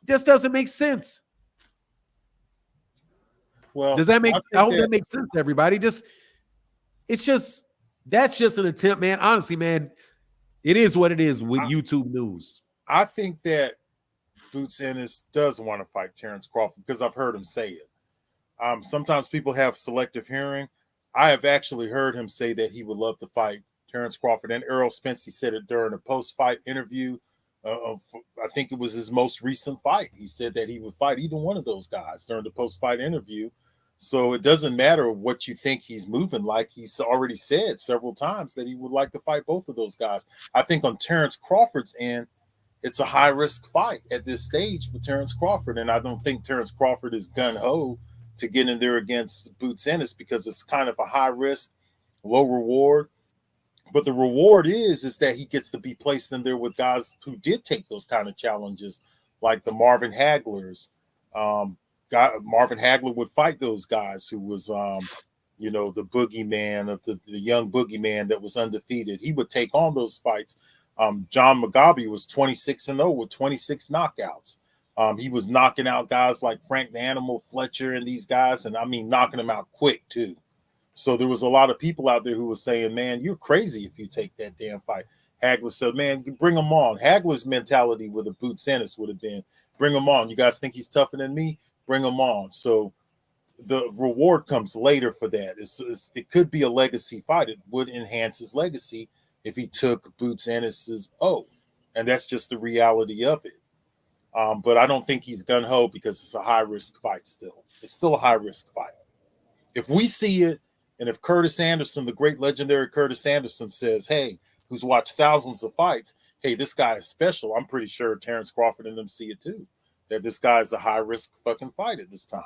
Just doesn't make sense. Well, does that make? I hope that makes sense to everybody. That's just an attempt, man. Honestly, man, it is what it is with YouTube news. I think that Boots Ennis does want to fight Terence Crawford because I've heard him say it. Sometimes people have selective hearing. I have actually heard him say that he would love to fight Terence Crawford and Errol Spence. He said it during a post-fight interview. I think it was his most recent fight. He said that he would fight either one of those guys during the post-fight interview. So it doesn't matter what you think he's moving like. He's already said several times that he would like to fight both of those guys. I think on Terence Crawford's end, it's a high-risk fight at this stage for Terence Crawford. And I don't think Terence Crawford is gun-ho to get in there against Boots Ennis because it's kind of a high-risk, low-reward. But the reward is that he gets to be placed in there with guys who did take those kind of challenges, like the Marvin Haglers. Marvin Hagler would fight those guys who was, the boogeyman of the young boogeyman that was undefeated. He would take on those fights. John Mugabe was 26-0 with 26 knockouts. He was knocking out guys like Frank the Animal Fletcher and these guys, and I mean knocking them out quick too. So there was a lot of people out there who were saying, man, you're crazy if you take that damn fight. Hagler said, man, bring him on. Hagler's mentality with a Boots Ennis would have been, bring him on. You guys think he's tougher than me? Bring him on. So the reward comes later for that. It could be a legacy fight. It would enhance his legacy if he took Boots Ennis's and that's just the reality of it. But I don't think he's gun-ho because it's a high-risk fight still. It's still a high-risk fight. If we see it, and if Curtis Anderson, the great legendary Curtis Anderson says, hey, who's watched thousands of fights, hey, this guy is special, I'm pretty sure Terence Crawford and them see it too, that this guy is a high-risk fucking fight at this time.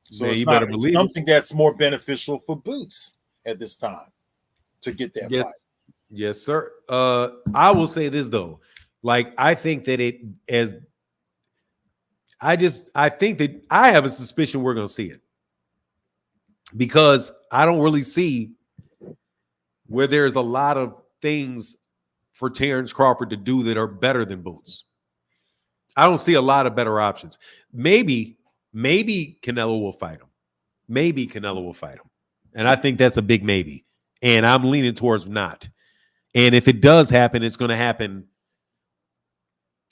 So it's something that's more beneficial for Boots at this time to get that fight. Yes, sir. I will say this though. Like, I think that I think that I have a suspicion we're gonna see it. Because I don't really see where there's a lot of things for Terence Crawford to do that are better than Boots. I don't see a lot of better options. Maybe Canelo will fight him. Maybe Canelo will fight him. And I think that's a big maybe. And I'm leaning towards not. And if it does happen, it's going to happen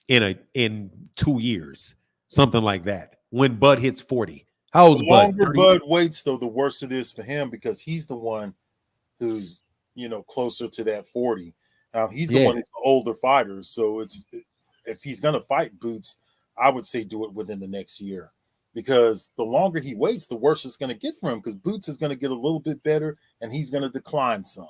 in 2 years, something like that. When Bud hits 40. How old's The Bud? longer Bud waits, though, the worse it is for him because he's the one who's, closer to that 40. Now, he's the one that's the older fighter. So if he's going to fight Boots, I would say do it within the next year because the longer he waits, the worse it's going to get for him because Boots is going to get a little bit better and he's going to decline some.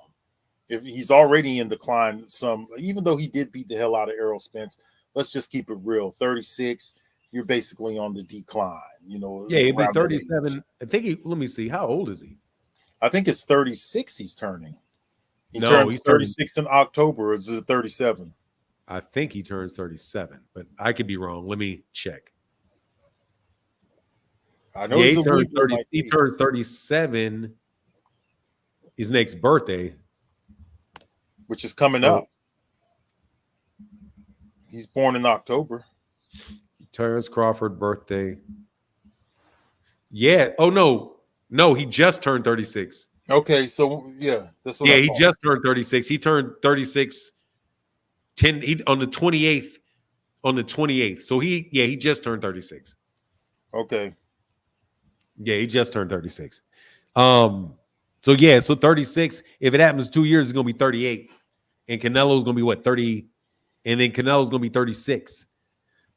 If he's already in decline some, even though he did beat the hell out of Errol Spence, let's just keep it real. 36, you're basically on the decline. Yeah, he'd be 37. I think let me see. How old is he? I think it's 36 he's turning. He's 36 in October. Or is it 37? I think he turns 37, but I could be wrong. Let me check. I know he turns 37 his next birthday, which is coming up. He's born in October. Terence Crawford birthday. Yeah. Oh no, he just turned 36. Okay, so yeah, that's what. Yeah, he just turned 36. He turned 36 on the 28th. On the 28th. So he just turned 36. Okay. Yeah, he just turned 36. So 36. If it happens 2 years, it's gonna be 38. And Canelo's gonna be what, 30? And then Canelo's gonna be 36.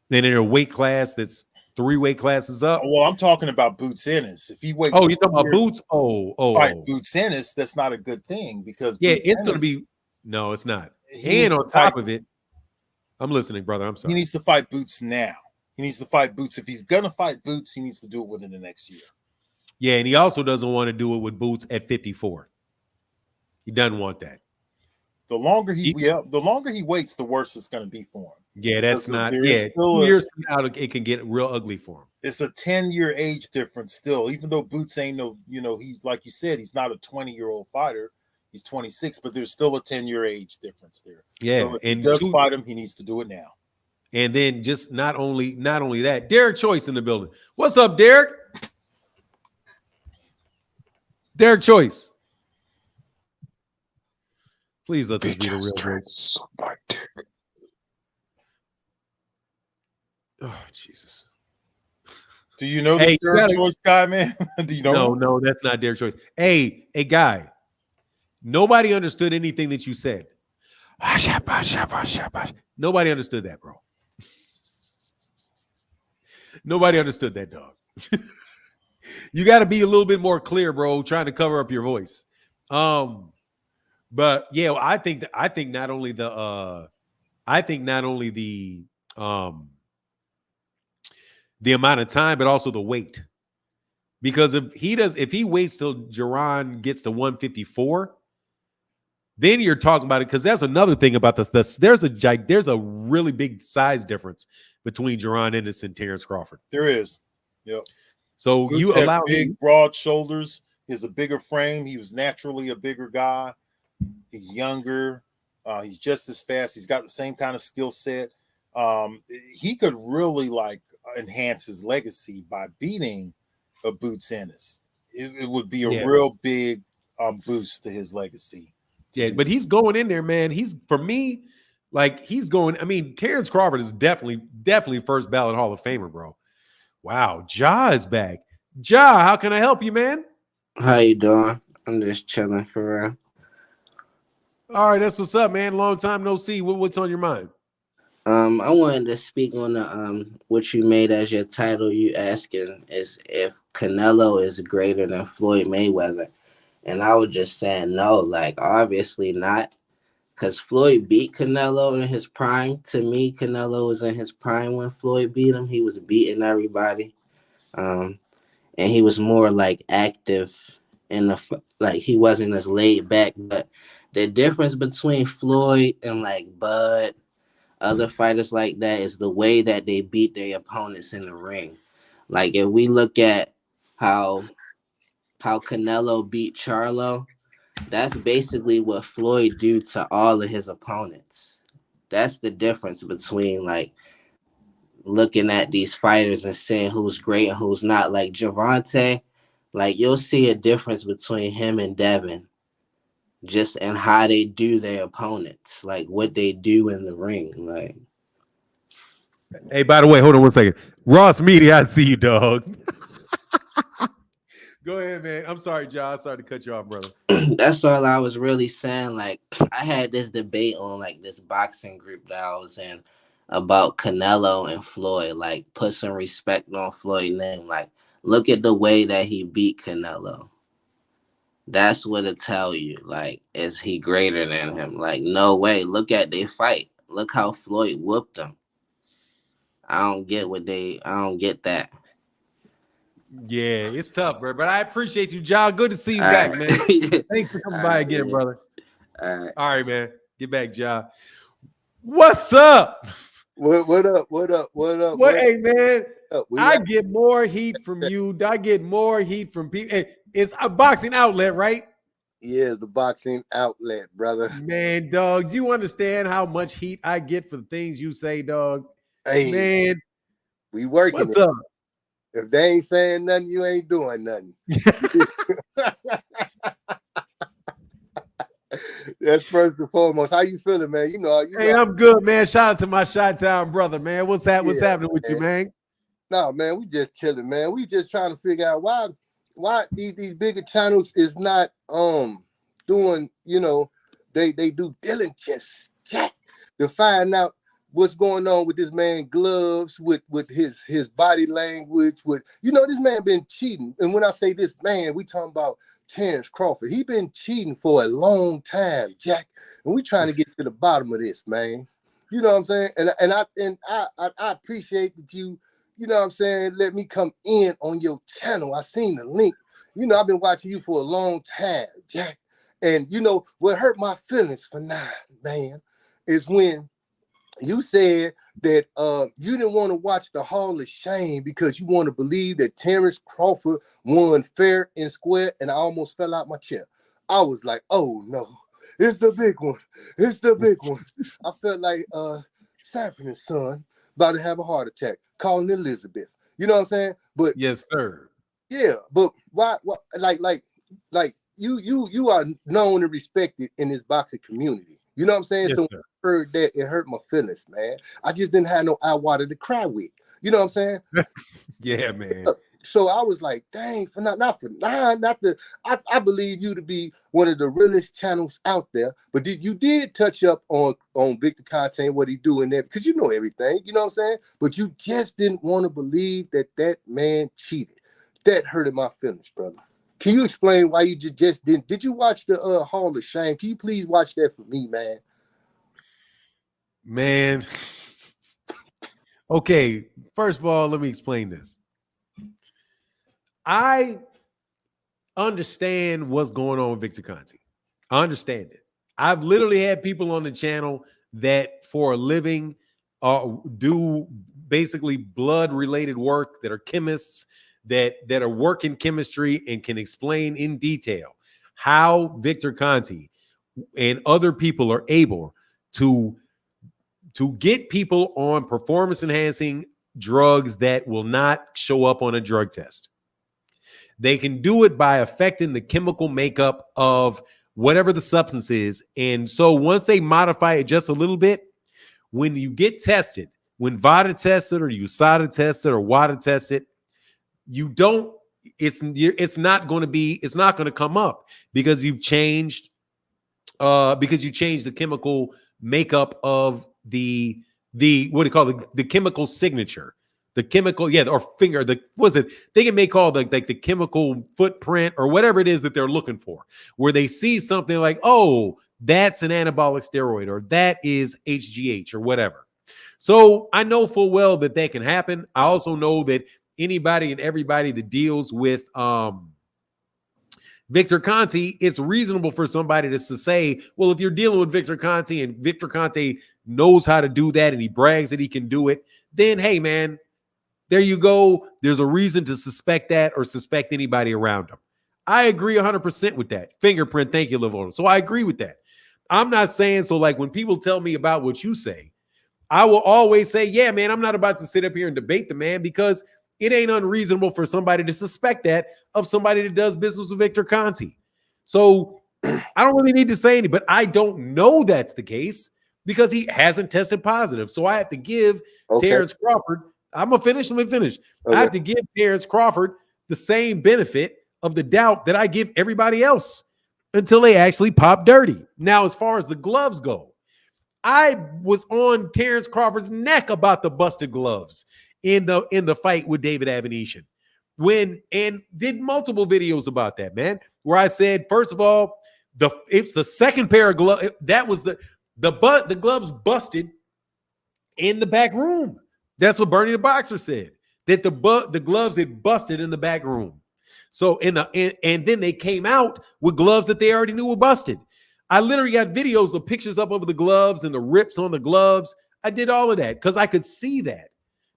Then in a weight class that's 3 weight classes up. Well, I'm talking about Boots Ennis. If he waits, you're talking about Boots? Fight Boots Ennis, that's not a good thing because it's going to be. No, it's not. And on top of it, I'm listening, brother. I'm sorry. He needs to fight Boots now. He needs to fight Boots. If he's gonna fight Boots, he needs to do it within the next year. Yeah, and he also doesn't want to do it with Boots at 54. He doesn't want that. The longer he waits, the worse it's going to be for him. Yeah, that's not. Yeah, 2 years from now, it can get real ugly for him. It's a 10-year age difference still. Even though Boots ain't he's like you said, he's not a 20-year-old fighter. He's 26, but there's still a 10-year age difference there. Yeah, so if he does fight him, he needs to do it now. And then just not only that, Derek Choice in the building. What's up, Derek? Derek Choice. Please let this be the real Derek. Oh, Jesus. Do you know this Derek Choice guy, man? Do you know? No, that's not Derek Choice. Hey, guy. Nobody understood anything that you said. Nobody understood that, bro. Nobody understood that, dog. You got to be a little bit more clear, bro, trying to cover up your voice. But yeah, I think not only the amount of time, but also the weight. Because if he waits till Jerron gets to 154, then you're talking about it. Because that's another thing about this. There's a really big size difference between Jerron Ennis and Terence Crawford. There is. Yep. So Boots you allow big, broad shoulders. He has a bigger frame. He was naturally a bigger guy. He's younger. He's just as fast. He's got the same kind of skill set. He could really enhance his legacy by beating a Boots Ennis. It would be a real big boost to his legacy. Yeah, but he's going in there, man. He's going. I mean, Terence Crawford is definitely first ballot Hall of Famer, bro. Wow, Ja is back. Ja, how can I help you, man? How you doing? I'm just chilling for real. All right, that's what's up, man. Long time no see. What's on your mind? I wanted to speak on the what you made as your title. You asking is if Canelo is greater than Floyd Mayweather, and I was just saying no, obviously not, because Floyd beat Canelo in his prime. To me, Canelo was in his prime when Floyd beat him. He was beating everybody, and he was more active in the he wasn't as laid back, but The difference between Floyd and like Bud, other fighters like that, is the way that they beat their opponents in the ring. Like if we look at how Canelo beat Charlo, that's basically what Floyd do to all of his opponents. That's the difference between like looking at these fighters and seeing who's great and who's not. Like Gervonta, like you'll see a difference between him and Devin just in how they do their opponents, like what they do in the ring. Like, hey, by the way, hold on 1 second. Ross Media, I see you, dog. Go ahead, man. I'm sorry, John. Sorry to cut you off, brother. that's all I was really saying. Like, I had this debate on like this boxing group that I was in about Canelo and Floyd. Like, put some respect on Floyd's name. Like, look at the way that he beat Canelo. That's what it tell you. Like, is he greater than him? Like, no way. Look at they fight. Look how Floyd whooped him. I don't get that. Yeah, it's tough, bro. But I appreciate you, John. Good to see you back, man. Thanks for coming by again, brother. All right, man. Get back, John. What's up? What up? What up? What up? Hey, man. I get more heat from you. I get more heat from people. It's a boxing outlet, right? Yeah, the boxing outlet, brother. Man, dog, you understand how much heat I get for the things you say, dog? Hey, man, we working. What's up? If they ain't saying nothing, you ain't doing nothing. That's first and foremost. How you feeling, man? Hey, I'm good, man. Shout out to my Chi-Town brother, man. What's happening with you, man? No, man, we just chilling, man. We just trying to figure out why these bigger channels is not doing, they do diligence check to find out what's going on with this man gloves, with his body language, this man been cheating. And when I say this man, we talking about Terence Crawford. He been cheating for a long time, Jack. And we trying to get to the bottom of this, man. You know what I'm saying? And I appreciate that you know what I'm saying, let me come in on your channel. I seen the link. I've been watching you for a long time, Jack. And what hurt my feelings for now, man, is when you said that you didn't want to watch the Hall of Shame because you want to believe that Terence Crawford won fair and square, and I almost fell out my chair. I was like, oh no, it's the big one. It's the big one. I felt like Sanford and Son about to have a heart attack, calling Elizabeth. You know what I'm saying? But yes, sir. Yeah, but why like you are known and respected in this boxing community. You know what I'm saying? Yes, so sir. Heard that, it hurt my feelings, man. I just didn't have no eye water to cry with. You know what I'm saying? Yeah, man. So I was like, dang, I believe you to be one of the realest channels out there. But you did touch up on Victor Content, what he doing there, because you know everything, you know what I'm saying? But you just didn't want to believe that man cheated. That hurted my feelings, brother. Can you explain why you just didn't? Did you watch the Hall of Shame? Can you please watch that for me, man? Man. Okay, first of all, let me explain this. I understand what's going on with Victor Conti. I understand it. I've literally had people on the channel that for a living do basically blood-related work, that are chemists, that are working chemistry and can explain in detail how Victor Conti and other people are able to get people on performance-enhancing drugs that will not show up on a drug test. They can do it by affecting the chemical makeup of whatever the substance is. And so once they modify it just a little bit, when you get tested, when VADA tested or USADA tested or WADA tested, it's not going to come up because you changed the chemical makeup of the what do you call it? The chemical signature. The chemical, or finger, they may call the chemical footprint or whatever it is that they're looking for, where they see something like, oh, that's an anabolic steroid or that is HGH or whatever. So I know full well that can happen. I also know that anybody and everybody that deals with Victor Conte, it's reasonable for somebody to say, well, if you're dealing with Victor Conte and Victor Conte knows how to do that and he brags that he can do it, then, hey, man, there you go. There's a reason to suspect that or suspect anybody around him. I agree 100% with that. Fingerprint, thank you, Livola. So I agree with that. I'm not saying, so like when people tell me about what you say, I will always say, yeah, man, I'm not about to sit up here and debate the man because it ain't unreasonable for somebody to suspect that of somebody that does business with Victor Conte. So I don't really need to say anything, but I don't know that's the case because he hasn't tested positive. So I have to give Terence Crawford, I'm going to finish. Let me finish. I have to give Terence Crawford the same benefit of the doubt that I give everybody else until they actually pop dirty. Now, as far as the gloves go, I was on Terence Crawford's neck about the busted gloves in the fight with David Avenetian and did multiple videos about that, man, where I said, first of all, it's the second pair of gloves. That was the gloves busted in the back room. That's what Bernie the Boxer said, that the gloves had busted in the back room. So and then they came out with gloves that they already knew were busted. I literally got videos of pictures up over the gloves and the rips on the gloves. I did all of that because I could see that.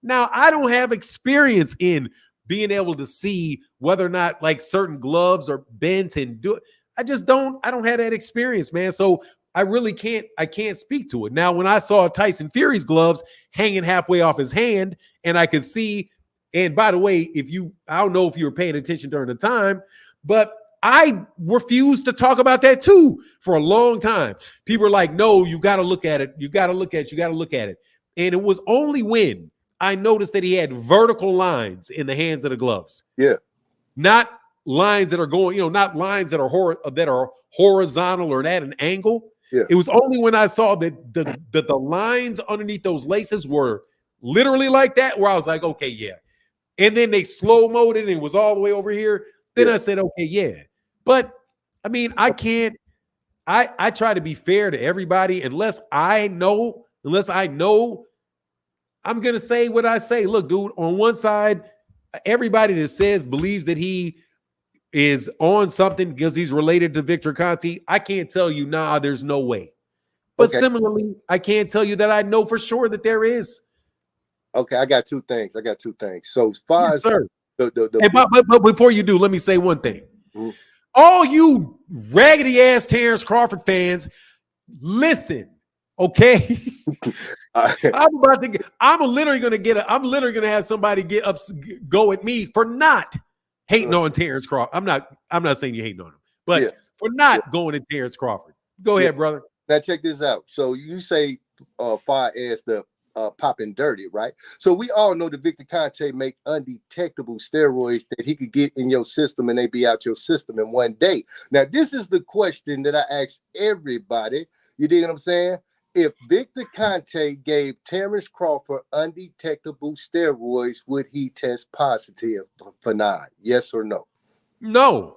Now, I don't have experience in being able to see whether or not like certain gloves are bent and do it. I don't have that experience, man. So I really can't speak to it. Now, when I saw Tyson Fury's gloves hanging halfway off his hand and I could see, and by the way, I don't know if you were paying attention during the time, but I refused to talk about that too for a long time. People are like, no, you got to look at it. You got to look at it. And it was only when I noticed that he had vertical lines in the hands of the gloves. Yeah. Not lines that are going, not lines that are horizontal or at an angle. Yeah. It was only when I saw that the lines underneath those laces were literally like that where I was like, okay, yeah. And then they slow-moed it and it was all the way over here. Then I said, okay, yeah. But I mean, I try to be fair to everybody unless I know, I'm going to say what I say. Look, dude, on one side, everybody that believes that he is on something because he's related to Victor Conte, I can't tell you, nah, there's no way. But similarly, I can't tell you that I know for sure that there is. Okay, I got two things. So as far as but before you do, let me say one thing. Mm-hmm. All you raggedy ass Terence Crawford fans, listen, okay? I'm literally gonna have somebody go at me for not hating on Terence Crawford. I'm not saying you hating on him, but for not going at Terence Crawford. Go ahead, brother. Now check this out. So you say far as the popping dirty, right? So we all know that Victor Conte make undetectable steroids that he could get in your system and they be out your system in one day. Now, this is the question that I ask everybody. You dig what I'm saying? If Victor Conte gave Terence Crawford undetectable steroids, would he test positive for 9? Yes or no? No.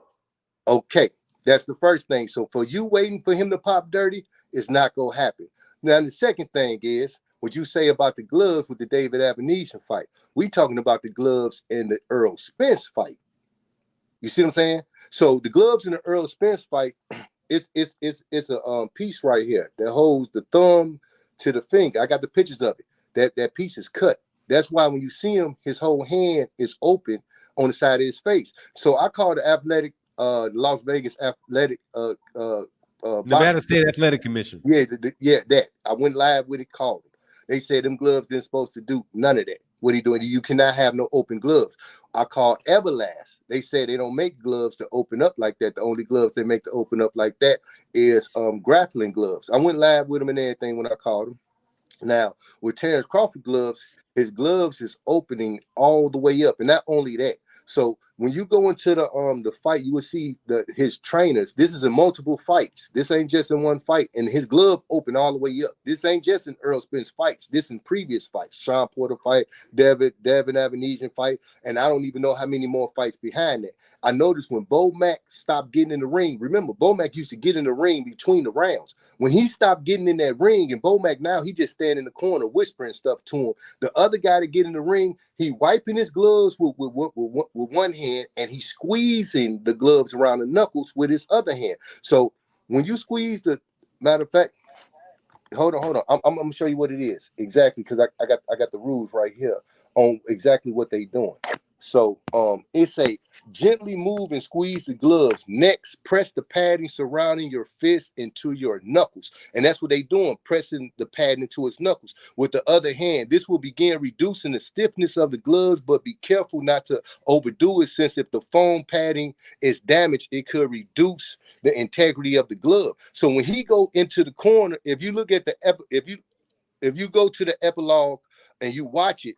Okay, that's the first thing. So for you waiting for him to pop dirty, it's not going to happen. Now, the second thing is, what you say about the gloves with the David Avenetian fight. We talking about the gloves in the Errol Spence fight. You see what I'm saying? So the gloves in the Errol Spence fight, it's a piece right here that holds the thumb to the finger. I got the pictures of it. That piece is cut. That's why when you see him, his whole hand is open on the side of his face. So I call the athletic, Las Vegas athletic, Nevada State Athletic Commission. Yeah, that. I went live with it, called him. They said them gloves they're supposed to do none of that. What are you doing? You cannot have no open gloves. I called Everlast. They said they don't make gloves to open up like that. The only gloves they make to open up like that is grappling gloves. I went live with them and everything when I called them. Now, with Terence Crawford gloves, his gloves is opening all the way up. And not only that. So when you go into the fight, you will see his trainers. This is in multiple fights. This ain't just in one fight. And his glove open all the way up. This ain't just in Errol Spence fights. This in previous fights. Sean Porter fight, Devin Avenetian fight. And I don't even know how many more fights behind that. I noticed when Bo Mack stopped getting in the ring. Remember, Bo Mack used to get in the ring between the rounds. When he stopped getting in that ring, and Bo Mack now, he just stand in the corner whispering stuff to him. The other guy to get in the ring, he wiping his gloves with one hand. hand, and he's squeezing the gloves around the knuckles with his other hand. So when you squeeze the, matter of fact, hold on. I'm gonna show you what it is exactly, because I got the rules right here on exactly what they doing. So it's a gently move and squeeze the gloves. Next, press the padding surrounding your fist into your knuckles. And that's what they doing, pressing the padding into his knuckles. With the other hand, this will begin reducing the stiffness of the gloves, but be careful not to overdo it, since if the foam padding is damaged, it could reduce the integrity of the glove. So when he go into the corner, if you look at the if you go to the epilogue and you watch it,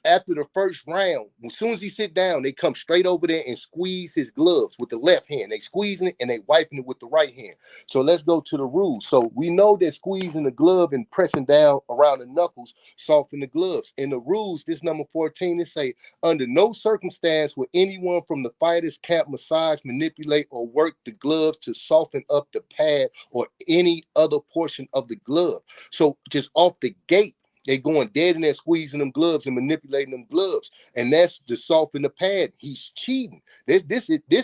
after the first round, as soon as he sit down, they come straight over there and squeeze his gloves with the left hand. They squeezing it and they wiping it with the right hand. So let's go to the rules. So we know that squeezing the glove and pressing down around the knuckles soften the gloves. In the rules, this number 14, it say, under no circumstance will anyone from the fighter's camp massage, manipulate, or work the gloves to soften up the pad or any other portion of the glove. So just off the gate, they going dead in there, squeezing them gloves and manipulating them gloves, and that's to soften the pad. He's cheating. This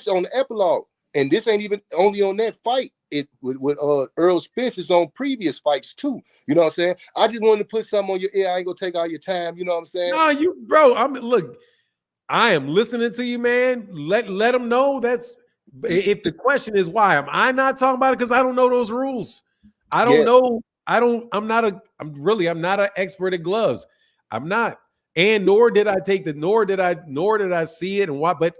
on the epilogue, and this ain't even only on that fight. It with Errol Spence is on previous fights too. You know what I'm saying? I just wanted to put something on your ear. I ain't gonna take all your time. You know what I'm saying? No, bro. Look, I am listening to you, man. Let them know that's. If the question is why am I not talking about it, because I don't know those rules. I don't know. I'm not an expert at gloves. I'm not. And nor did I see it and why. But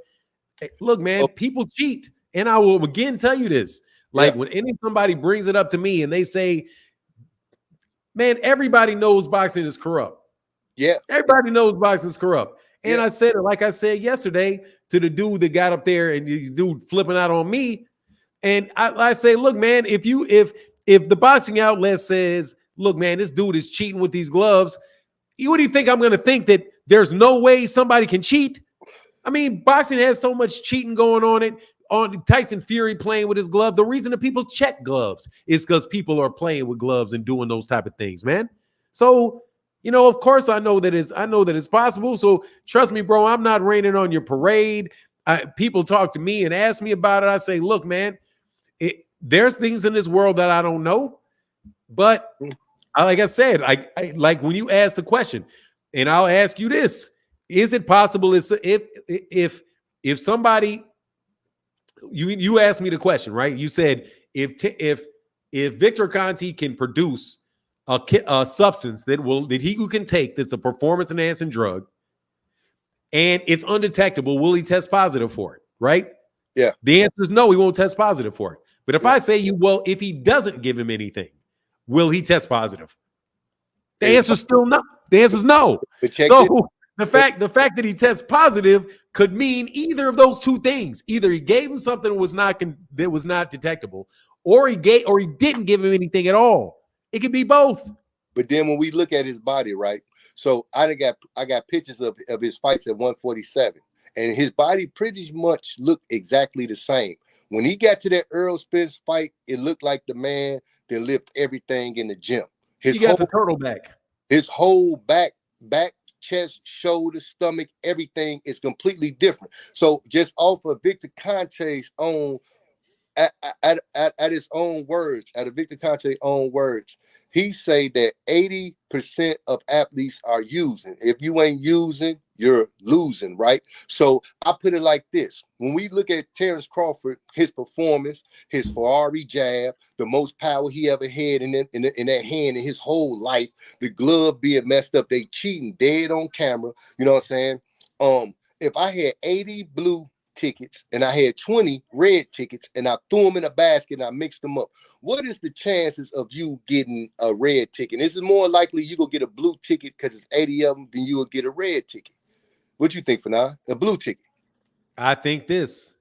look, man, people cheat. And I will again tell you this. Like when somebody brings it up to me and they say, man, everybody knows boxing is corrupt. Yeah. Everybody knows boxing is corrupt. And I said it, like I said yesterday, to the dude that got up there and this dude flipping out on me. And I say, look, man, if the boxing outlet says, look, man, this dude is cheating with these gloves, what do you think I'm going to think, that there's no way somebody can cheat? I mean, boxing has so much cheating going on Tyson Fury playing with his glove. The reason that people check gloves is because people are playing with gloves and doing those type of things, man. So, of course I know that it's possible. So trust me, bro, I'm not raining on your parade. People talk to me and ask me about it. I say, look, man, there's things in this world that I don't know, but like I said, I like when you ask the question, and I'll ask you this: is it possible if somebody you asked me the question, right? You said if Victor Conti can produce a substance that he can take that's a performance enhancing drug and it's undetectable, will he test positive for it? Right? Yeah. The answer is no, he won't test positive for it. But if I say if he doesn't give him anything, will he test positive? The answer is still no. The answer is no. So the fact that he tests positive could mean either of those two things. Either he gave him something that was not detectable, or he didn't give him anything at all. It could be both. But then when we look at his body, right? So I got pictures of his fights at 147, and his body pretty much looked exactly the same. When he got to that Errol Spence fight, it looked like the man that lift everything in the gym. He got the turtleback. His whole back, chest, shoulder, stomach, everything is completely different. So just off of Victor Conte's own, at his own words, out of Victor Conte's own words, he say that 80% of athletes are using. If you ain't using, you're losing, right? So I put it like this. When we look at Terence Crawford, his performance, his Ferrari jab, the most power he ever had in that hand in his whole life, the glove being messed up, they cheating dead on camera. You know what I'm saying? If I had 80 blue tickets and I had 20 red tickets and I threw them in a basket and I mixed them up, what is the chances of you getting a red ticket? This is more likely you go get a blue ticket because it's 80 of them than you will get a red ticket. What you think, Fanan? A blue ticket? I think yes,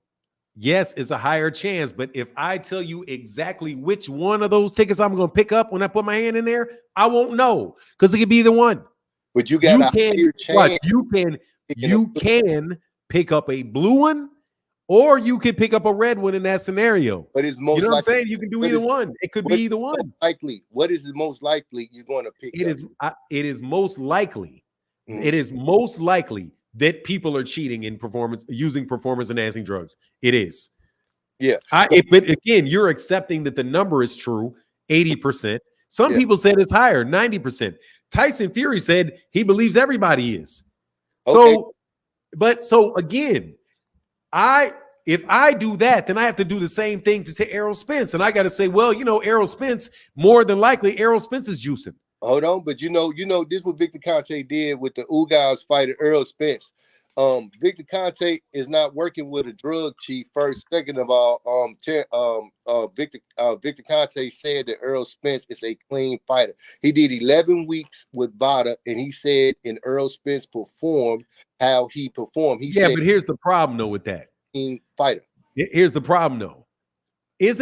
it's a higher chance, but if I tell you exactly which one of those tickets I'm going to pick up when I put my hand in there, I won't know, because it could be either one. But you got a higher chance. You can pick up a blue one, or you could pick up a red one in that scenario. But it's most, you know what I'm saying? You can do either one. It could be either one. Likely. What is the most likely you're going to pick up? It is most likely. It is most likely that people are cheating in using performance enhancing drugs. It is. Yeah. But again, you're accepting that the number is true, 80%. Some people said it's higher, 90%. Tyson Fury said he believes everybody is. So, so again, if I do that, then I have to do the same thing to Errol Spence. And I got to say, well, Errol Spence, more than likely, Errol Spence is juicing. Hold on, but this is what Victor Conte did with the Ugas fighter Errol Spence. Victor Conte is not working with a drug chief first. Second of all, Victor Conte said that Errol Spence is a clean fighter. He did 11 weeks with VADA, and he said, and Errol Spence performed how he performed. But here's the problem though with that. Fighter. Here's the problem though. If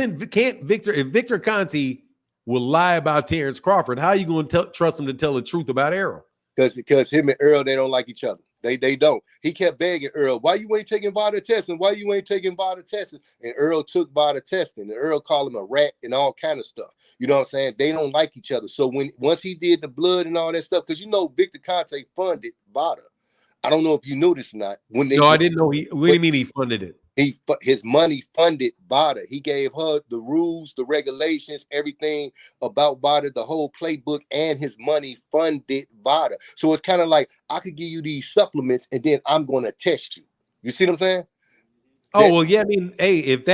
Victor Conte will lie about Terence Crawford, how are you going to trust him to tell the truth about Errol? Because him and Errol, they don't like each other. They don't. He kept begging Errol, why you ain't taking VADA testing? Why you ain't taking VADA testing? And Errol took VADA testing. And Errol called him a rat and all kind of stuff. You know what I'm saying? They don't like each other. So once he did the blood and all that stuff, because Victor Conte funded VADA. I don't know if you knew this or not. I didn't know. What do you mean he funded it? His money funded VADA. He gave her the rules, the regulations, everything about VADA, the whole playbook, and his money funded VADA. So it's kind of like, I could give you these supplements and then I'm going to test you. You see what I'm saying? Well, yeah. I mean, hey, if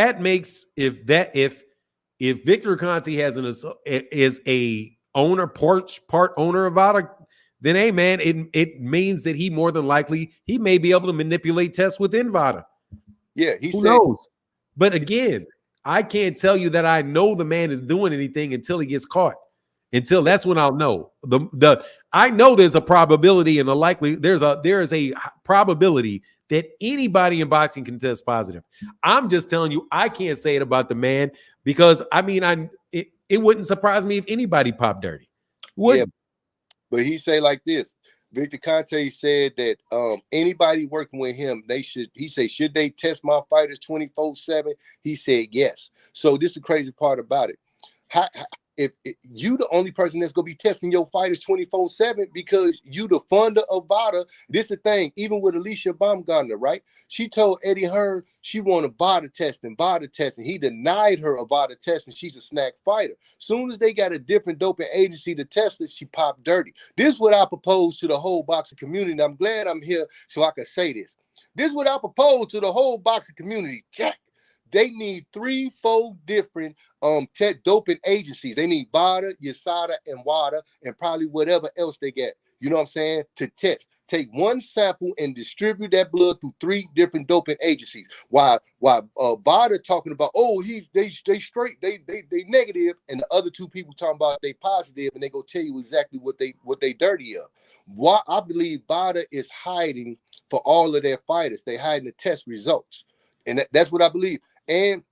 Victor Conte is a owner, part owner of VADA, then hey, man, it means that he more than likely he may be able to manipulate tests within VADA. Yeah, who knows? But again, I can't tell you that I know the man is doing anything until he gets caught. Until that's when I'll know. I know there's a probability and there is a probability that anybody in boxing can test positive. I'm just telling you, I can't say it about the man because it wouldn't surprise me if anybody popped dirty. Yeah, but he say like this. Victor Conte said that anybody working with him, should they test my fighters 24/7? He said yes. So this is the crazy part about it. If you the only person that's gonna be testing your fighters 24/7 because you the funder of VADA, this is the thing. Even with Alicia Baumgartner, right? She told Eddie Hearn she wanted VADA testing. He denied her a VADA testing. She's a snack fighter. Soon as they got a different doping agency to test it, she popped dirty. This is what I propose to the whole boxing community. And I'm glad I'm here so I can say this. This is what I propose to the whole boxing community. Jack. They need 3-4 different doping agencies. They need VADA, USADA, and WADA, and probably whatever else they get. You know what I'm saying? To test. Take one sample and distribute that blood through 3 different doping agencies. While VADA talking about, they straight, they negative, and the other 2 people talking about they positive, and they go tell you exactly what they dirty of. Why I believe VADA is hiding for all of their fighters. They hiding the test results. And that's what I believe. And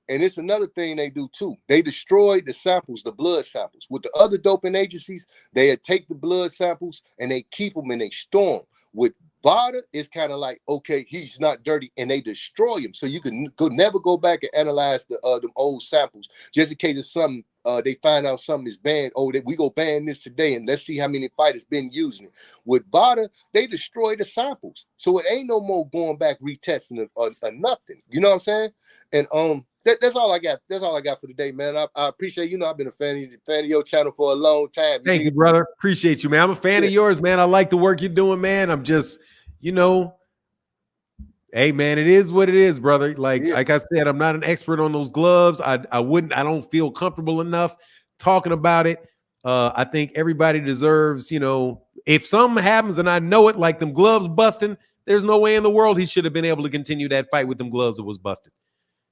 it's another thing they do too. They destroy the samples, the blood samples. With the other doping agencies, they take the blood samples and they keep them and they store them. With VADA, it's kind of like, okay, he's not dirty, and they destroy him. So you could never go back and analyze them old samples just in case it's something they find out something is banned. We go ban this today, and let's see how many fighters been using it. With VADA, they destroy the samples, so it ain't no more going back retesting or nothing. You know what I'm saying? And that's all I got. That's all I got for today, man. I appreciate I've been a fan of your channel for a long time. Thank you, brother. Appreciate you, man. I'm a fan of yours, man. I like the work you're doing, man. I'm just, hey, man, it is what it is, brother. Like I said, I'm not an expert on those gloves. I don't feel comfortable enough talking about it. I think everybody deserves, if something happens and I know it, like them gloves busting, there's no way in the world he should have been able to continue that fight with them gloves that was busted.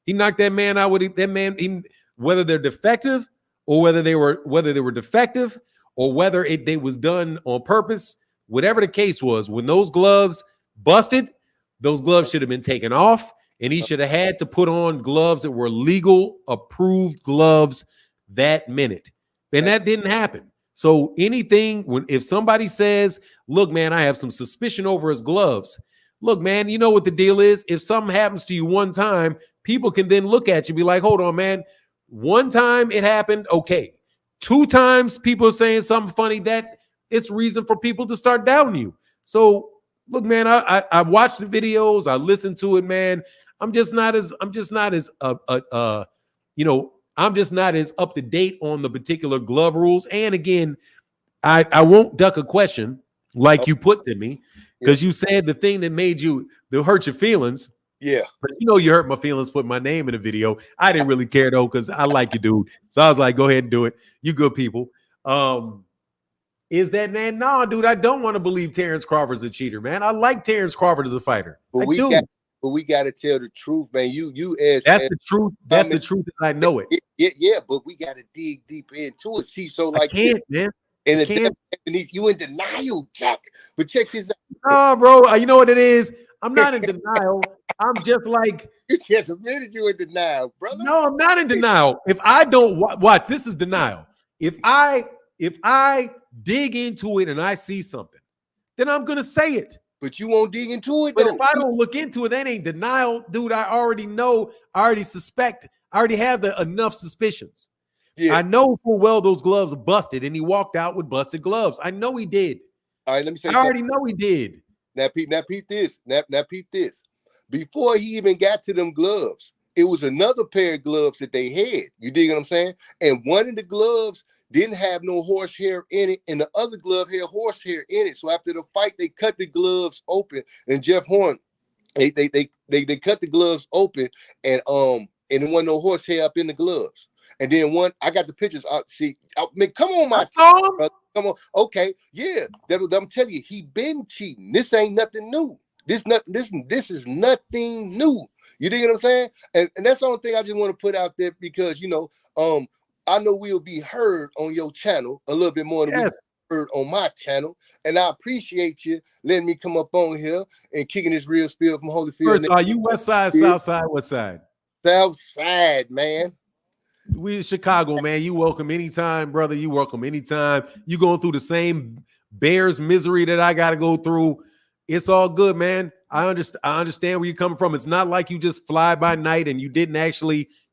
He knocked that man out with that man, whether they're defective or whether they were defective or whether they was done on purpose, whatever the case was, when those gloves busted, those gloves should have been taken off, and he should have had to put on gloves that were legal, approved gloves that minute. And that didn't happen. So if somebody says, look, man, I have some suspicion over his gloves. Look, man, you know what the deal is? If something happens to you one time, people can then look at you and be like, hold on, man. One time it happened, okay. 2 times people are saying something funny, that it's reason for people to start doubting you. So look, man, I watched the videos, I listened to it, man. I'm just not as I'm just not as up to date on the particular glove rules. And again, I won't duck a question like you put to me, because you said the thing that hurt your feelings. Yeah. But you hurt my feelings putting my name in a video. I didn't really care though, because I like you, dude. So I was like, go ahead and do it. You good people. Is that, man? No, dude, I don't want to believe Terence Crawford's a cheater, man. I like Terence Crawford as a fighter. But we got to tell the truth, man. That's the truth. That's the truth as I know it. Yeah, but we got to dig deeper into it. See, so like, I can't, man. And you in denial, Jack. But check this out. Oh, bro, you know what it is? I'm not in denial. I'm just like, you just admitted you in denial, brother. No, I'm not in denial. If I don't watch, this is denial. If I dig into it and I see something, then I'm gonna say it. But you won't dig into it. But if I don't look into it, that ain't denial, dude. I already know. I already suspect. I already have enough suspicions. Yeah. I know full well those gloves are busted, and he walked out with busted gloves. I know he did. All right, let me say. I already know he did. Now peep this. Now peep this. Before he even got to them gloves, it was another pair of gloves that they had. You dig what I'm saying? And one of the gloves didn't have no horsehair in it, and the other glove had horsehair in it. So after the fight, they cut the gloves open, and Jeff Horn, they cut the gloves open, and there wasn't no horsehair up in the gloves. And then I got the pictures. Come on, my brother. Come on. Okay, yeah. I'm telling you, he been cheating. This ain't nothing new. This is nothing new. You dig what I'm saying? And that's the only thing I just want to put out there, because I know we'll be heard on your channel a little bit more than we heard on my channel. And I appreciate you letting me come up on here and kicking this real spiel from Holyfield. First, are you West Side, South Side, what side? South Side, man. We in Chicago, man. You welcome anytime, brother. You welcome anytime. You going through the same Bears misery that I got to go through. It's all good, man. I understand where you're coming from. It's not like you just fly by night and you're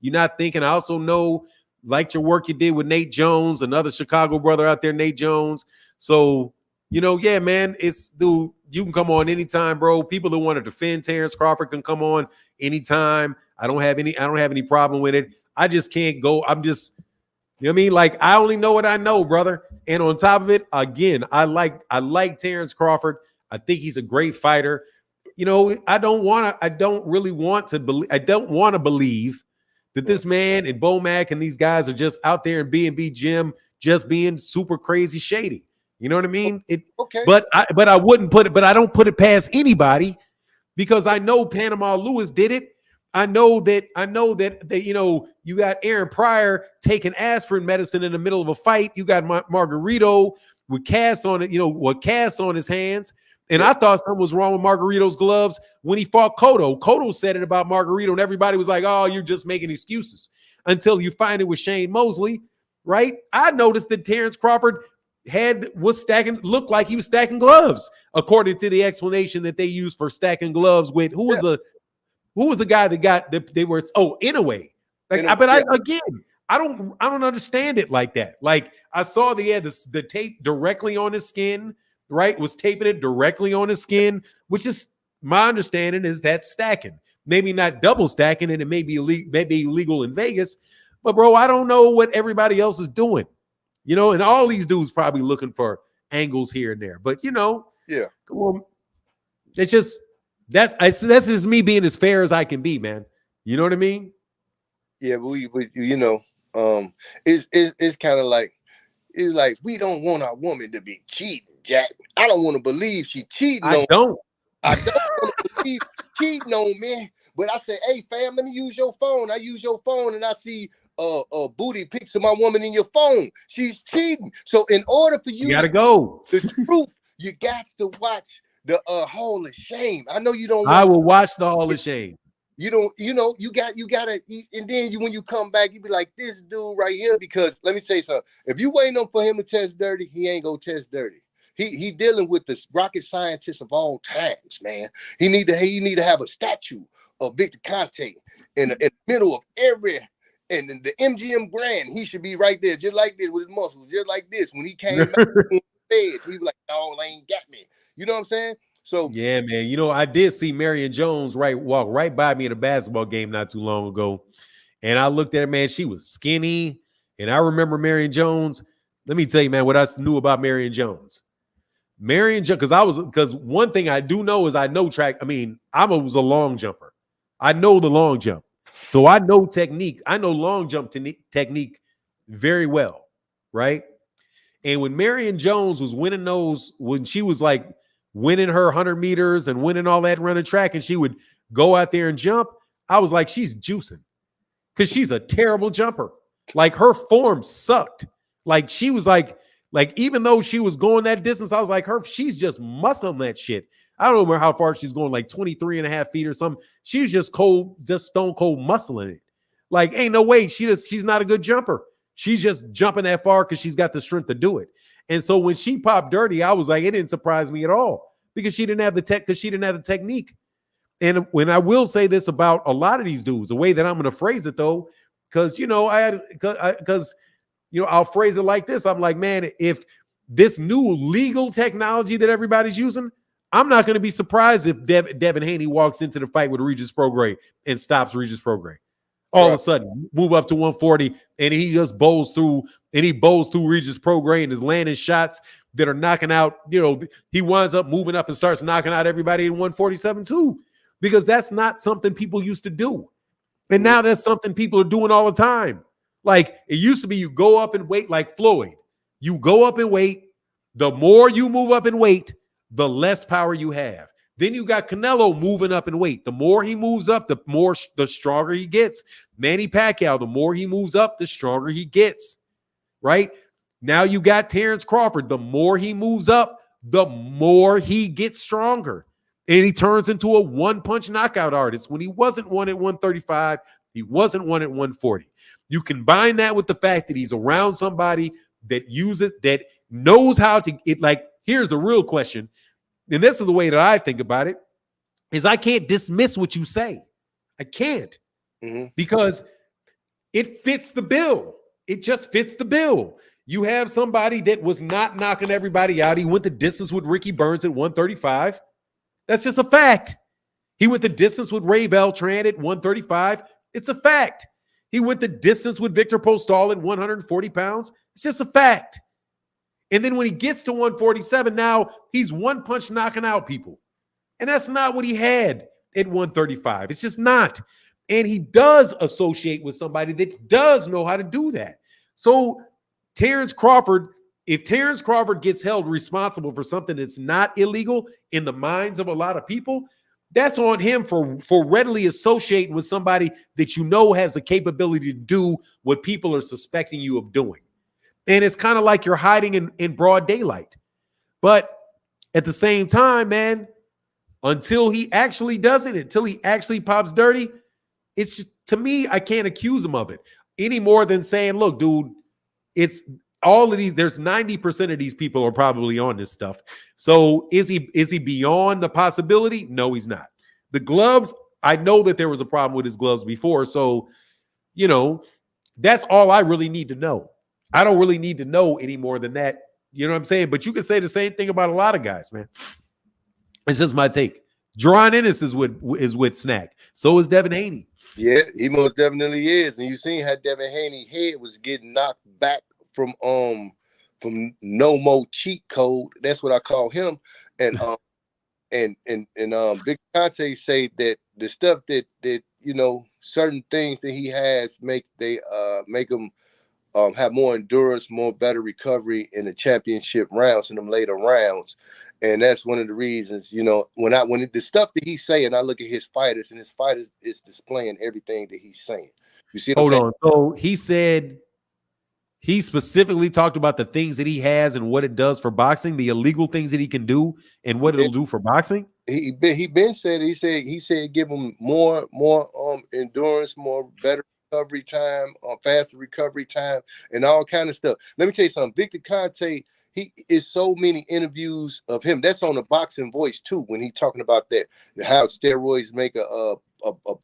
not thinking. I also know, liked your work you did with Nate Jones, another Chicago brother out there, Nate Jones. So, yeah, man, dude, you can come on anytime, bro. People that want to defend Terence Crawford can come on anytime. I don't have any problem with it. I just can't go. I'm just, you know what I mean? Like, I only know what I know, brother. And on top of it, again, I like Terence Crawford. I think he's a great fighter. I don't want to believe that this man and Bomac and these guys are just out there in B&B Gym just being super crazy shady. You know what I mean? Okay. But I don't put it past anybody, because I know Panama Lewis did it. I know that they, you got Aaron Pryor taking aspirin medicine in the middle of a fight. You got Margarito with cast on it, cast on his hands. And I thought something was wrong with Margarito's gloves when he fought Cotto. Cotto said it about Margarito, and everybody was like, oh, you're just making excuses, until you find it with Shane Mosley, right? I noticed that Terence Crawford looked like he was stacking gloves, according to the explanation that they used for stacking gloves with, who was the guy that got they were Inouye. I don't understand it like that. Like, I saw the tape directly on his skin, right? Was taping it directly on his skin, which is my understanding is that stacking. Maybe not double stacking, and it may be illegal in Vegas, but bro, I don't know what everybody else is doing. And all these dudes probably looking for angles here and there. But yeah. Come on. It's just that's just me being as fair as I can be, man. You know what I mean? Yeah, but it's kind of like, it's like, we don't want our woman to be cheating, Jack. I don't want to believe she cheating on me. I don't want to believe cheating on me. But I say, hey, fam, let me use your phone. I use your phone and I see booty pics of my woman in your phone. She's cheating. So in order for you gotta go. The truth, you got to watch the Hall of Shame. I know you don't. I will watch the Hall of Shame. You don't, you gotta, and then when you come back, you be like, this dude right here, because let me tell you something. If you waiting on for him to test dirty, he ain't gonna test dirty. He dealing with the rocket scientist of all times, man. He need to have a statue of Victor Conte in the middle of every, and the MGM Grand. He should be right there, just like this, with his muscles, just like this. When he came back, feds. He was like, no, they ain't got me. You know what I'm saying? So yeah, man. You know, I did see Marion Jones walk right by me at a basketball game not too long ago. And I looked at her, man, she was skinny. And I remember Marion Jones. Let me tell you, man, what I knew about Marion Jones. Marion Jones, because one thing I do know is I know track. I mean, was a long jumper. I know the long jump. So I know technique. I know long jump technique very well, right? And when Marion Jones was winning those, when she was like winning her 100 meters and winning all that running track, and she would go out there and jump, I was like, she's juicing. Because she's a terrible jumper. Like her form sucked. Like she was like even though she was going that distance, I was like, she's just muscling that shit. I don't remember how far she's going, like 23 and a half feet or something. She was just stone cold muscling it. Like, ain't no way. She's not a good jumper. She's just jumping that far because she's got the strength to do it. And so when she popped dirty, I was like, it didn't surprise me at all because she didn't have the technique. And when I will say this about a lot of these dudes, the way that I'm going to phrase it though, because I'll phrase it like this. I'm like, man, if this new legal technology that everybody's using, I'm not going to be surprised if Devin Haney walks into the fight with Regis Prograis and stops Regis Prograis. All of a sudden, move up to 140, and he just bowls through Regis Prograis and is landing shots that are knocking out. He winds up moving up and starts knocking out everybody in 147 too, because that's not something people used to do, and now that's something people are doing all the time. Like it used to be, you go up in weight like Floyd. You go up in weight. The more you move up in weight, the less power you have. Then you got Canelo moving up in weight. The more he moves up, the stronger he gets. Manny Pacquiao, the more he moves up, the stronger he gets. Right? Now you got Terence Crawford. The more he moves up, the more he gets stronger. And he turns into a one-punch knockout artist. When he wasn't one at 135, he wasn't one at 140. You combine that with the fact that he's around somebody that knows how to – like, here's the real question. And this is the way that I think about it, is I can't dismiss what you say. I can't. Because it fits the bill. It just fits the bill. You have somebody that was not knocking everybody out. He went the distance with Ricky Burns at 135. That's just a fact. He went the distance with Ray Beltran at 135. It's a fact. He went the distance with Victor Postol at 140 pounds. It's just a fact. And then when he gets to 147, now he's one punch knocking out people. And that's not what he had at 135. It's just not. And he does associate with somebody that does know how to do that. So Terence Crawford, if Terence Crawford gets held responsible for something that's not illegal in the minds of a lot of people, that's on him for readily associating with somebody that has the capability to do what people are suspecting you of doing. And it's kind of like you're hiding in broad daylight. But at the same time, man, until he actually does it, until he actually pops dirty, it's just, to me, I can't accuse him of it any more than saying, look, dude, it's all of these, there's 90% of these people are probably on this stuff. So is he beyond the possibility? No, he's not. The gloves, I know that there was a problem with his gloves before. So, that's all I really need to know. I don't really need to know any more than that. You know what I'm saying? But you can say the same thing about a lot of guys, man. It's just my take. Jerron Ennis is with Snack. So is Devin Haney. Yeah, he most definitely is. And you seen how Devin Haney's head was getting knocked back from no more cheat code. That's what I call him. And Big Conte say that the stuff that certain things that he has make him have more endurance, more better recovery in the championship rounds, in them later rounds. And that's one of the reasons, when the stuff that he's saying, I look at his fighters, and his fighters is displaying everything that he's saying. You see what I'm saying? So he said he specifically talked about the things that he has and what it does for boxing, the illegal things that he can do and what it'll do for boxing. He said give him more endurance, more better recovery time, faster recovery time, and all kind of stuff. Let me tell you something. Victor Conte, he is so many interviews of him. That's on the Boxing Voice too, when he talking about that, how steroids make a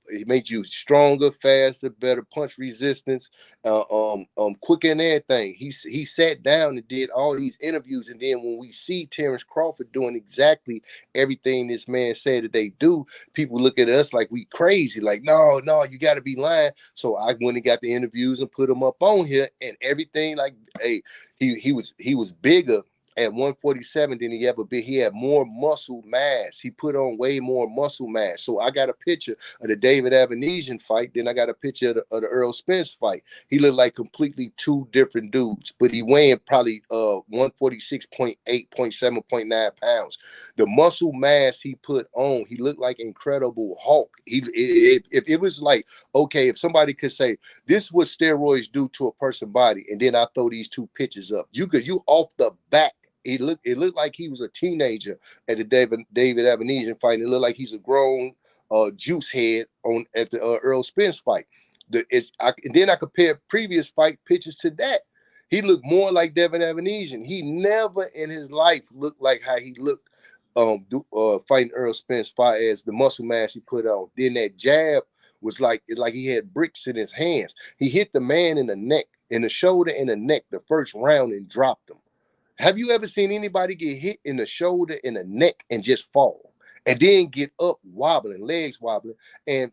it made you stronger, faster, better punch resistance, quicker and everything. He sat down and did all these interviews, and then when we see Terence Crawford doing exactly everything this man said that they do, people look at us like we crazy, like no, you got to be lying. So I went and got the interviews and put them up on here, and everything. Like, hey, he was bigger at 147 than he ever been. He had more muscle mass. He put on way more muscle mass. So I got a picture of the David Avanesian fight. Then I got a picture of the Errol Spence fight. He looked like completely two different dudes, but he weighing probably 146.8, 0.7, 0.9 pounds. The muscle mass he put on, he looked like Incredible Hulk. If it was like, okay, if somebody could say, this is what steroids do to a person's body, and then I throw these two pictures up, you off the back, it looked like he was a teenager at the David Avanesian fight. It looked like he's a grown juice head at the Errol Spence fight. And then I compared previous fight pictures to that. He looked more like David Avanesian. He never in his life looked like how he looked fighting Errol Spence, far as the muscle mass he put on. Then that jab was like he had bricks in his hands. He hit the man in the neck, in the shoulder, and the neck the first round and dropped him. Have you ever seen anybody get hit in the shoulder and the neck and just fall and then get up wobbling, legs wobbling? And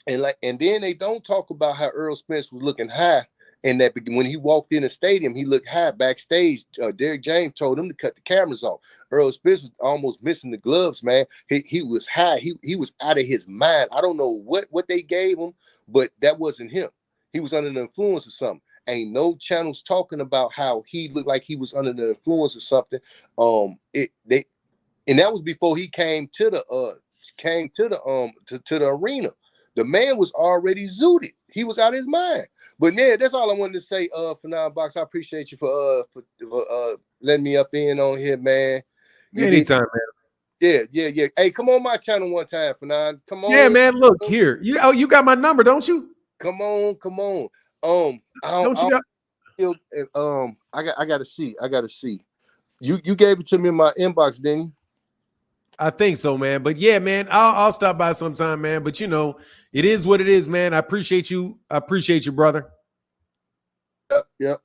then they don't talk about how Errol Spence was looking high, and that when he walked in the stadium, he looked high backstage. Derrick James told him to cut the cameras off. Errol Spence was almost missing the gloves, man. He was high. He was out of his mind. I don't know what they gave him, but that wasn't him. He was under the influence of something. Ain't no channels talking about how he looked like he was under the influence or something. And that was before he came to the arena. The man was already zooted. He was out of his mind. But yeah, that's all I wanted to say. For now, Box, I appreciate you for letting me up in on here, man. Anytime, man. Yeah. Hey, come on my channel one time, for now. Come on. Yeah, man. Look here. You got my number, don't you? Come on. I gotta see. You gave it to me in my inbox, didn't you? I think so, man. But yeah, man, I'll stop by sometime, man. But it is what it is, man. I appreciate you. Brother. Yep.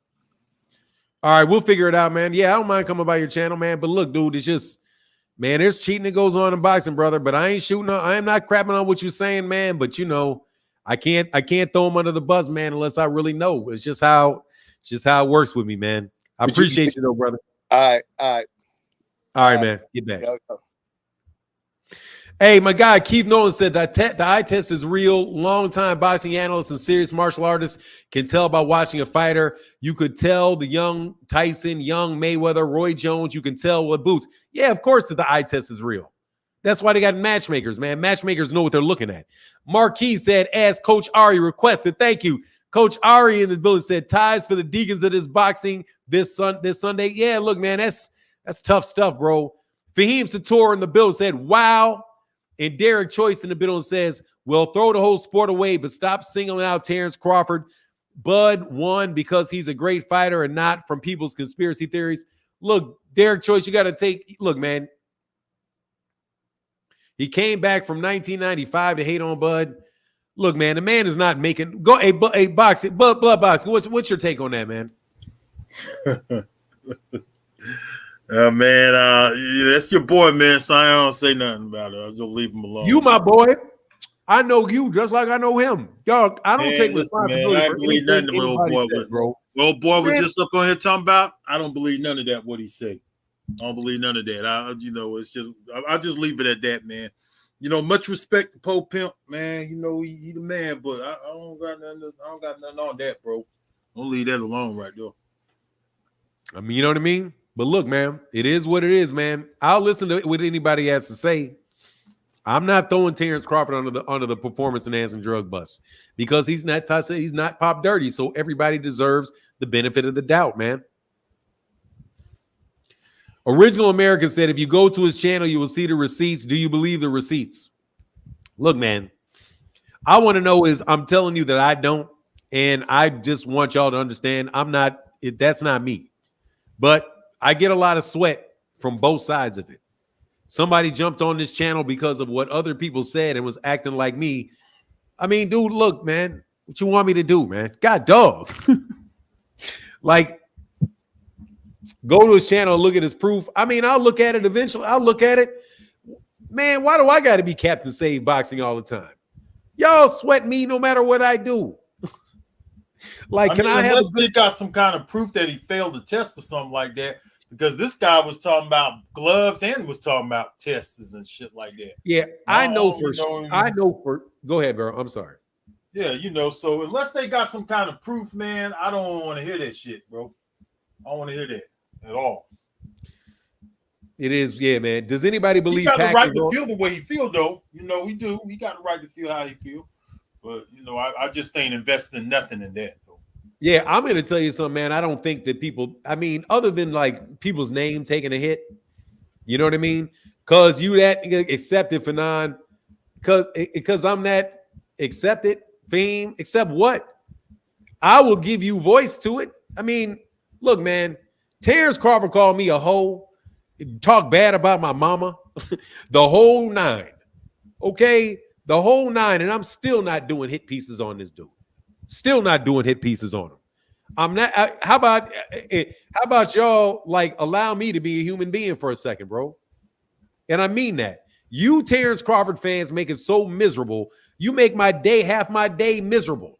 All right, we'll figure it out, man. Yeah, I don't mind coming by your channel, man. But look, dude, it's just, man, there's cheating that goes on in boxing, brother. But I am not crapping on what you're saying, man. But I can't throw him under the bus, man, unless I really know. It's just how it works with me, man. I appreciate you though, brother. All right, man. Get back. Hey, my guy Keith Nolan said that the eye test is real. Longtime boxing analysts and serious martial artists can tell by watching a fighter. You could tell the young Tyson, young Mayweather, Roy Jones. You can tell what boots. Yeah, of course that the eye test is real. That's why they got matchmakers, man. Matchmakers know what they're looking at. Marquis said, as Coach Ari requested. Thank you. Coach Ari in this building said, ties for the Deacons of this boxing this Sunday. Yeah, look, man, that's tough stuff, bro. Fahim Sator in the building said, wow. And Derek Choice in the building says, well, throw the whole sport away, but stop singling out Terence Crawford. Bud won because he's a great fighter and not from people's conspiracy theories. Look, Derek Choice, you got to look, man. He came back from 1995 to hate on Bud. Look, man, the man is not making boxing, blood boxing. What's your take on that, man? Man, that's your boy, man. So I don't say nothing about it. I'll just leave him alone. You, my boy. I know you just like I know him. Y'all, I don't take responsibility I for believe anything nothing old boy says, bro. Old boy was just up on here talking about. I don't believe none of that. What he say? I don't believe none of that. It's just I'll just leave it at that, man. Much respect to Poe Pimp, man. He the man, but I don't got nothing on that, bro. Don't leave that alone right there. I mean, you know what I mean? But look, man, it is what it is, man. I'll listen to what anybody has to say. I'm not throwing Terence Crawford under the performance enhancing drug bus because he's not pop dirty. So everybody deserves the benefit of the doubt, man. Original American said, if you go to his channel, you will see the receipts. Do you believe the receipts? Look, man, I want to know I'm telling you that I don't. And I just want y'all to understand that's not me. But I get a lot of sweat from both sides of it. somebody jumped on this channel because of what other people said and was acting like me. I mean, dude, look, man, what you want me to do, man? God dog. Like, go to his channel and look at his proof. I mean, I'll look at it eventually. I'll look at it. Man, why do I got to be Captain Save Boxing all the time? Y'all sweat me no matter what I do. Like, unless they got some kind of proof that he failed the test or something like that? Because this guy was talking about gloves and was talking about tests and shit like that. Yeah, I know for go ahead, bro. I'm sorry. Yeah, you know, so unless they got some kind of proof, man, I don't want to hear that shit, bro. I don't want to hear that at all. It is, yeah, man. Does anybody believe he got the right to feel the way he feel, though? You know, we do. We got the right to feel how he feel. But, you know, I just ain't investing nothing in that, though. Yeah, I'm going to tell you something, man. I don't think that people, I mean, other than like people's name taking a hit, you know what I mean? Because you that accepted for non, because I'm that accepted, fame, accept what? I will give you voice to it. I mean, look, man, Terence Crawford called me a hoe, talk bad about my mama, the whole nine. Okay, the whole nine, and I'm still not doing hit pieces on this dude. Still not doing hit pieces on him. I'm not. How about y'all like allow me to be a human being for a second, bro? And I mean that. You Terence Crawford fans make it so miserable. You make my day, half my day miserable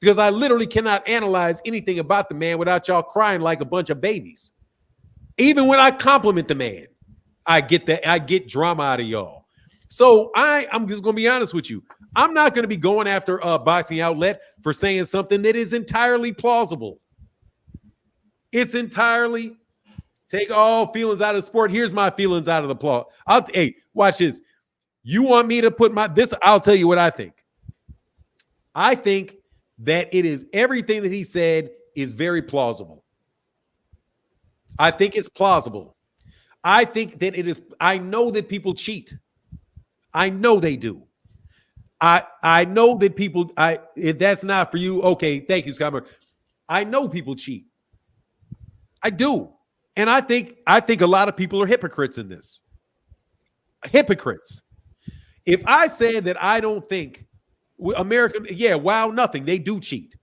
because I literally cannot analyze anything about the man without y'all crying like a bunch of babies. Even when I compliment the man, I get that. I get drama out of y'all. So I'm just going to be honest with you. I'm not going to be going after a boxing outlet for saying something that is entirely plausible. It's entirely take all feelings out of the sport. Here's my feelings out of the plot. Hey, watch this. You want me to put I'll tell you what I think. I think that it is everything that he said is very plausible. I think it's plausible. I think that it is. I know that people cheat. I know they do. I know that people. If that's not for you, okay. Thank you, Scott. I know people cheat. I do, and I think a lot of people are hypocrites in this. Hypocrites. If I said that I don't think American, nothing. They do cheat.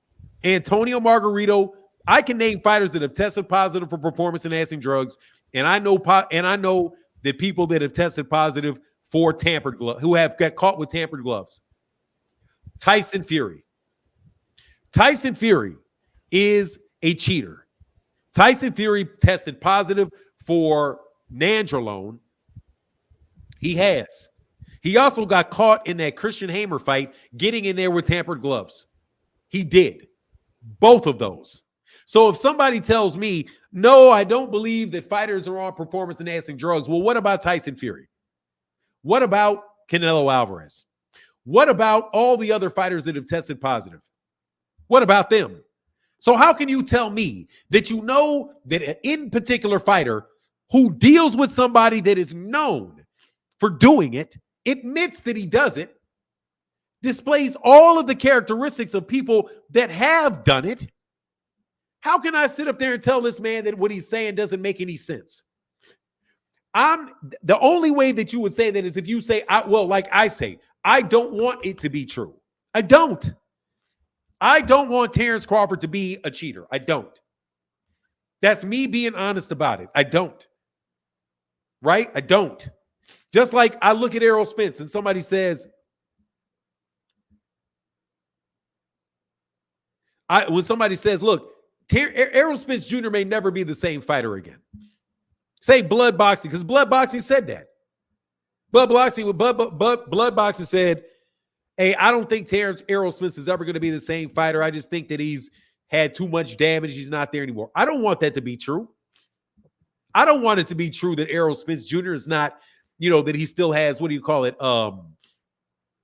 Antonio Margarito. I can name fighters that have tested positive for performance-enhancing drugs, and I know that people that have tested positive for tampered gloves, who have got caught with tampered gloves. Tyson Fury. Tyson Fury is a cheater. Tyson Fury tested positive for nandrolone. He has. He also got caught in that Christian Hamer fight getting in there with tampered gloves. He did. Both of those. So if somebody tells me, no, I don't believe that fighters are on performance-enhancing drugs, well, what about Tyson Fury? What about Canelo Alvarez? What about all the other fighters that have tested positive? What about them? So how can you tell me that you know that an in particular fighter who deals with somebody that is known for doing it, admits that he does it, displays all of the characteristics of people that have done it? How can I sit up there and tell this man that what he's saying doesn't make any sense? The only way that you would say that is if you say, like I say, I don't want it to be true. I don't want Terence Crawford to be a cheater. I don't. That's me being honest about it. I don't. Right? I don't. Just like I look at Errol Spence and somebody says, when somebody says, look, Errol Spence Jr. may never be the same fighter again. Say blood boxing, because blood boxing said that. Blood boxing said, hey, I don't think Errol Spence is ever going to be the same fighter. I just think that he's had too much damage. He's not there anymore. I don't want that to be true. I don't want it to be true that Errol Spence Jr. is not, that he still has,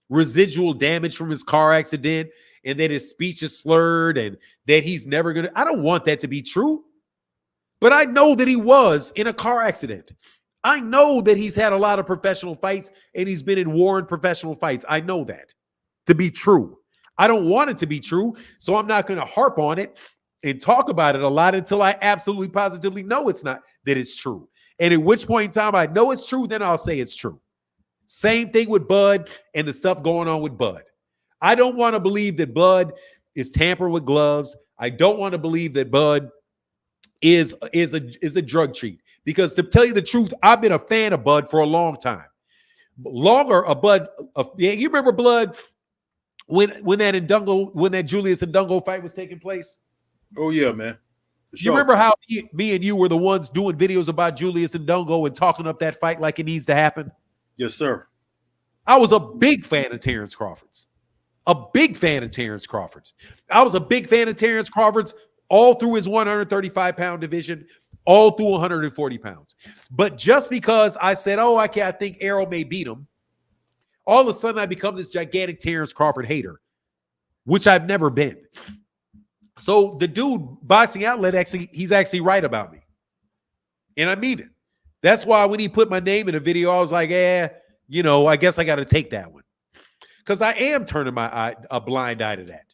residual damage from his car accident and that his speech is slurred and that he's never going to. I don't want that to be true. But I know that he was in a car accident. I know that he's had a lot of professional fights and he's been in war and professional fights. I know that to be true. I don't want it to be true, so I'm not going to harp on it and talk about it a lot until I absolutely positively know it's not, that it's true. And at which point in time I know it's true, then I'll say it's true. Same thing with Bud and the stuff going on with Bud. I don't want to believe that Bud is tampered with gloves. I don't want to believe that Bud is a drug cheat. Because to tell you the truth, I've been a fan of Bud for a long time. Longer a Bud. Yeah, you remember Bud when that Julius Ndungo fight was taking place? Oh yeah, man. You remember how me and you were the ones doing videos about Julius Ndungo and talking up that fight like it needs to happen? Yes, sir. I was a big fan of Terence Crawford's. I was a big fan of Terence Crawford's all through his 135-pound division, all through 140 pounds. But just because I said, oh, I think Errol may beat him, all of a sudden I become this gigantic Terence Crawford hater, which I've never been. So the dude, Boxing Outlet, he's actually right about me. And I mean it. That's why when he put my name in a video, I was like, I guess I got to take that one. Because I am turning a blind eye to that.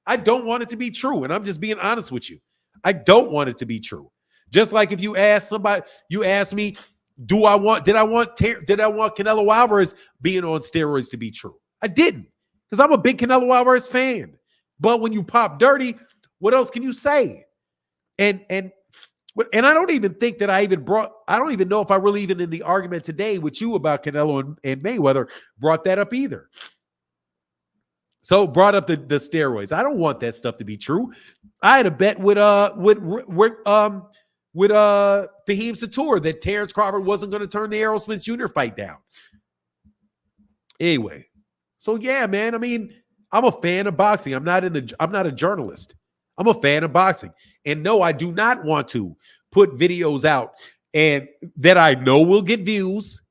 I don't want it to be true. And I'm just being honest with you. I don't want it to be true. Just like if you ask me, did I want Canelo Alvarez being on steroids to be true? I didn't. Because I'm a big Canelo Alvarez fan. But when you pop dirty, what else can you say? And I don't even think that I don't even know if I really even in the argument today with you about Canelo and Mayweather brought that up either. So brought up the steroids. I don't want that stuff to be true. I had a bet with Fahim Sator that Terence Crawford wasn't going to turn the Errol Spence Jr. fight down. Anyway, so yeah, man. I mean, I'm a fan of boxing. I'm not a journalist. I'm a fan of boxing. And no, I do not want to put videos out and that I know will get views.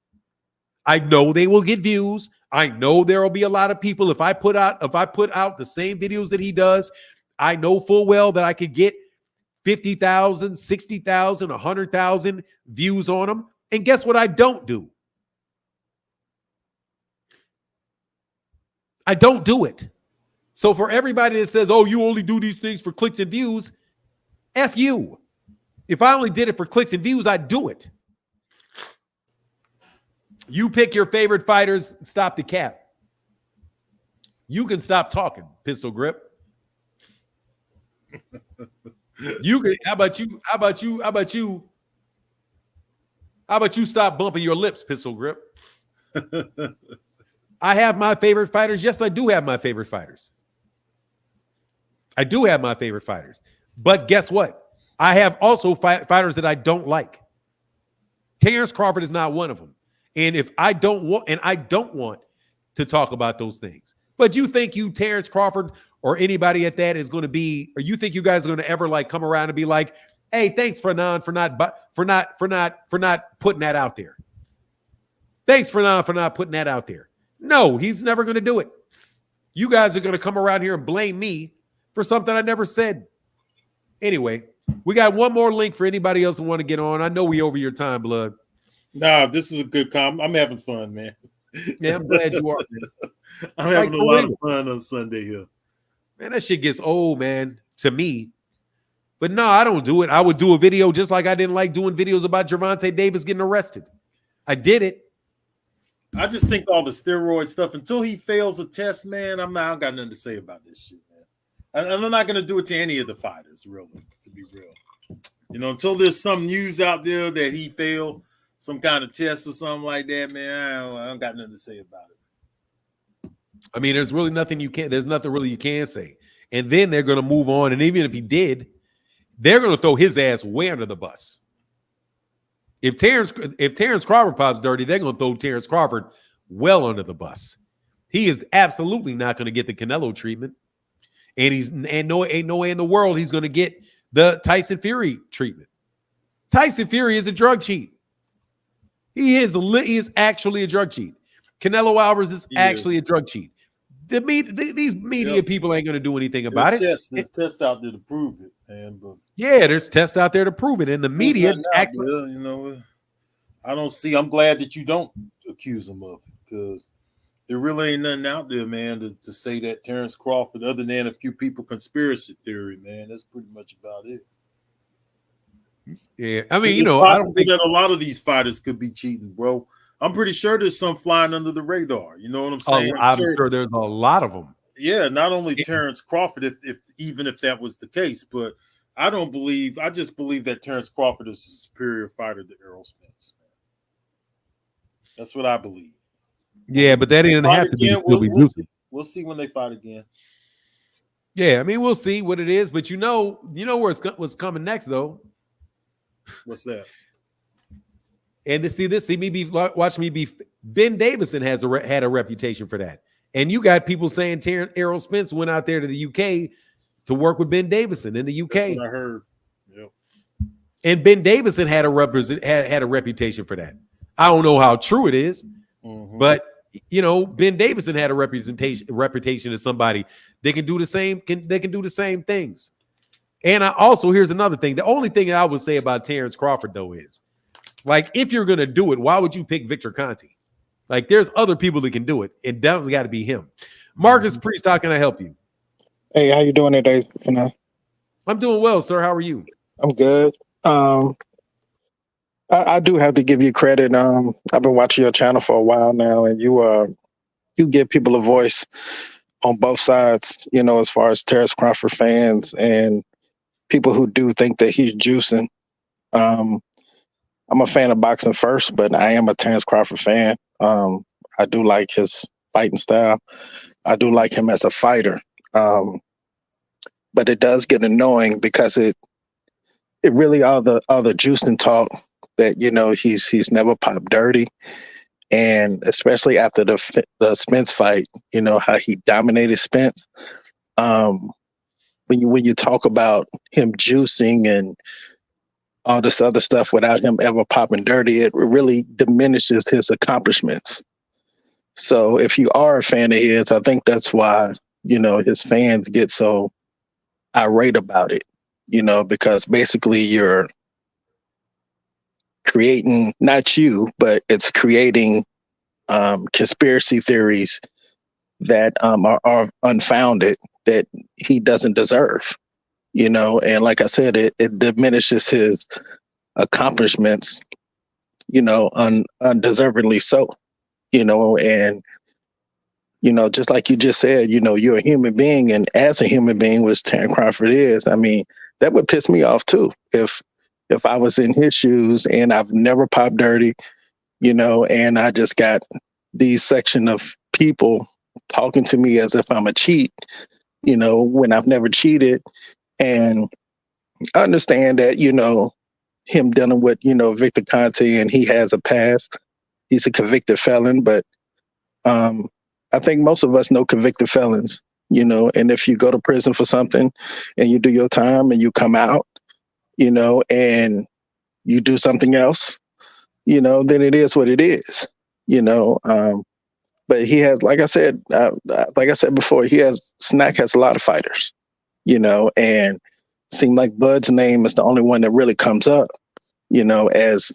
I know they will get views. I know there will be a lot of people. If I put out the same videos that he does, I know full well that I could get 50,000, 60,000, 100,000 views on them. And guess what I don't do? I don't do it. So for everybody that says, oh, you only do these things for clicks and views, F you. If I only did it for clicks and views, I'd do it. You pick your favorite fighters, stop the cap. You can stop talking, Pistol Grip. You can, how about you stop bumping your lips, Pistol Grip? I have my favorite fighters. Yes, I do have my favorite fighters. I do have my favorite fighters. But guess what? I have also fighters that I don't like. Terence Crawford is not one of them. And I don't want to talk about those things. But you think Terence Crawford or anybody at that is going to be, or you think you guys are going to ever like come around and be like, hey, thanks Fernand for not putting that out there. Thanks Fernand for not putting that out there. No, he's never going to do it. You guys are going to come around here and blame me for something I never said. Anyway, we got one more link for anybody else who want to get on. I know we over your time, Blood. Nah, this is a good comment. I'm having fun, man. Yeah, I'm glad you are, man. I'm having a lot of fun on Sunday here. Man, that shit gets old, man, to me. But no, I don't do it. I would do a video just like I didn't like doing videos about Gervonta Davis getting arrested. I did it. I just think all the steroid stuff, until he fails a test, man, I don't got nothing to say about this shit, man. And I'm not going to do it to any of the fighters, really, to be real. You know, until there's some news out there that he failed some kind of test or something like that, man, I don't got nothing to say about it. I mean, there's nothing really you can say. And then they're going to move on. And even if he did, they're going to throw his ass way under the bus. If Terence Crawford pops dirty, they're going to throw Terence Crawford well under the bus. He is absolutely not going to get the Canelo treatment. And no way in the world he's going to get the Tyson Fury treatment. Tyson Fury is a drug cheat. He is actually a drug cheat. Canelo Alvarez is actually a drug cheat. These media people ain't going to do anything about it. There's tests out there to prove it, man. But yeah, there's tests out there to prove it, and the media actually, you know, I don't see. I'm glad that you don't accuse him of it, because there really ain't nothing out there, man, to say that Terence Crawford, other than a few people conspiracy theory, man. That's pretty much about it. Yeah, I mean, it's I don't think that a lot of these fighters could be cheating, bro. I'm pretty sure there's some flying under the radar. You know what I'm saying? I'm sure there's a lot of them. Yeah, not only Terence Crawford, if that was the case, but I just believe that Terence Crawford is a superior fighter to Errol Spence. That's what I believe. Yeah, but that didn't have to be. We'll see when they fight again. Yeah, I mean, we'll see what it is, but you know what's coming next, though. What's that? And to see me watch me be. Ben Davison had a reputation for that, and you got people saying Errol Spence went out there to the UK to work with Ben Davison in the UK. That's what I heard. Yep. And Ben Davison had a reputation for that. I don't know how true it is, but Ben Davison had a reputation as somebody they can do the same. They can do the same things. And here's another thing. The only thing that I would say about Terence Crawford though is, like, if you're gonna do it, why would you pick Victor Conte? Like, there's other people that can do it. It definitely got to be him. Marcus Priest, how can I help you? Hey, how you doing today? I'm doing well, sir. How are you? I'm good. I do have to give you credit. I've been watching your channel for a while now, and you give people a voice on both sides, as far as Terence Crawford fans and people who do think that he's juicing. I'm a fan of boxing first, but I am a Terence Crawford fan. I do like his fighting style. I do like him as a fighter. But it does get annoying because it really all the juicing talk that he's never popped dirty, and especially after the Spence fight, how he dominated Spence. When you talk about him juicing and all this other stuff without him ever popping dirty, it really diminishes his accomplishments. So if you are a fan of his, I think that's why his fans get so irate about it, because basically you're creating, not you, but it's creating conspiracy theories that are unfounded, that he doesn't deserve, and like I said, it diminishes his accomplishments, undeservedly so, and just like you just said, you're a human being, and as a human being, which Terence Crawford is, I mean, that would piss me off too. If I was in his shoes and I've never popped dirty, and I just got these section of people talking to me as if I'm a cheat, when I've never cheated. And I understand that, him dealing with, Victor Conte, and he has a past. He's a convicted felon, but I think most of us know convicted felons, and if you go to prison for something and you do your time and you come out, and you do something else, then it is what it is, but he has, like I said before, Snack has a lot of fighters, and seemed like Bud's name is the only one that really comes up, as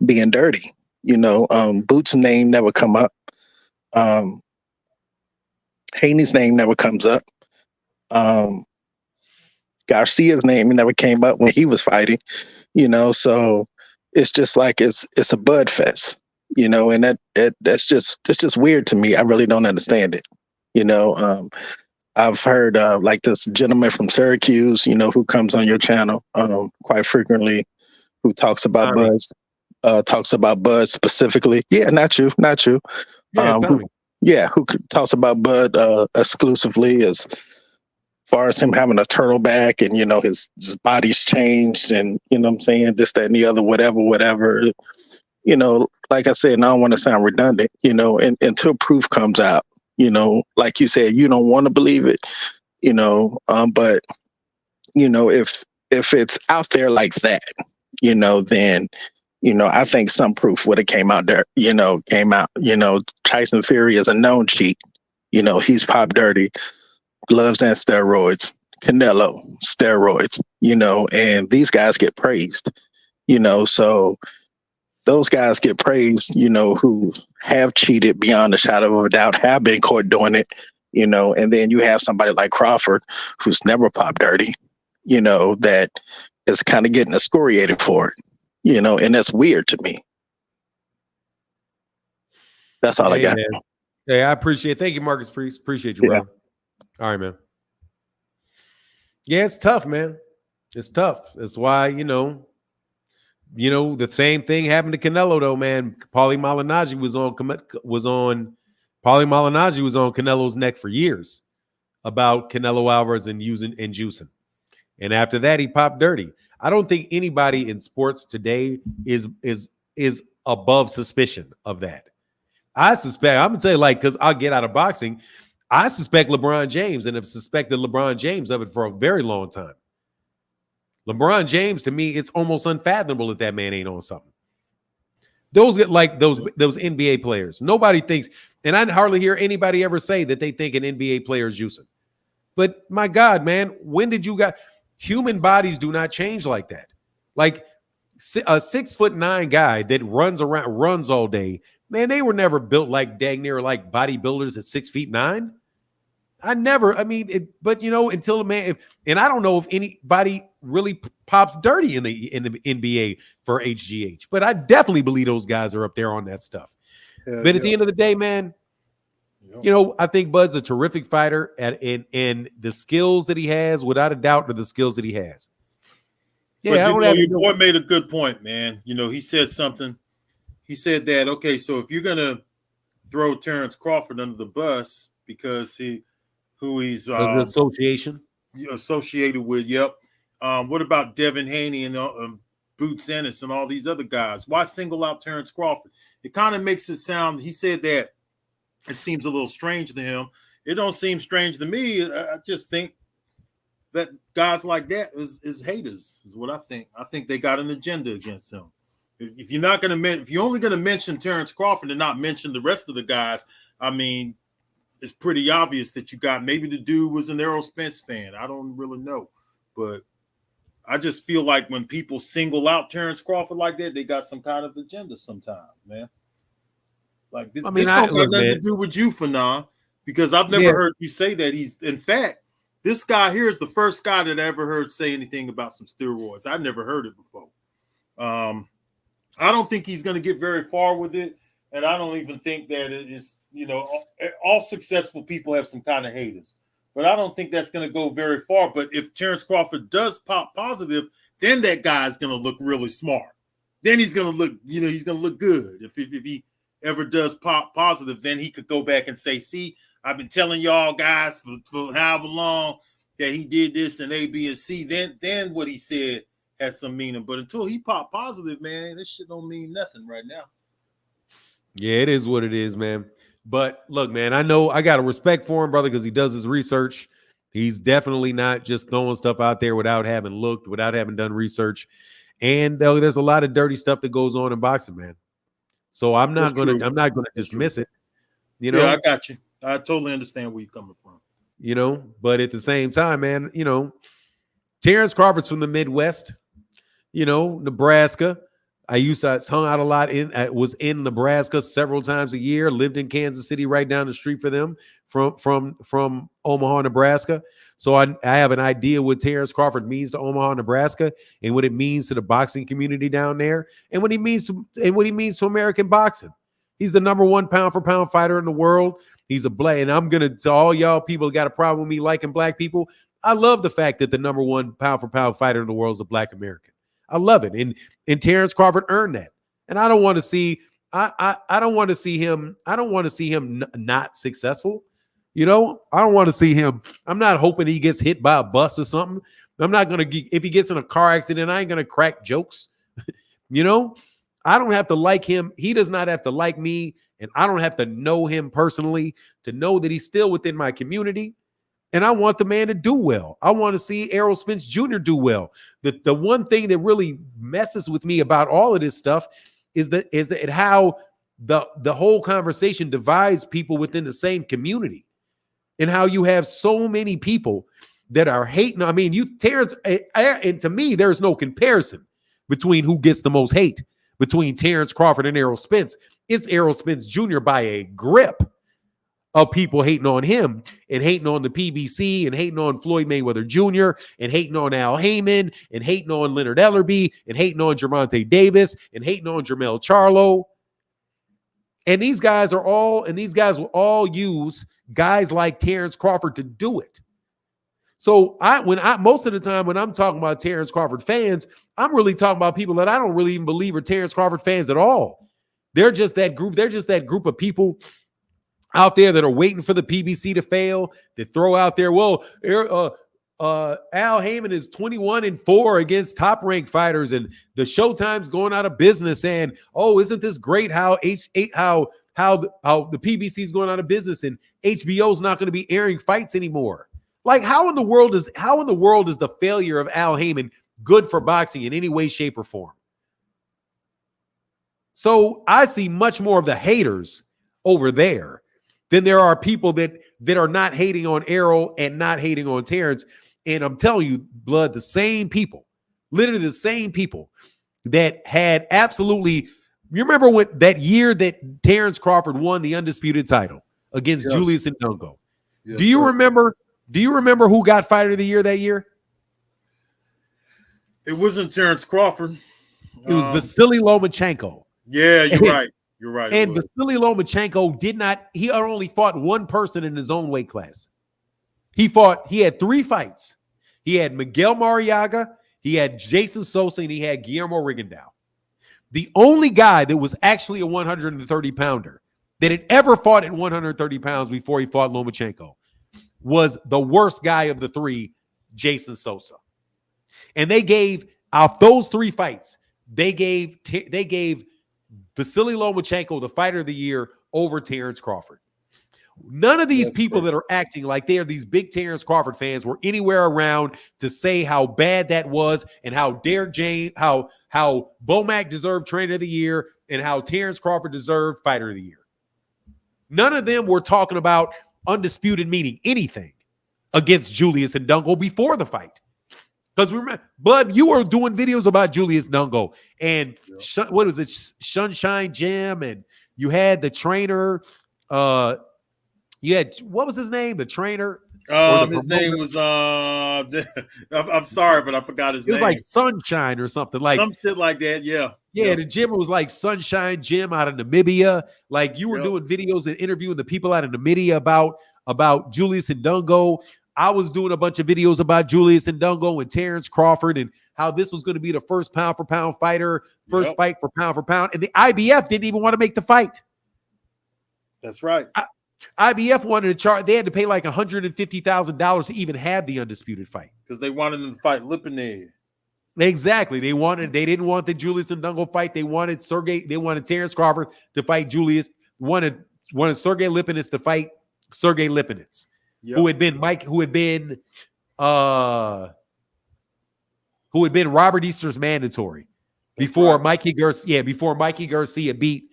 being dirty. Boots' name never come up. Haney's name never comes up. Garcia's name never came up when he was fighting, so it's just like it's a Bud fest, and that's just weird to me. I really don't understand it. I've heard like this gentleman from Syracuse, who comes on your channel quite frequently, who talks about Bud specifically. Yeah, not you. Yeah, who talks about Bud exclusively as far as him having a turtleback and, his body's changed and, what I'm saying, this, that, and the other, whatever. Like I said, and I don't want to sound redundant, until proof comes out, like you said, you don't want to believe it, but, if it's out there like that, then, I think some proof would have came out. Tyson Fury is a known cheat. He's popped dirty, gloves and steroids. Canelo, steroids, and these guys get praised, so those guys get praised, who have cheated beyond a shadow of a doubt, have been caught doing it, and then you have somebody like Crawford, who's never popped dirty, that is kind of getting excoriated for it, you know, and that's weird to me. That's all I got. Man. Hey, I appreciate it. Thank you, Marcus Priest. Appreciate you, brother. All right, man. Yeah, it's tough, man. It's tough. That's why, you know, the same thing happened to Canelo, though, man. Paulie Malignaggi was on Canelo's neck for years about Canelo Alvarez and juicing. And after that, he popped dirty. I don't think anybody in sports today is above suspicion of that. I suspect, I'm gonna tell you, like, because I'll get out of boxing, I suspect LeBron James and have suspected LeBron James of it for a very long time. LeBron James, to me, it's almost unfathomable that man ain't on something. Those NBA players, nobody thinks, and I hardly hear anybody ever say that they think an NBA player is juicing. But my God, man, when did you got human bodies do not change like that? Like a 6'9" guy that runs all day, man, they were never built like dang near like bodybuilders at 6'9". But you know, until the man, and I don't know if anybody really pops dirty in the NBA for HGH, but I definitely believe those guys are up there on that stuff. But at the end of the day, man, you know, I think Bud's a terrific fighter, and the skills that he has, without a doubt, are the skills that he has. Yeah, your boy made a good point, man. You know, he said something. He said that, okay, so if you're gonna throw Terence Crawford under the bus because he's associated with, what about Devin Haney and Boots Ennis and all these other guys? Why single out Terence Crawford? It kind of makes it sound. He said that it seems a little strange to him. It don't seem strange to me. I just think that guys like that is haters, is what I think. I think they got an agenda against him. If you're not going to if you're only going to mention Terence Crawford and not mention the rest of the guys, I mean, it's pretty obvious that you got, maybe the dude was an Errol Spence fan. I don't really know, but I just feel like when people single out Terence Crawford like that, they got some kind of agenda sometimes, man. Like this don't got nothing to do with you, Fanon, because I've never heard you say that in fact, this guy here is the first guy that I ever heard say anything about some steroids. I never heard it before. I don't think he's going to get very far with it. And I don't even think that it is, you know, all successful people have some kind of haters. But I don't think that's going to go very far. But if Terence Crawford does pop positive, then that guy's going to look really smart. Then he's going to look, you know, he's going to look good. If he ever does pop positive, then he could go back and say, see, I've been telling y'all guys for however long that he did this and A, B, and C. Then what he said has some meaning. But until he pop positive, man, this shit don't mean nothing right now. Yeah, it is what it is, man. But look, man, I know I got a respect for him, brother, because he does his research. He's definitely not just throwing stuff out there without having looked, without having done research. And there's a lot of dirty stuff that goes on in boxing, man. So I'm not gonna dismiss it. You know, yeah, I got you. I totally understand where you're coming from. You know, but at the same time, man, you know, Terence Crawford's from the Midwest. You know, Nebraska. I hung out a lot was in Nebraska several times a year, lived in Kansas City right down the street for them from Omaha, Nebraska. So I have an idea what Terence Crawford means to Omaha, Nebraska, and what it means to the boxing community down there, and what he means to American boxing. He's the number one pound for pound fighter in the world. He's a black, and I'm gonna to all y'all people that got a problem with me liking black people. I love the fact that the number one pound for pound fighter in the world is a black American. I love it. And Terence Crawford earned that. And I don't want to see him not successful. You know, I don't want to see him. I'm not hoping he gets hit by a bus or something. I'm not going to, if he gets in a car accident, I ain't going to crack jokes. You know, I don't have to like him. He does not have to like me. And I don't have to know him personally to know that he's still within my community. And I want the man to do well. I want to see Errol Spence Jr. do well. The one thing that really messes with me about all of this stuff is that how the whole conversation divides people within the same community, and how you have so many people that are hating. I mean, Terence, and to me, there's no comparison between who gets the most hate between Terence Crawford and Errol Spence. It's Errol Spence Jr. by a grip. of people hating on him and hating on the PBC and hating on Floyd Mayweather Jr. and hating on Al Heyman and hating on Leonard Ellerbe and hating on Gervonta Davis and hating on Jermell Charlo. And these guys will all use guys like Terence Crawford to do it. So most of the time when I'm talking about Terence Crawford fans, I'm really talking about people that I don't really even believe are Terence Crawford fans at all. They're just that group. They're just that group of people out there that are waiting for the PBC to fail, that throw out there, well, Al Heyman is 21-4 against top-ranked fighters, and the Showtime's going out of business. And isn't this great how the PBC is going out of business and HBO's not going to be airing fights anymore? Like, how in the world is the failure of Al Heyman good for boxing in any way, shape, or form? So I see much more of the haters over there than there are people that are not hating on Errol and not hating on Terence. And I'm telling you, blood, the same people, literally the same people that had absolutely. You remember when that year that Terence Crawford won the undisputed title against Julius Ndongo? Yes, Do you sir. remember? Do you remember who got Fighter of the Year that year? It wasn't Terence Crawford. It was Vasily Lomachenko. Yeah, you're right. You're right. And Vasily Lomachenko he only fought one person in his own weight class. He had 3 fights. He had Miguel Mariaga, he had Jason Sosa, and he had Guillermo Rigondeaux. The only guy that was actually a 130-pounder that had ever fought at 130 pounds before he fought Lomachenko was the worst guy of the 3, Jason Sosa. And they gave out those 3 fights, they gave Vasily Lomachenko the Fighter of the Year over Terence Crawford. None of these people that are acting like they are these big Terence Crawford fans were anywhere around to say how bad that was and how Derek James, how Bomac deserved Trainer of the Year and how Terence Crawford deserved Fighter of the Year. None of them were talking about undisputed meaning anything against Julius Ndongo before the fight. Because remember, Bud, you were doing videos about Julius Ndongo and what was it, Sunshine Gym, and you had the trainer. You had, what was his name? The trainer. His name was. I'm sorry, but I forgot his name. It was like Sunshine or something, like some shit like that. Yeah. Yeah, the gym was like Sunshine Gym out of Namibia. Like you were doing videos and interviewing the people out of Namibia about Julius Ndongo. I was doing a bunch of videos about Julius Ndongo and Terence Crawford and how this was going to be the first pound-for-pound fighter, first fight for pound-for-pound. And the IBF didn't even want to make the fight. That's right. IBF wanted to charge. They had to pay like $150,000 to even have the undisputed fight. Because they wanted them to fight Lipinets. Exactly. They didn't want the Julius Ndongo fight. They wanted Terence Crawford to fight Julius. Wanted Sergey Lipinets to fight Sergey Lipinets. Yep. Who had been Robert Easter's mandatory before Mikey Garcia beat Mikey Garcia beat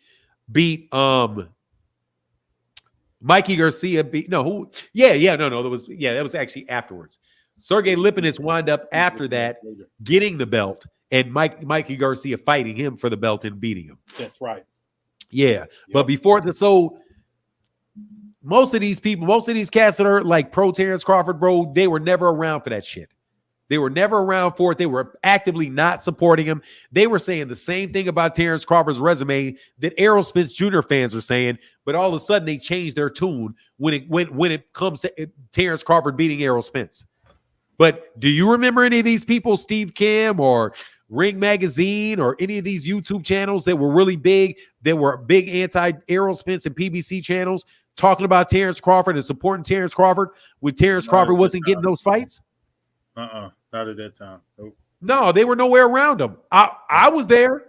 that was actually afterwards. Sergey Lipinets wound up after that getting the belt and Mikey Garcia fighting him for the belt and beating him. That's right. Yeah. Yep. But before most of these cats that are like pro Terence Crawford, bro, they were never around for that shit. They were never around for it. They were actively not supporting him. They were saying the same thing about Terence Crawford's resume that Errol Spence Jr. fans are saying, but all of a sudden they changed their tune when it comes to Terence Crawford beating Errol Spence. But do you remember any of these people, Steve Kim or Ring Magazine or any of these YouTube channels that were really big, that were big anti-Errol Spence and PBC channels talking about Terence Crawford and supporting Terence Crawford when Terence Crawford wasn't getting those fights? Not at that time. Nope. No, they were nowhere around him. I was there.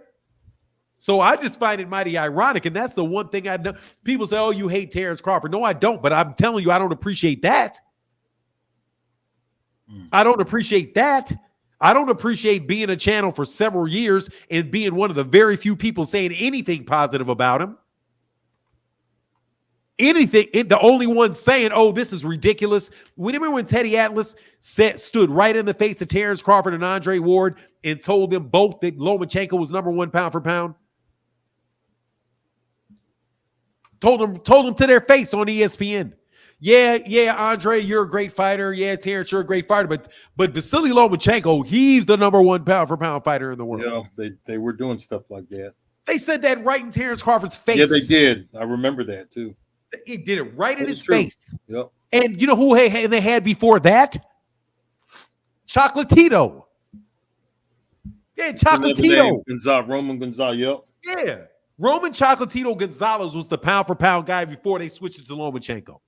So I just find it mighty ironic. And that's the one thing I know. People say, oh, you hate Terence Crawford. No, I don't. But I'm telling you, I don't appreciate that. I don't appreciate that. I don't appreciate being a channel for several years and being one of the very few people saying anything positive about him. The only one saying, oh, this is ridiculous. Remember when Teddy Atlas stood right in the face of Terence Crawford and Andre Ward and told them both that Lomachenko was number 1 pound for pound? Told them to their face on ESPN. Yeah, Andre, you're a great fighter. Yeah, Terence, you're a great fighter. But Vasily Lomachenko, he's the number 1 pound for pound fighter in the world. Yeah, they were doing stuff like that. They said that right in Terence Crawford's face. Yeah, they did. I remember that too. He did it right in his face. Yep. And you know who they had before that? Chocolatito. Yeah, Chocolatito. Roman Gonzalez. Yep. Yeah. Roman Chocolatito Gonzalez was the pound for pound guy before they switched it to Lomachenko.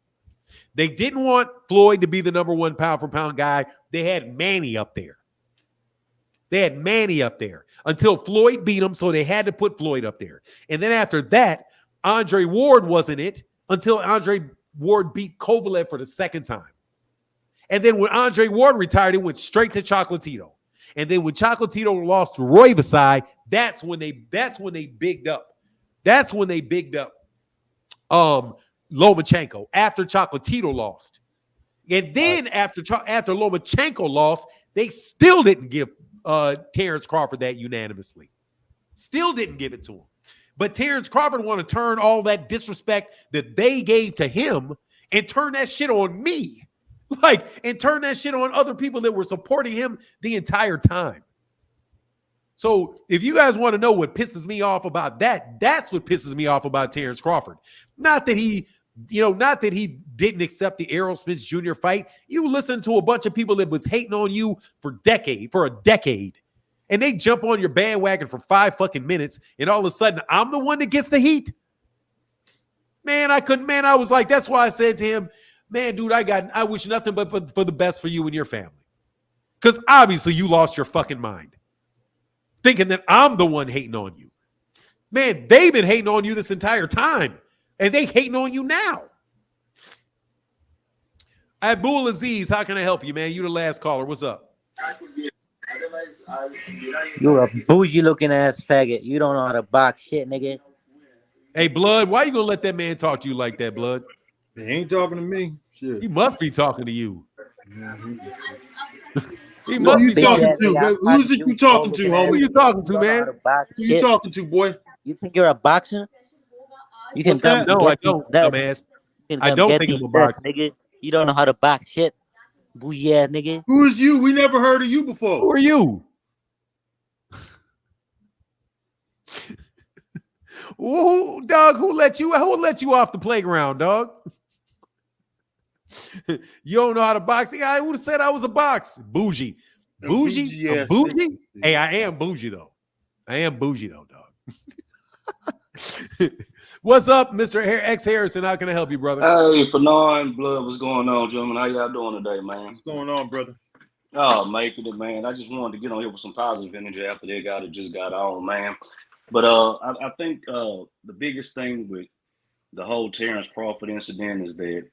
They didn't want Floyd to be the number 1 pound for pound guy. They had Manny up there. Until Floyd beat him, so they had to put Floyd up there. And then after that, Andre Ward wasn't it until Andre Ward beat Kovalev for the second time. And then when Andre Ward retired, it went straight to Chocolatito. And then when Chocolatito lost to Roy Vasai, that's when they bigged up. That's when they bigged up Lomachenko after Chocolatito lost. And then after Lomachenko lost, they still didn't give Terence Crawford that unanimously. Still didn't give it to him. But Terence Crawford want to turn all that disrespect that they gave to him and turn that shit on me. And turn that shit on other people that were supporting him the entire time. So if you guys want to know what pisses me off about that, that's what pisses me off about Terence Crawford. Not that he didn't accept the Errol Spence Jr. fight. You listen to a bunch of people that was hating on you for a decade. And they jump on your bandwagon for 5 fucking minutes, and all of a sudden, I'm the one that gets the heat. Man, I was like, that's why I said to him, man, dude, I wish nothing but for the best for you and your family. Because obviously you lost your fucking mind. Thinking that I'm the one hating on you. Man, they've been hating on you this entire time. And they hating on you now. Abdul Aziz, how can I help you, man? You the last caller. What's up? You're a bougie looking ass faggot. You don't know how to box shit, nigga. Hey, Blood, why you gonna let that man talk to you like that, Blood? He ain't talking to me. Shit. He must be talking to you. He must be talking to. Who's it you talking to, homie? Who you talking to, man? Who you talking to, boy? You think you're a boxer? You can come. No, I don't, dumbass. I don't think I'm a boxer, nigga. You don't know how to box shit, bougie ass nigga. Who is you? We never heard of you before. Who are you? Ooh, dog, who let you off the playground, dog? You don't know how to box. I would have said I was a box. Bougie. Bougie? Yes, bougie? Hey, I am bougie, though. Dog. What's up, Mr. X Harrison? How can I help you, brother? Hey, Fanon, Blood, what's going on, gentlemen? How y'all doing today, man? What's going on, brother? Oh, making it, man. I just wanted to get on here with some positive energy after that guy that just got on, man. But I think the biggest thing with the whole Terence Crawford incident is that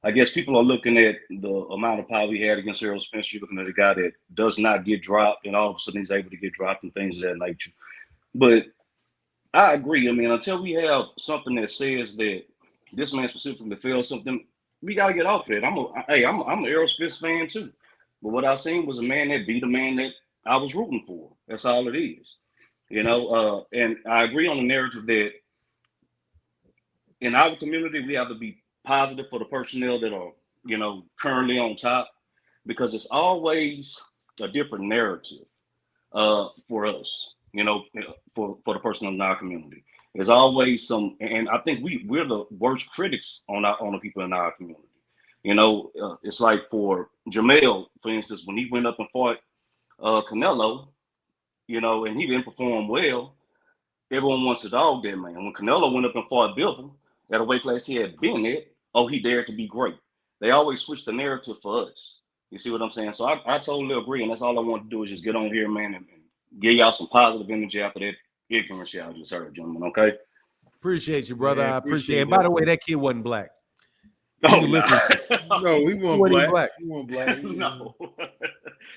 I guess people are looking at the amount of power he had against Errol Spence. You're looking at a guy that does not get dropped, and all of a sudden he's able to get dropped and things of that nature. But I agree. I mean, until we have something that says that this man specifically failed something, we gotta get off it. I'm an Errol Spence fan too. But what I seen was a man that beat a man that I was rooting for. That's all it is. And I agree on the narrative that in our community, we have to be positive for the personnel that are, currently on top, because it's always a different narrative for us, for the personnel in our community. There's always some, and I think we're the worst critics on the people in our community. It's like for Jermell, for instance, when he went up and fought Canelo, and he didn't perform well, everyone wants to dog that man. When Canelo went up and fought Bivol at a weight class he had been at, he dared to be great. They always switch the narrative for us. You see what I'm saying? So I totally agree, and that's all I want to do is just get on here, man, and give y'all some positive energy after that ignorance y'all just heard, gentlemen, okay? Appreciate you, brother. Yeah, I appreciate it. And by the way, that kid wasn't black. Oh, listen. No, he wasn't black. He wasn't black. No.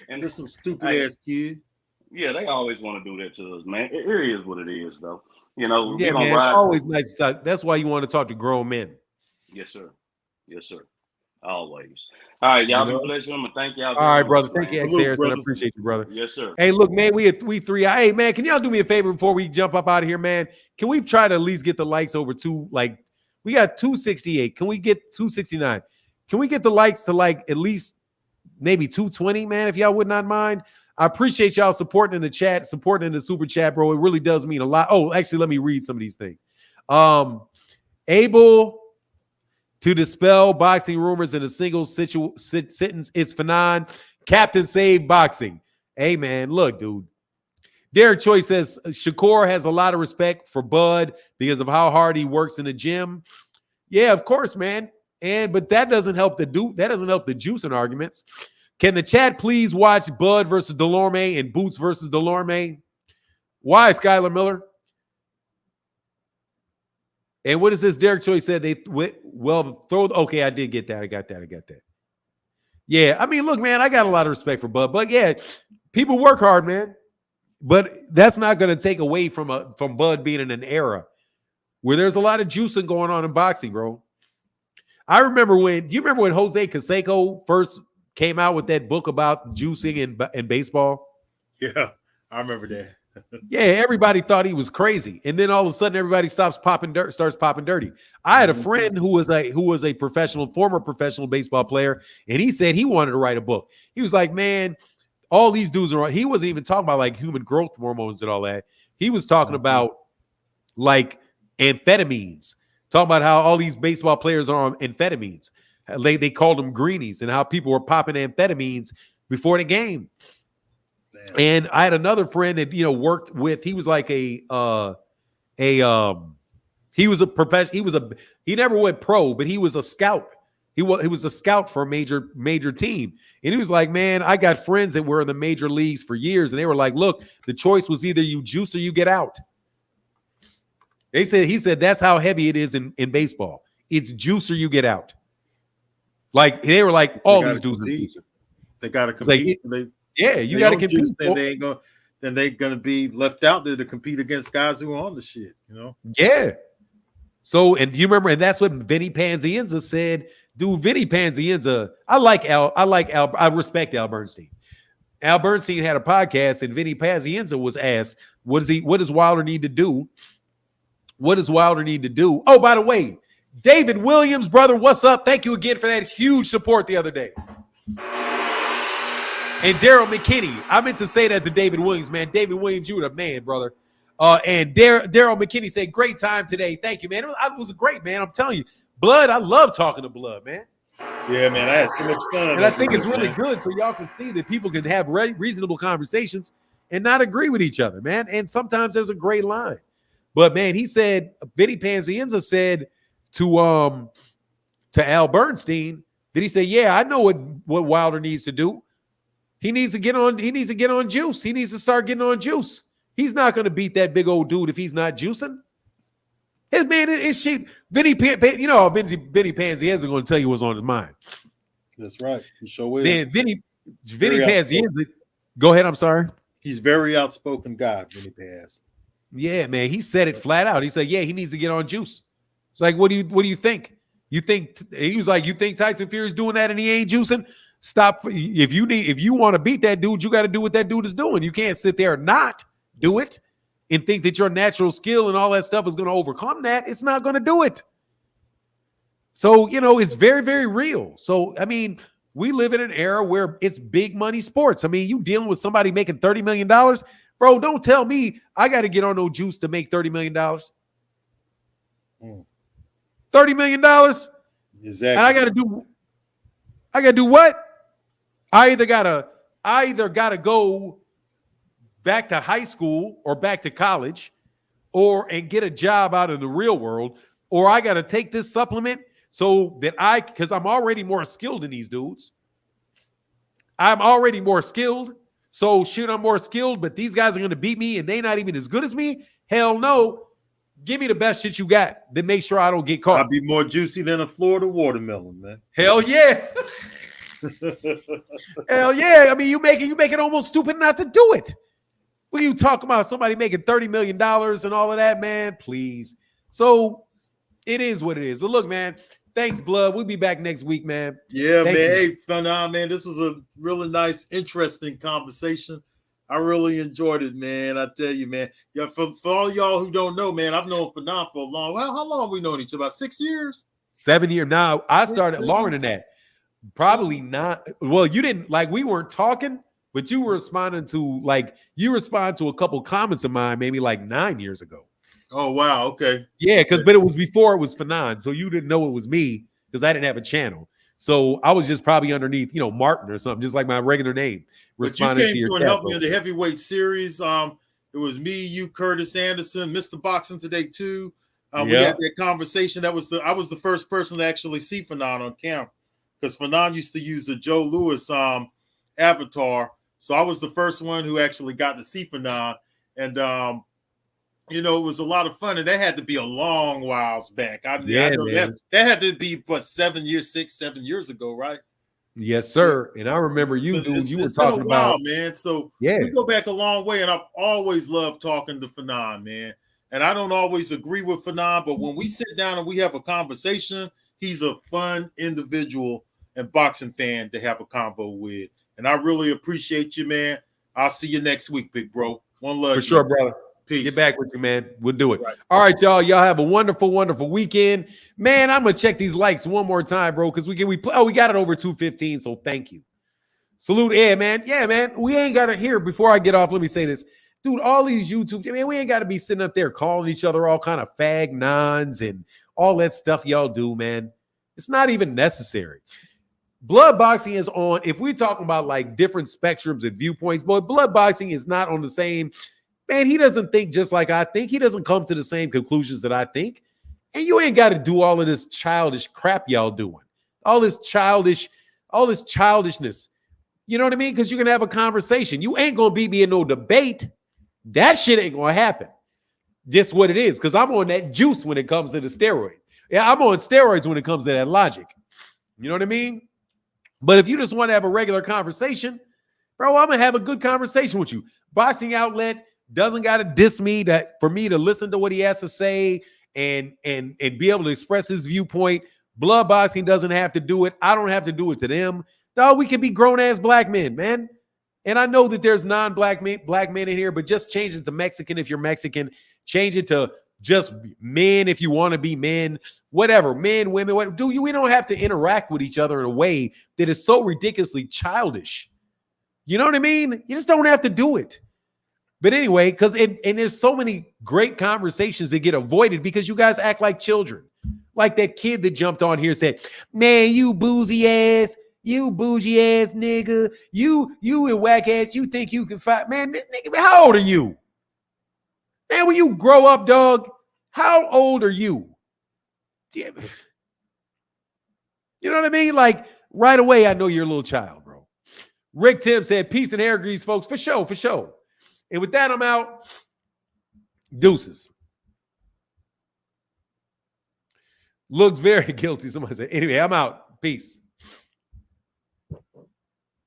And there's some stupid ass kid. Yeah, they always want to do that to us, man. It is what it is, though. Yeah, man, it's always nice to talk. That's why you want to talk to grown men. Yes, sir. Yes, sir. Always. All right, y'all You know? be blessed, and thank y'all. All right, much, brother. man. Thank you, X Harrison. I appreciate you, brother. Yes, sir. Hey, look, man, we three. Hey, man, can y'all do me a favor before we jump up out of here, man? Can we try to at least get the likes over we got 268. Can we get 269? Can we get the likes to like at least maybe 220, man, if y'all would not mind? I appreciate y'all supporting in the chat, supporting in the super chat, bro. It really does mean a lot. Oh, actually, let me read some of these things. Able to dispel boxing rumors in a single sentence. It's Fanon. Captain Save Boxing. Hey, man, look, dude. Derek Choi says Shakur has a lot of respect for Bud because of how hard he works in the gym. Yeah, of course, man. But that doesn't help the juicing arguments. Can the chat please watch Bud versus Delorme and Boots versus Delorme? Why, Skylar Miller? And what is this? Derek Choi said okay, I did get that. I got that. Yeah, I mean, look, man, I got a lot of respect for Bud. But yeah, people work hard, man. But that's not going to take away from Bud being in an era where there's a lot of juicing going on in boxing, bro. Do you remember when Jose Canseco first came out with that book about juicing in baseball? Yeah, I remember that. Yeah, everybody thought he was crazy, and then all of a sudden, everybody starts popping dirty. I had a friend who was a former professional baseball player, and he said he wanted to write a book. He was like, man, all these dudes are. He wasn't even talking about like human growth hormones and all that. He was talking about like amphetamines, talking about how all these baseball players are on amphetamines. They called them greenies, and how people were popping amphetamines before the game. And I had another friend that worked with. He was like he was a professional. He never went pro, but he was a scout. He was a scout for a major team. And he was like, man, I got friends that were in the major leagues for years, and they were like, look, the choice was either you juice or you get out. He said that's how heavy it is in baseball. It's juice or you get out. Like they were like all these dudes. They got to compete. You got to compete. Then they're gonna be left out there to compete against guys who are on the shit. Yeah. So, and do you remember? And that's what Vinny Panzienza said. Dude, Vinny Panzienza. I respect Al Bernstein. Al Bernstein had a podcast, and Vinny Panzienza was asked, "What does Wilder need to do? What does Wilder need to do?" Oh, by the way, David Williams, brother, what's up? Thank you again for that huge support the other day. And Daryl McKinney, I meant to say that to David Williams, man. David Williams, you were the man, brother. And Daryl McKinney said, great time today. Thank you, man. It was great, man. I'm telling you. Blood, I love talking to Blood, man. Yeah, man. I had so much fun. And I think it's really good so y'all can see that people can have reasonable conversations and not agree with each other, man. And sometimes there's a gray line. But, man, he said, Vinny Panzienza said to Al Bernstein, that he said, yeah, I know what Wilder needs to do. He needs to get on juice. He needs to start getting on juice. He's not going to beat that big old dude if he's not juicing. His man is shit. Vinny Panzienza going to tell you what's on his mind. That's right. He sure is. Man, Vinny Panzienza. Go ahead. I'm sorry. He's a very outspoken guy, Vinny Paz. Yeah, man. He said it flat out. He said, yeah, he needs to get on juice. It's like, what do you think? He was like, you think Tyson Fury's doing that and he ain't juicing? Stop. If you want to beat that dude, you got to do what that dude is doing. You can't sit there and not do it and think that your natural skill and all that stuff is going to overcome that. It's not going to do it. So, it's very, very real. So, I mean, we live in an era where it's big money sports. I mean, you dealing with somebody making $30 million. Bro, don't tell me I got to get on no juice to make $30 million. $30 million? Exactly. And I got to do what? I either gotta go back to high school or back to college and get a job out in the real world, or I gotta take this supplement so that because I'm already more skilled than these dudes. I'm already more skilled. So shit, I'm more skilled, but these guys are gonna beat me and they not even as good as me. Hell no. Give me the best shit you got. Then make sure I don't get caught. I'll be more juicy than a Florida watermelon, man. Hell yeah. Hell yeah. I mean, you make it almost stupid not to do it. What are you talking about? Somebody making $30 million and all of that, man? Please. So it is what it is. But look, man, Thanks, Blood. We'll be back next week, man. Yeah, Thank man. you. Hey, Phenom, man. This was a really nice, interesting conversation. I really enjoyed it, man. I tell you, man. Yeah, for all y'all who don't know, man, I've known Phenom for a long. How long have we known each other? About 6 years? 7 years. Now, I started longer than that. Probably not. Well, you didn't, like, we weren't talking, but you were responding to, like, you responded to a couple comments of mine maybe like 9 years ago. Oh, wow. Okay. Yeah, but it was before it was Fanon, so you didn't know it was me because I didn't have a channel. So I was just probably underneath, Martin or something, just like my regular name. But you came through and helped me in the heavyweight series. It was me, you, Curtis Anderson, Mr. Boxing Today too. We had that conversation. I was the first person to actually see Fanon on camera, because Fanon used to use a Joe Louis avatar. So I was the first one who actually got to see Fanon. And it was a lot of fun. And that had to be a long whiles back. I know that had to be 7 years ago, right? Yes, sir. And I remember you were talking about, man. So we go back a long way, and I've always loved talking to Fanon, man. And I don't always agree with Fanon, but when we sit down and we have a conversation, he's a fun individual and boxing fan to have a convo with. And I really appreciate you, man. I'll see you next week, big bro. One love. For sure, brother. Peace. Get back with you, man. We'll do it. Right. All right, y'all. Y'all have a wonderful, wonderful weekend. Man, I'm gonna check these likes one more time, bro, because we got it over 215. So thank you. Salute, man. Yeah, man. We ain't gotta hear before I get off. Let me say this, dude. All these YouTube, man, we ain't gotta be sitting up there calling each other all kind of fag nons and all that stuff y'all do, man. It's not even necessary. Blood boxing is on. If we're talking about like different spectrums and viewpoints, but blood boxing is not on the same. Man, he doesn't think just like I think. He doesn't come to the same conclusions that I think. And you ain't got to do all of this childish crap y'all doing. All this childishness. You know what I mean? Because you're going to have a conversation. You ain't going to beat me in no debate. That shit ain't going to happen. Just what it is. Because I'm on that juice when it comes to the steroid. Yeah, I'm on steroids when it comes to that logic. You know what I mean? But if you just want to have a regular conversation, bro, I'm going to have a good conversation with you. Boxing Outlet doesn't got to diss me for me to listen to what he has to say and be able to express his viewpoint. Blood boxing doesn't have to do it. I don't have to do it to them. Dog, we can be grown-ass black men, man. And I know that there's non-black men in here, but just change it to Mexican if you're Mexican. Change it to just men if you want to be men. Whatever. Men, women, whatever. We don't have to interact with each other in a way that is so ridiculously childish. You know what I mean? You just don't have to do it. But anyway, and there's so many great conversations that get avoided because you guys act like children. Like that kid that jumped on here and said, man, you bougie ass nigga, you and whack ass, you think you can fight. Man, nigga, how old are you? Man, when you grow up, dog, how old are you? You know what I mean? Like right away, I know you're a little child, bro. Rick Tim said, peace and hair grease, folks. For sure, for sure. And with that, I'm out. Deuces. Looks very guilty. Somebody said, anyway, I'm out. Peace.